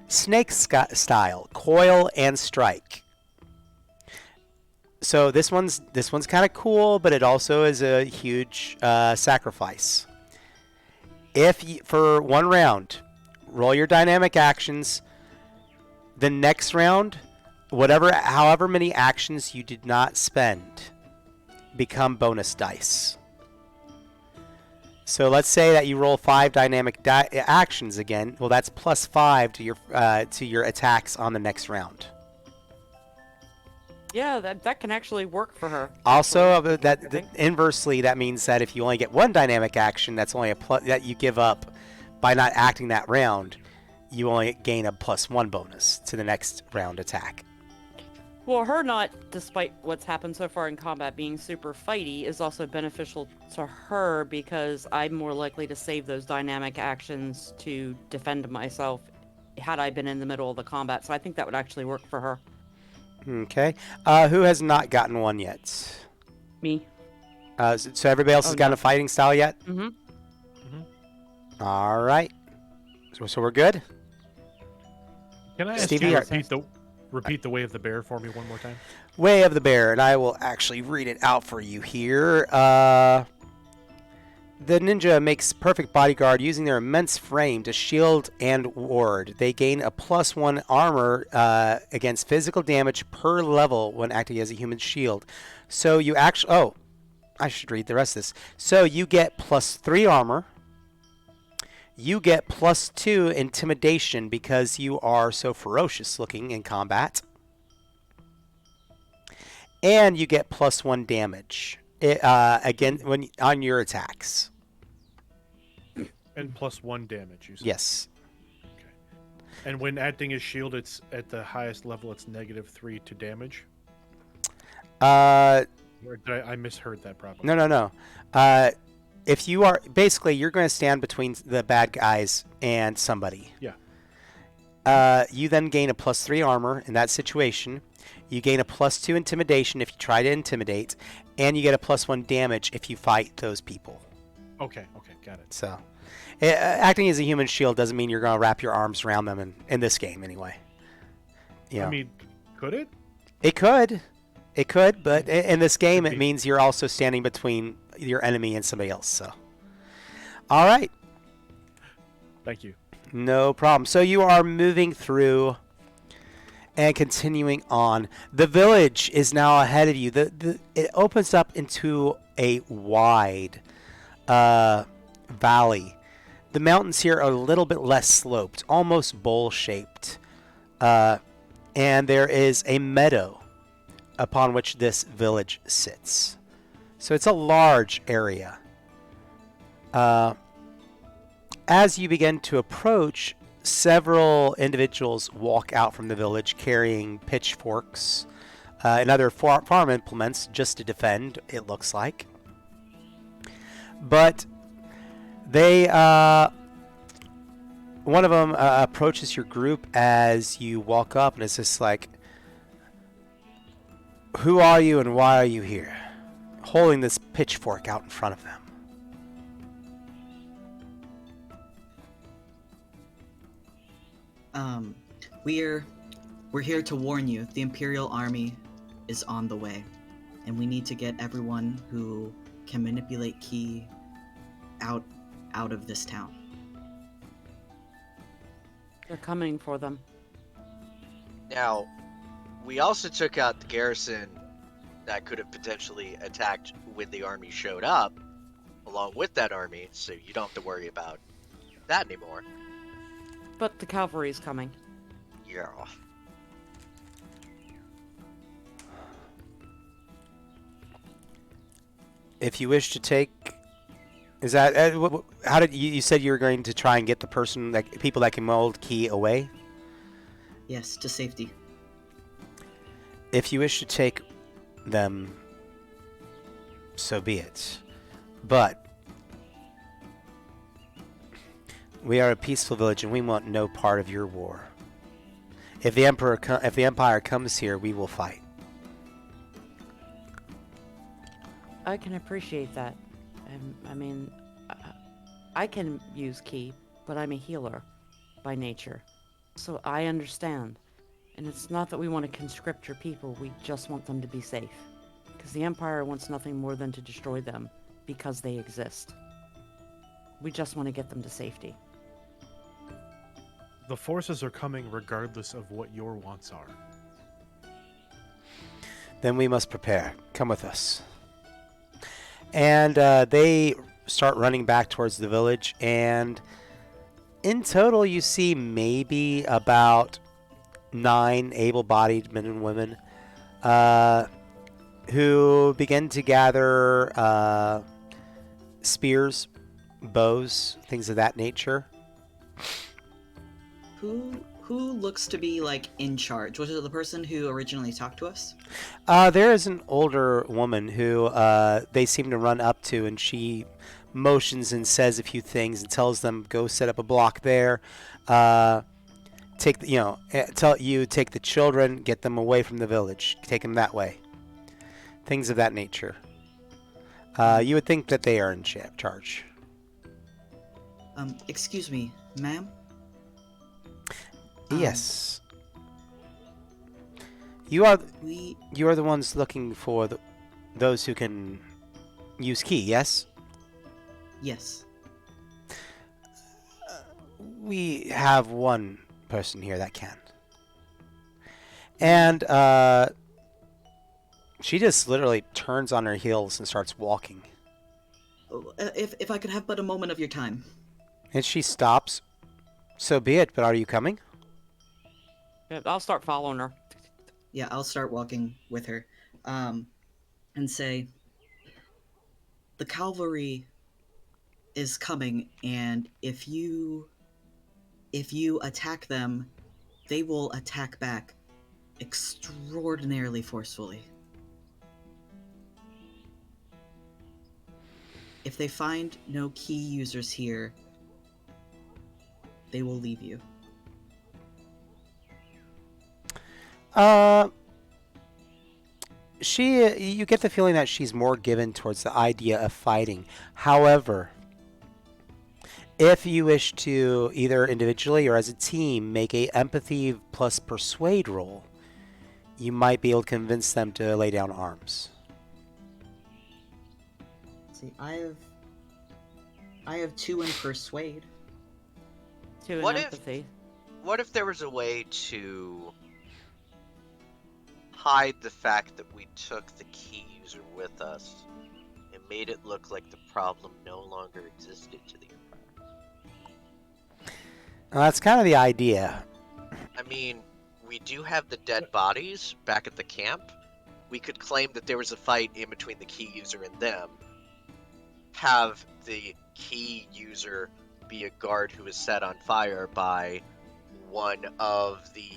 Snake style, coil and strike. So this one's kind of cool, but it also is a huge sacrifice. If you, for 1 round, roll your dynamic actions. The next round, however many actions you did not spend, become bonus dice. So let's say that you roll 5 dynamic actions again. Well, that's +5 to your attacks on the next round. Yeah, that can actually work for her. Also, inversely, that means that if you only get 1 dynamic action, that's only that you give up by not acting that round. You only gain a +1 bonus to the next round attack. Well, her not, despite what's happened so far in combat, being super fighty is also beneficial to her because I'm more likely to save those dynamic actions to defend myself had I been in the middle of the combat. So I think that would actually work for her. Okay. Who has not gotten one yet? Me. So everybody else has gotten a fighting style yet? Mm-hmm. All right. So we're good? Can I ask Stevie, you to repeat the Way of the Bear for me one more time? Way of the Bear, and I will actually read it out for you here. The ninja makes perfect bodyguard using their immense frame to shield and ward. They gain a +1 armor against physical damage per level when acting as a human shield. So you actually... Oh, I should read the rest of this. So you get +3 armor. You get +2 intimidation because you are so ferocious looking in combat. And you get +1 damage again on your attacks. And +1 damage, you said? Yes. Okay. And when acting as shield, it's at the highest level, it's -3 to damage? Or did I misheard that probably? No. If you are... Basically, you're going to stand between the bad guys and somebody. Yeah. You then gain a +3 armor in that situation. You gain a +2 intimidation if you try to intimidate. And you get a +1 damage if you fight those people. Okay, got it. So, acting as a human shield doesn't mean you're going to wrap your arms around them in this game, anyway. I mean, could it? It could, but in this game, it means you're also standing between your enemy and somebody else. So, all right. Thank you. No problem. So you are moving through and continuing on. The village is now ahead of you. It opens up into a wide valley. The mountains here are a little bit less sloped, almost bowl-shaped. And there is a meadow upon which this village sits. So it's a large area. As you begin to approach, several individuals walk out from the village carrying pitchforks and other farm implements just to defend, it looks like. But they, one of them approaches your group as you walk up, and it's just like, "Who are you and why are you here?" Holding this pitchfork out in front of them. We're here to warn you. The Imperial Army is on the way, and we need to get everyone who can manipulate ki out of this town. They're coming for them. Now, we also took out the garrison that could have potentially attacked when the army showed up, along with that army, so you don't have to worry about that anymore. But the cavalry's coming. Yeah. If you wish to take... Is that... how did you said you were going to try and get the people that can mold ki away? Yes, to safety. If you wish to take them, so be it. But we are a peaceful village, and we want no part of your war. If the Empire comes here, we will fight. I can appreciate that. I mean, I can use ki, but I'm a healer by nature. So I understand. And it's not that we want to conscript your people, we just want them to be safe. Because the Empire wants nothing more than to destroy them because they exist. We just want to get them to safety. The forces are coming regardless of what your wants are. Then we must prepare. Come with us. And they start running back towards the village, and in total you see maybe about 9 able-bodied men and women who begin to gather spears, bows, things of that nature. Who looks to be like in charge? Was it the person who originally talked to us? There is an older woman who they seem to run up to, and she motions and says a few things and tells them, go set up a block there. Take the children, get them away from the village, take them that way. Things of that nature. You would think that they are in charge. Excuse me, ma'am? Yes. You are We the ones looking for those who can use ki, yes? Yes. We have one person here that can. And she just literally turns on her heels and starts walking. If I could have but a moment of your time. And she stops. So be it, but are you coming? Yeah, I'll start following her. Yeah, I'll start walking with her, and say, the cavalry is coming, and if you attack them, they will attack back extraordinarily forcefully. If they find no key users here, they will leave you. You get the feeling that she's more given towards the idea of fighting. However, if you wish to either individually or as a team make a empathy plus persuade roll, you might be able to convince them to lay down arms. See, I have 2 in persuade. 2 in What if- empathy. What if there was a way to hide the fact that we took the key user with us and made it look like the problem no longer existed to the Empire? That's kind of the idea. I mean, we do have the dead bodies back at the camp. We could claim that there was a fight in between the key user and them. Have the key user be a guard who was set on fire by one of the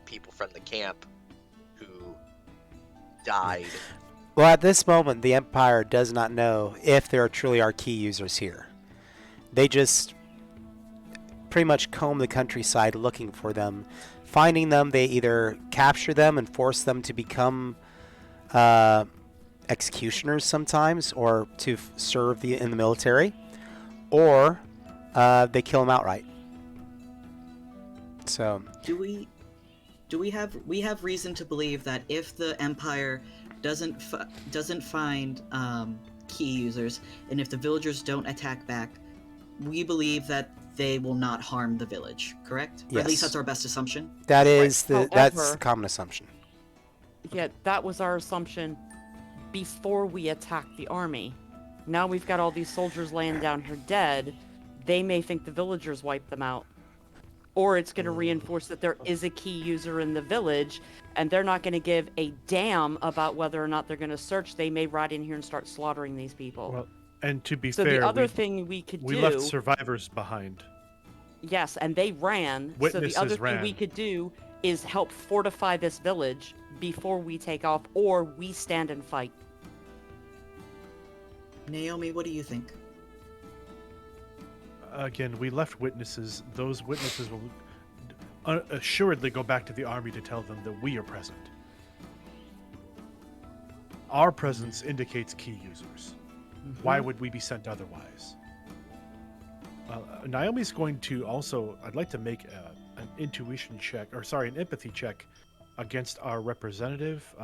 people from the camp who died. Well, at this moment, the Empire does not know if there truly are key users here. They just pretty much comb the countryside looking for them. Finding them, they either capture them and force them to become executioners sometimes, or to serve in the military, or they kill them outright. So Do we have reason to believe that if the Empire doesn't find key users, and if the villagers don't attack back, we believe that they will not harm the village, correct? Or at least Yes. that's our best assumption. that's However- the common assumption. Yeah, that was our assumption before we attacked the army. Now we've got all these soldiers laying down here dead. They may think the villagers wiped them out. Or it's going to reinforce that there is a key user in the village, and they're not going to give a damn about whether or not they're going to search. They may ride in here and start slaughtering these people. Well, and to be so fair, the other we, thing we could we do... left survivors behind. Yes, and they ran. Witnesses so the other thing ran. we could do is help fortify this village before we take off, or we stand and fight. Naomi, what do you think? Again, we left witnesses. Those witnesses will assuredly go back to the army to tell them that we are present. Our presence indicates key users. Why would we be sent otherwise? Naomi's going to also, I'd like to make an intuition check, or sorry, an empathy check against our representative.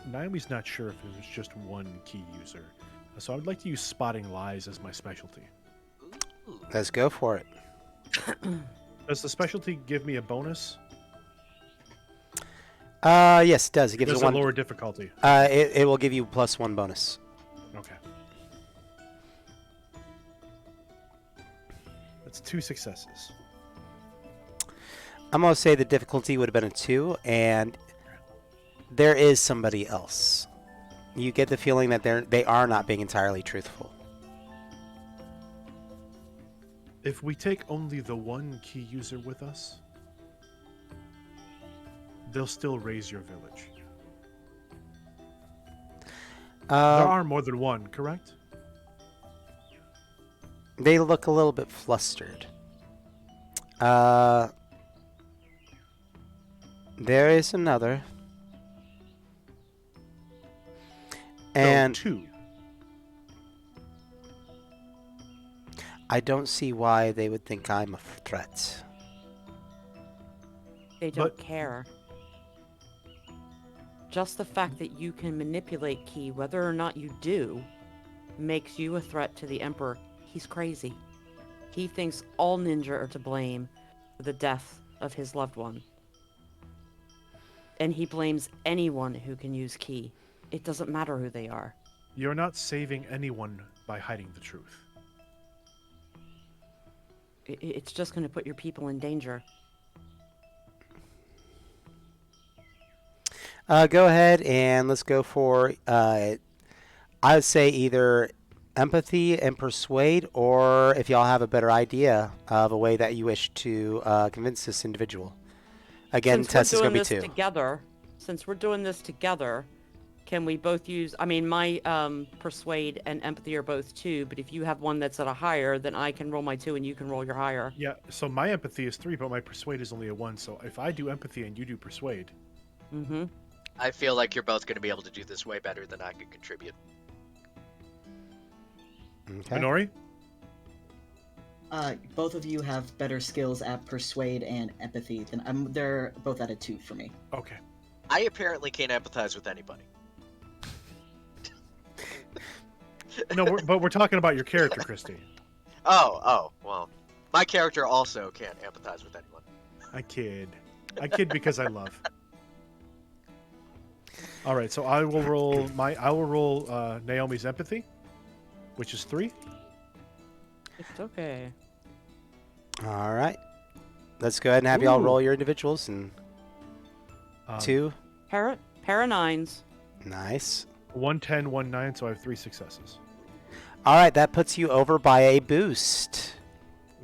Naomi's not sure if there's just one key user. So I would like to use spotting lies as my specialty. Ooh. Let's go for it. Does the specialty give me a bonus? Yes, it does. It gives Does you a one. lower difficulty? It will give you +1 bonus. Okay. That's 2 successes. I'm gonna say the difficulty would have been a 2, and there is somebody else. You get the feeling that they are not being entirely truthful. If we take only the one key user with us, they'll still raise your village. There are more than one, correct? They look a little bit flustered. There is another. And no, 2. I don't see why they would think I'm a threat. They don't But- care. Just the fact that you can manipulate Ki, whether or not you do, makes you a threat to the Emperor. He's crazy. He thinks all ninja are to blame for the death of his loved one. And he blames anyone who can use Ki. It doesn't matter who they are. You're not saving anyone by hiding the truth. It's just going to put your people in danger. Go ahead and let's go for, I would say either empathy and persuade, or if y'all have a better idea of a way that you wish to convince this individual. Again, Tess is going to be 2. Since we're doing this together, can we both use... I mean, my persuade and empathy are both 2, but if you have one that's at a higher, then I can roll my 2 and you can roll your higher. Yeah, so my empathy is 3, but my persuade is only a 1. So if I do empathy and you do persuade, Mm-hmm. I feel like you're both going to be able to do this way better than I could contribute. Okay. Minori? Both of you have better skills at persuade and empathy than they're both at a 2 for me. Okay. I apparently can't empathize with anybody. No, but we're talking about your character, Christy. Oh, well. My character also can't empathize with anyone. I kid. I kid because I love. All right, so I will roll Naomi's empathy, which is 3. It's okay. All right. Let's go ahead and have y'all Ooh. roll your individuals. And 2. Para 9s. Nice. 1, 10, 1, 9, so I have 3 successes. All right, that puts you over by a boost.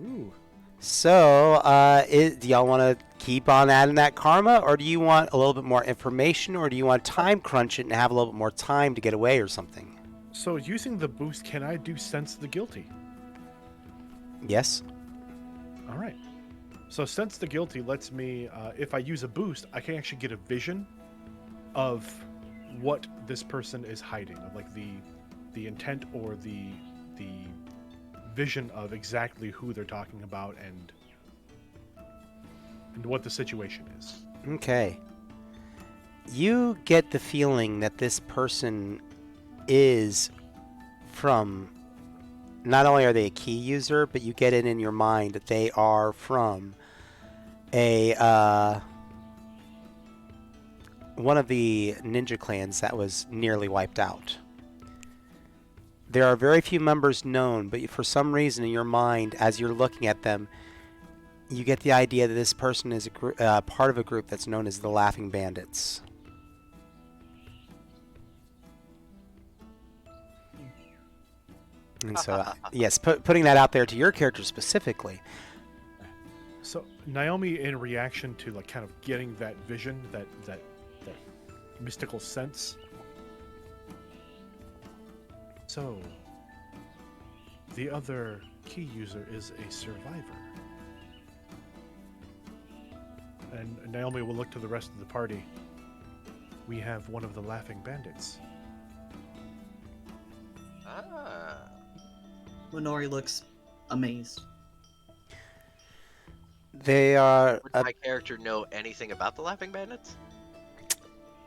Ooh. So, do y'all want to keep on adding that karma, or do you want a little bit more information, or do you want to time crunch it and have a little bit more time to get away or something? So using the boost, can I do sense the guilty? Yes. All right. So sense the guilty lets me, if I use a boost, I can actually get a vision of what this person is hiding, of like the intent or the vision of exactly who they're talking about and what the situation is. Okay. You get the feeling that this person is from, not only are they a key user, but you get it in your mind that they are from a one of the ninja clans that was nearly wiped out. There are very few members known, but for some reason in your mind, as you're looking at them, you get the idea that this person is part of a group that's known as the Laughing Bandits. And so, yes, putting that out there to your character specifically. So Naomi, in reaction to like kind of getting that vision, that mystical sense. So the other key user is a survivor. And Naomi will look to the rest of the party. We have one of the Laughing Bandits. Ah. Minori looks amazed. They are. Would my character know anything about the Laughing Bandits?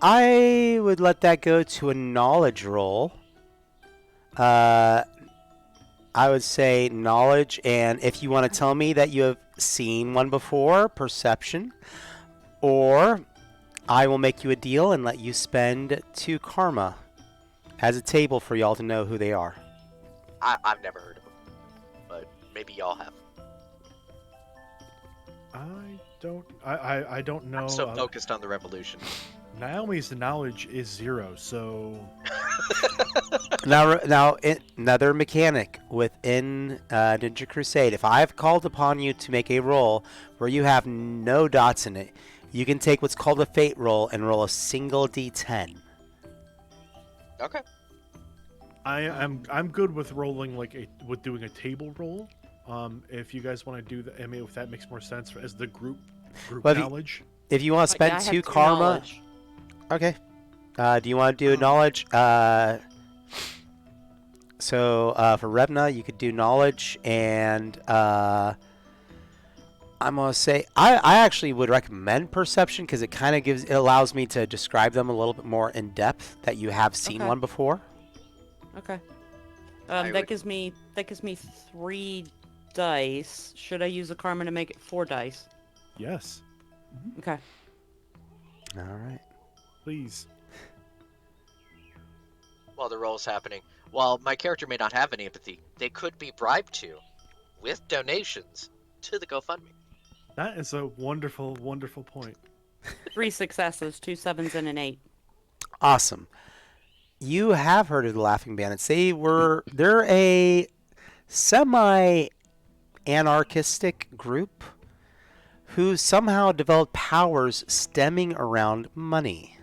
I would let that go to a knowledge roll. I would say knowledge, and if you want to tell me that you have seen one before, perception, or I will make you a deal and let you spend 2 karma as a table for y'all to know who they are. I've never heard of them, but maybe y'all have. I don't know. I'm so focused on the revolution. Naomi's knowledge is 0, so Now, another mechanic within Ninja Crusade. If I've called upon you to make a roll where you have no dots in it, you can take what's called a fate roll and roll a single d10. Okay. I'm good with rolling with doing a table roll. If you guys want to do that, I mean, if that makes more sense as the group Well, knowledge. If you want to spend I have 2 two karma, knowledge. okay. Do you want to do knowledge? So for Revna, you could do knowledge, and I'm gonna say I actually would recommend perception because it kind of allows me to describe them a little bit more in depth that you have seen Okay. one before. Okay. I That would- gives me 3 dice. Should I use the karma to make it 4 dice? Yes, Okay. All right. please. While the roll's happening, while my character may not have any empathy, they could be bribed to, with donations, to the GoFundMe. That is a wonderful, wonderful point. 3 successes, 2 sevens, and an 8. Awesome. You have heard of the Laughing Bandits. They're a semi-anarchistic group who somehow developed powers stemming around money.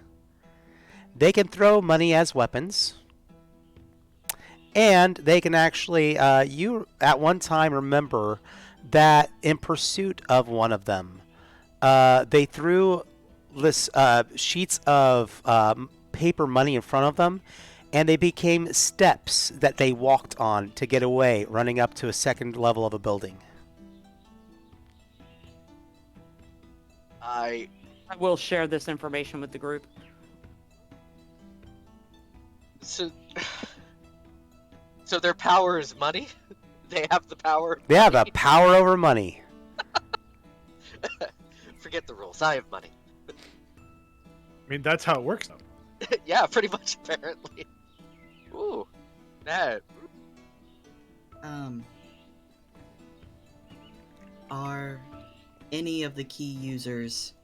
They can throw money as weapons, and they can actually, you at one time remember that in pursuit of one of them, they threw this sheets of paper money in front of them, and they became steps that they walked on to get away, running up to a second level of a building. I I will share this information with the group. so so their power is money. They have the power. They have a power over money. Forget the rules. I have money. I mean, that's how it works. Yeah, pretty much. Apparently. Ooh, that. Are any of the key users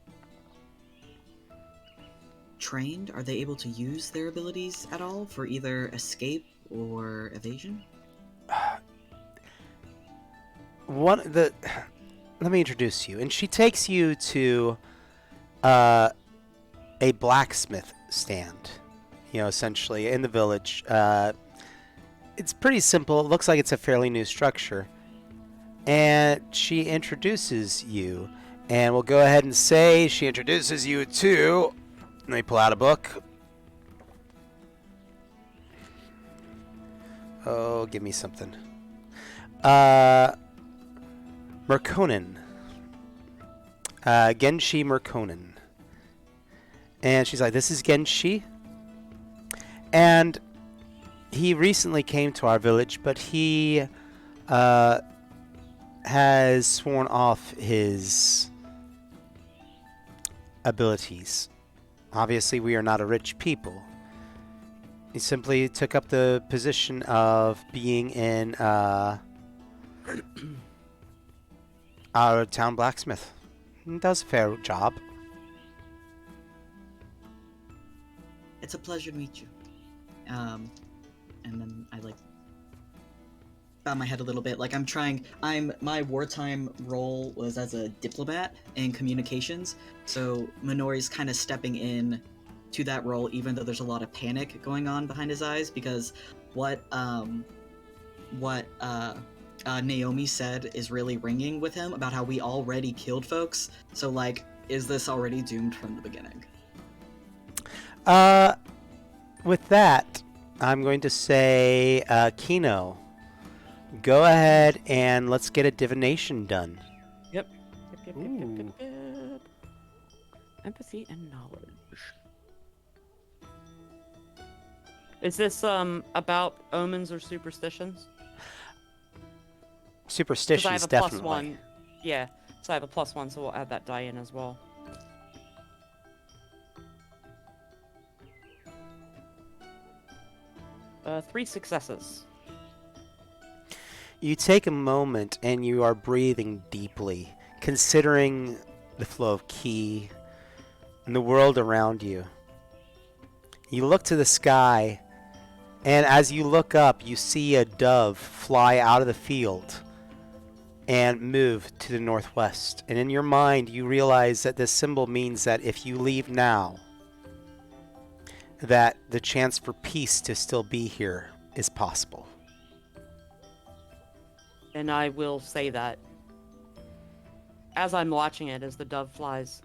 trained? Are they able to use their abilities at all for either escape or evasion? Let me introduce you, and she takes you to a blacksmith stand. Essentially in the village. It's pretty simple. It looks like it's a fairly new structure. And she introduces you. And we'll go ahead and say she introduces you to... Let me pull out a book. Oh, give me something. Merkonen. Genshi Merkonen. And she's like, this is Genshi. And he recently came to our village, but he has sworn off his abilities. Obviously, we are not a rich people. He simply took up the position of being in our town blacksmith. He does a fair job. It's a pleasure to meet you. And then I bow my head a little bit. Like my wartime role was as a diplomat in communications, so Minori's kind of stepping in to that role, even though there's a lot of panic going on behind his eyes, because what Naomi said is really ringing with him about how we already killed folks. So, like, is this already doomed from the beginning? With that, I'm going to say, Kino, go ahead and let's get a divination done. Yep. Yep. Ooh. Empathy and knowledge. Is this about omens or superstitions? 'Cause I Superstitions, have a definitely. +1. Yeah, so I have a +1, so we'll add that die in as well. Three successes. You take a moment and you are breathing deeply, considering the flow of ki and the world around you. You look to the sky, and as you look up, you see a dove fly out of the field and move to the northwest. And in your mind, you realize that this symbol means that if you leave now, that the chance for peace to still be here is possible. And I will say that as I'm watching it, as the dove flies,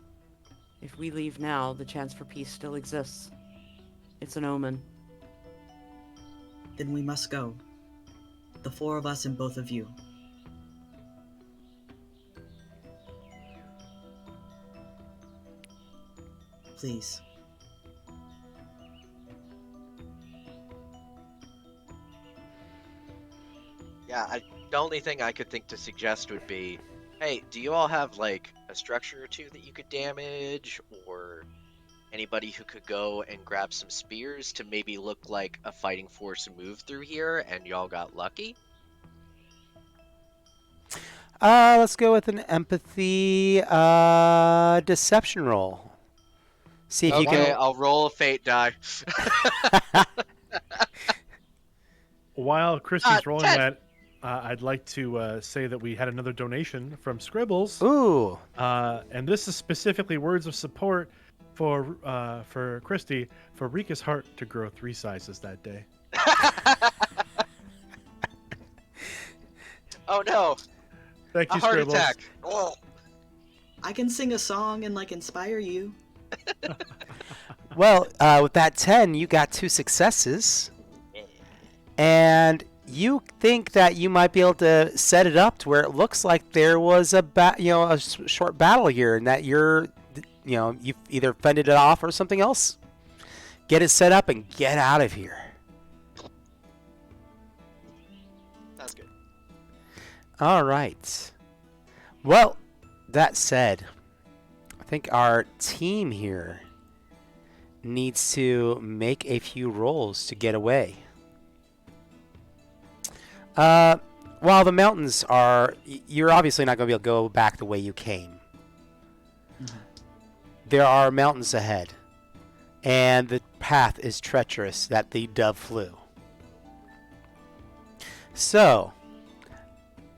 if we leave now, the chance for peace still exists. It's an omen. Then we must go. The four of us and both of you. Please. Yeah, the only thing I could think to suggest would be, hey, do you all have like a structure or two that you could damage, or anybody who could go and grab some spears to maybe look like a fighting force move through here, and y'all got lucky? Let's go with an empathy deception roll. See if you Okay, can. I'll roll a fate die. While Christy's rolling 10. that, I'd like to say that we had another donation from Scribbles. Ooh. And this is specifically words of support for Christy, for Rika's heart to grow 3 sizes that day. Oh no! Thank A you, heart Scribbles. attack! Oh. I can sing a song and, like, inspire you. Well, with that 10, you got 2 successes. And you think that you might be able to set it up to where it looks like there was a short battle here, and that you've either fended it off or something else. Get it set up and get out of here. That's good. All right. Well, that said, I think our team here needs to make a few rolls to get away. While the mountains you're obviously not going to be able to go back the way you came. Mhm. There are mountains ahead, and the path is treacherous that the dove flew. So,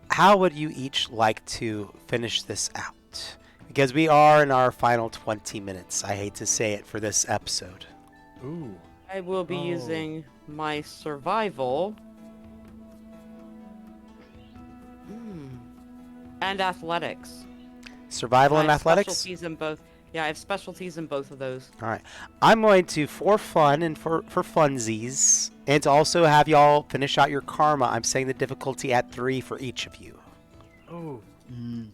how would you each like to finish this out? Because we are in our final 20 minutes. I hate to say it for this episode. Ooh. I will be Oh. using my survival. And athletics. Survival I and have athletics? Specialties in both. Yeah, I have specialties in both of those. All right. I'm going to, for fun and for funsies, and to also have y'all finish out your karma, I'm saying the difficulty at 3 for each of you. Oh. Mm.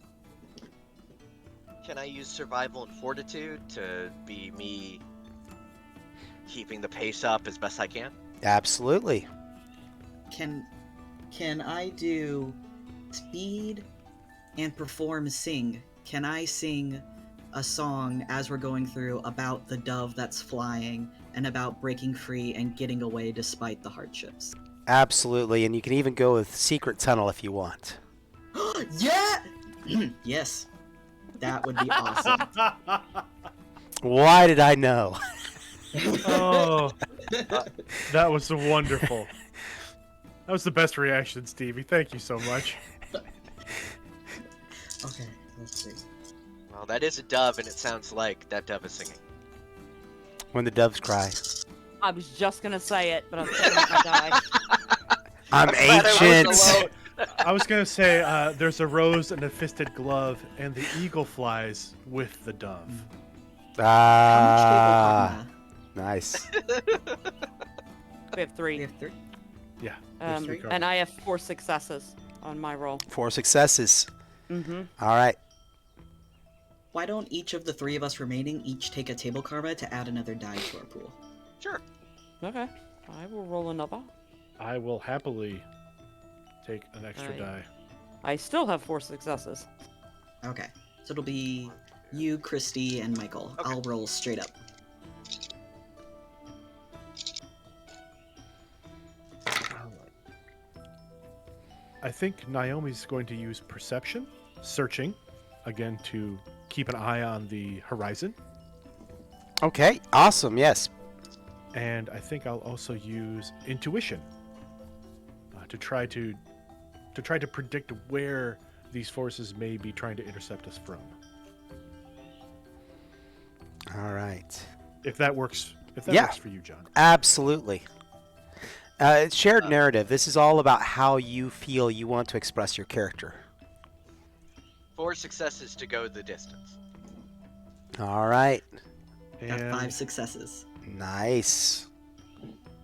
Can I use survival and fortitude to be me keeping the pace up as best I can? Absolutely. Can I do speed and perform sing? Can I sing a song as we're going through about the dove that's flying and about breaking free and getting away despite the hardships? Absolutely. And you can even go with Secret Tunnel if you want. Yeah! Yes. That would be awesome. Why did I know? Oh. That was wonderful. That was the best reaction, Stevie. Thank you so much. Okay, let's see. Well, that is a dove, and it sounds like that dove is singing. When the doves cry. I was just gonna say it, but I was thinking about my die. I'm glad I ancient. wasn't alone. I was gonna say there's a rose and a fisted glove, and the eagle flies with the dove. How much table Ah, karma? nice. We have We 3. have 3. Yeah. there's three And cards. I have 4 successes on my roll. 4 successes. Mm-hmm. All right. Why don't each of the 3 of us remaining each take a table karma to add another die to our pool? Sure. Okay. I will roll another. I will happily take an extra Alright. die. I still have 4 successes. Okay, so it'll be you, Christy, and Michael. Okay. I'll roll straight up. I think Naomi's going to use perception, searching, again to keep an eye on the horizon. Okay. Awesome. Yes. And I think I'll also use intuition to try to predict where these forces may be trying to intercept us from. All right. If that works, Yeah. works for you, John. Absolutely. It's shared narrative. This is all about how you feel you want to express your character. 4 successes to go the distance. All right. Got And 5 successes. Nice.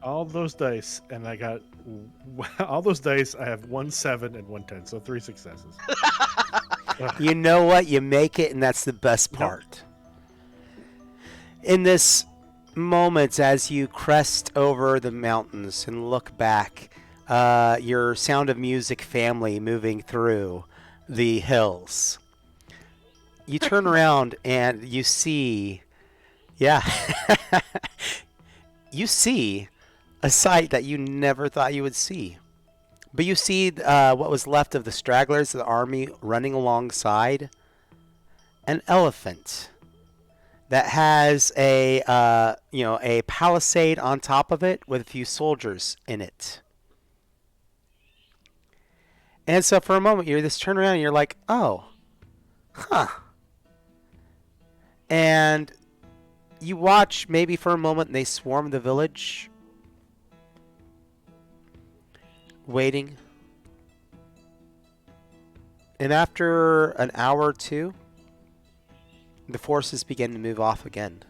all those dice, and I got all those dice. I have 1 7 and 1 10, so 3 successes. You know what? You make it, and that's the best part. In this moment, as you crest over the mountains and look back, your Sound of Music family moving through the hills, you turn around and you see, you see a sight that you never thought you would see. But you see what was left of the stragglers of the army running alongside an elephant that has a a palisade on top of it with a few soldiers in it. And so for a moment you're just turn around and you're like, oh, huh. And you watch maybe for a moment and they swarm the village, waiting. And after an hour or two, the forces begin to move off again.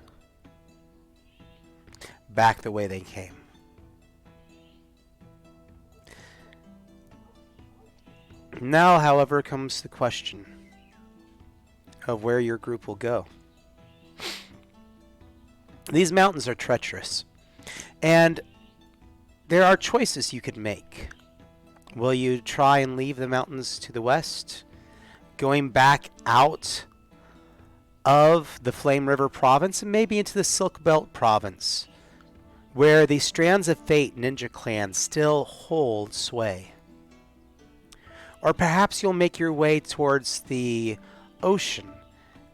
Back the way they came. Now, however, comes the question of where your group will go. These mountains are treacherous, and there are choices you could make. Will you try and leave the mountains to the west, going back out of the Flame River province and maybe into the Silk Belt province, where the Strands of Fate ninja clans still hold sway? Or perhaps you'll make your way towards the ocean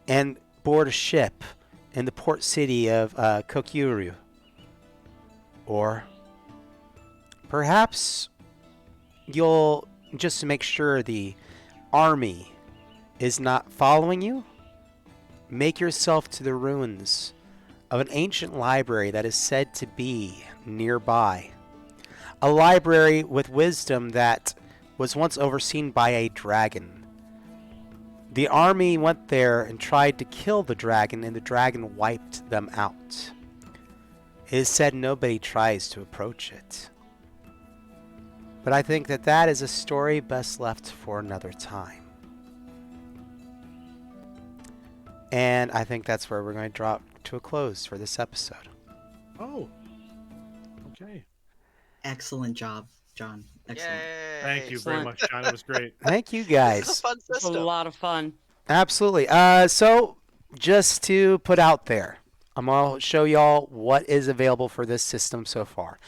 and board a ship in the port city of Kokyuru. Or perhaps you'll, just to make sure the army is not following you, make yourself to the ruins of an ancient library that is said to be nearby. A library with wisdom that was once overseen by a dragon. The army went there and tried to kill the dragon, and the dragon wiped them out. It is said nobody tries to approach it. But I think that that is a story best left for another time. And I think that's where we're going to drop to a close for this episode. Oh, okay. Excellent job, John. Excellent. Yay! Thank you very Excellent. much, John. It was great. Thank you This is a guys. fun It's a system. lot of fun. Absolutely. So just to put out there, I'm going to show y'all what is available for this system so far.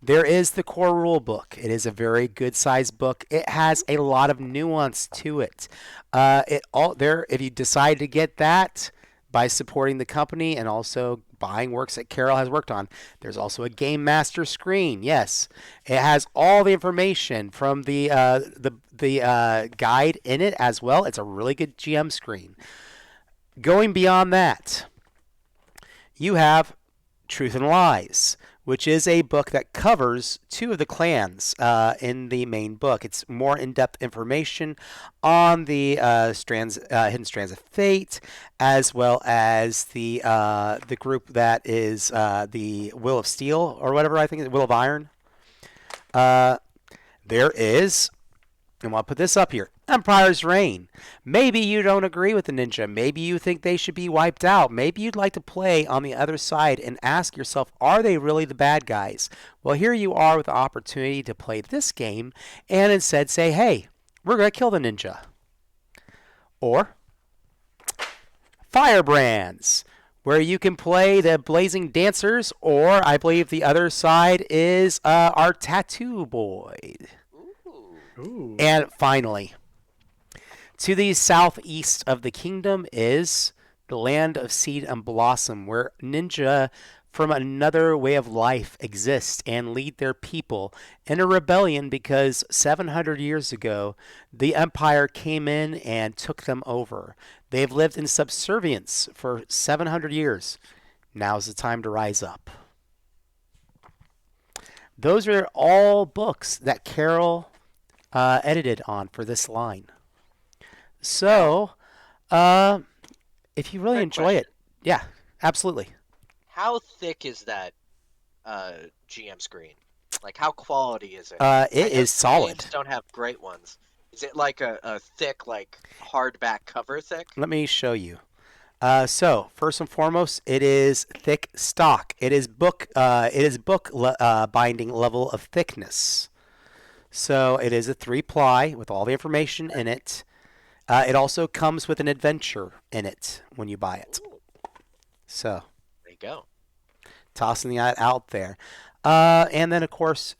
There is the core rule book. It is a very good sized book. It has a lot of nuance to it. If you decide to get that by supporting the company and also buying works that Carol has worked on. There's also a game master screen. Yes, it has all the information from the guide in it as well. It's a really good GM screen. Going beyond that, you have Truth and Lies, which is a book that covers two of the clans in the main book. It's more in-depth information on the hidden strands of fate, as well as the group that is the Will of Steel, or whatever I think is Will of Iron. There is, and I'll put this up here, Empire's Reign. Maybe you don't agree with the ninja. Maybe you think they should be wiped out. Maybe you'd like to play on the other side and ask yourself, are they really the bad guys? Well, here you are with the opportunity to play this game and instead say, hey, we're going to kill the ninja. Or Firebrands, where you can play the Blazing Dancers, or I believe the other side is our Tattoo Boy. Ooh. And finally, to the southeast of the kingdom is the land of Seed and Blossom, where ninja from another way of life exist and lead their people in a rebellion because 700 years ago, the Empire came in and took them over. They've lived in subservience for 700 years. Now's the time to rise up. Those are all books that Carol edited on for this line. So, if you really Quick enjoy question. it, yeah, absolutely. How thick is that GM screen? Like, how quality is it? It I know is some solid. games don't have great ones. Is it like a thick, like hardback cover thick? Let me show you. So first and foremost, it is thick stock. It is book binding level of thickness. So it is a 3-ply with all the information in it. It also comes with an adventure in it when you buy it. Ooh, So there you go. tossing that out there. And then, of course,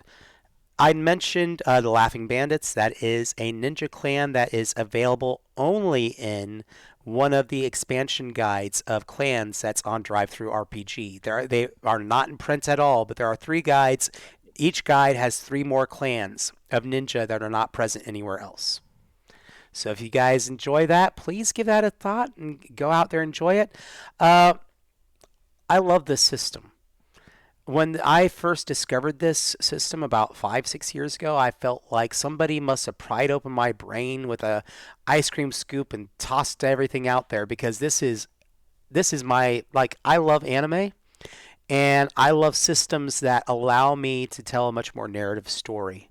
I mentioned the Laughing Bandits. That is a ninja clan that is available only in one of the expansion guides of clans that's on Drive-Thru RPG. They are not in print at all, but there are 3 guides. Each guide has 3 more clans of ninja that are not present anywhere else. So if you guys enjoy that, please give that a thought and go out there and enjoy it. I love this system. When I first discovered this system about 5-6 years ago, I felt like somebody must have pried open my brain with a ice cream scoop and tossed everything out there, because this is my, like, I love anime and I love systems that allow me to tell a much more narrative story.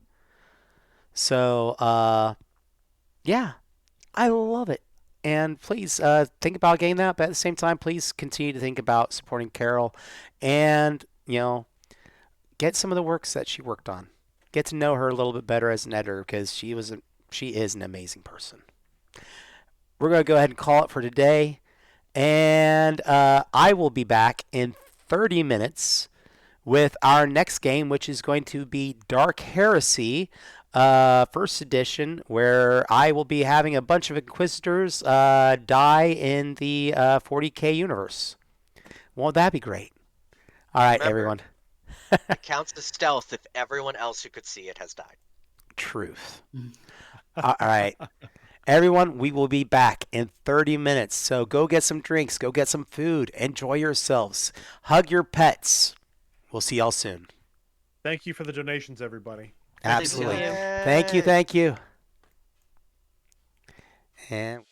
So, yeah, I love it. And please think about getting that, but at the same time, please continue to think about supporting Carol and, get some of the works that she worked on. Get to know her a little bit better as an editor, because she is an amazing person. We're going to go ahead and call it for today. And I will be back in 30 minutes with our next game, which is going to be Dark Heresy, first edition, where I will be having a bunch of Inquisitors die in the 40K universe. Won't that be great? All right, Remember, everyone. it counts as stealth if everyone else who could see it has died. Truth. All right. Everyone, we will be back in 30 minutes. So go get some drinks, go get some food, enjoy yourselves, hug your pets. We'll see y'all soon. Thank you for the donations, everybody. Absolutely. Thank you. Thank you. Thank you. And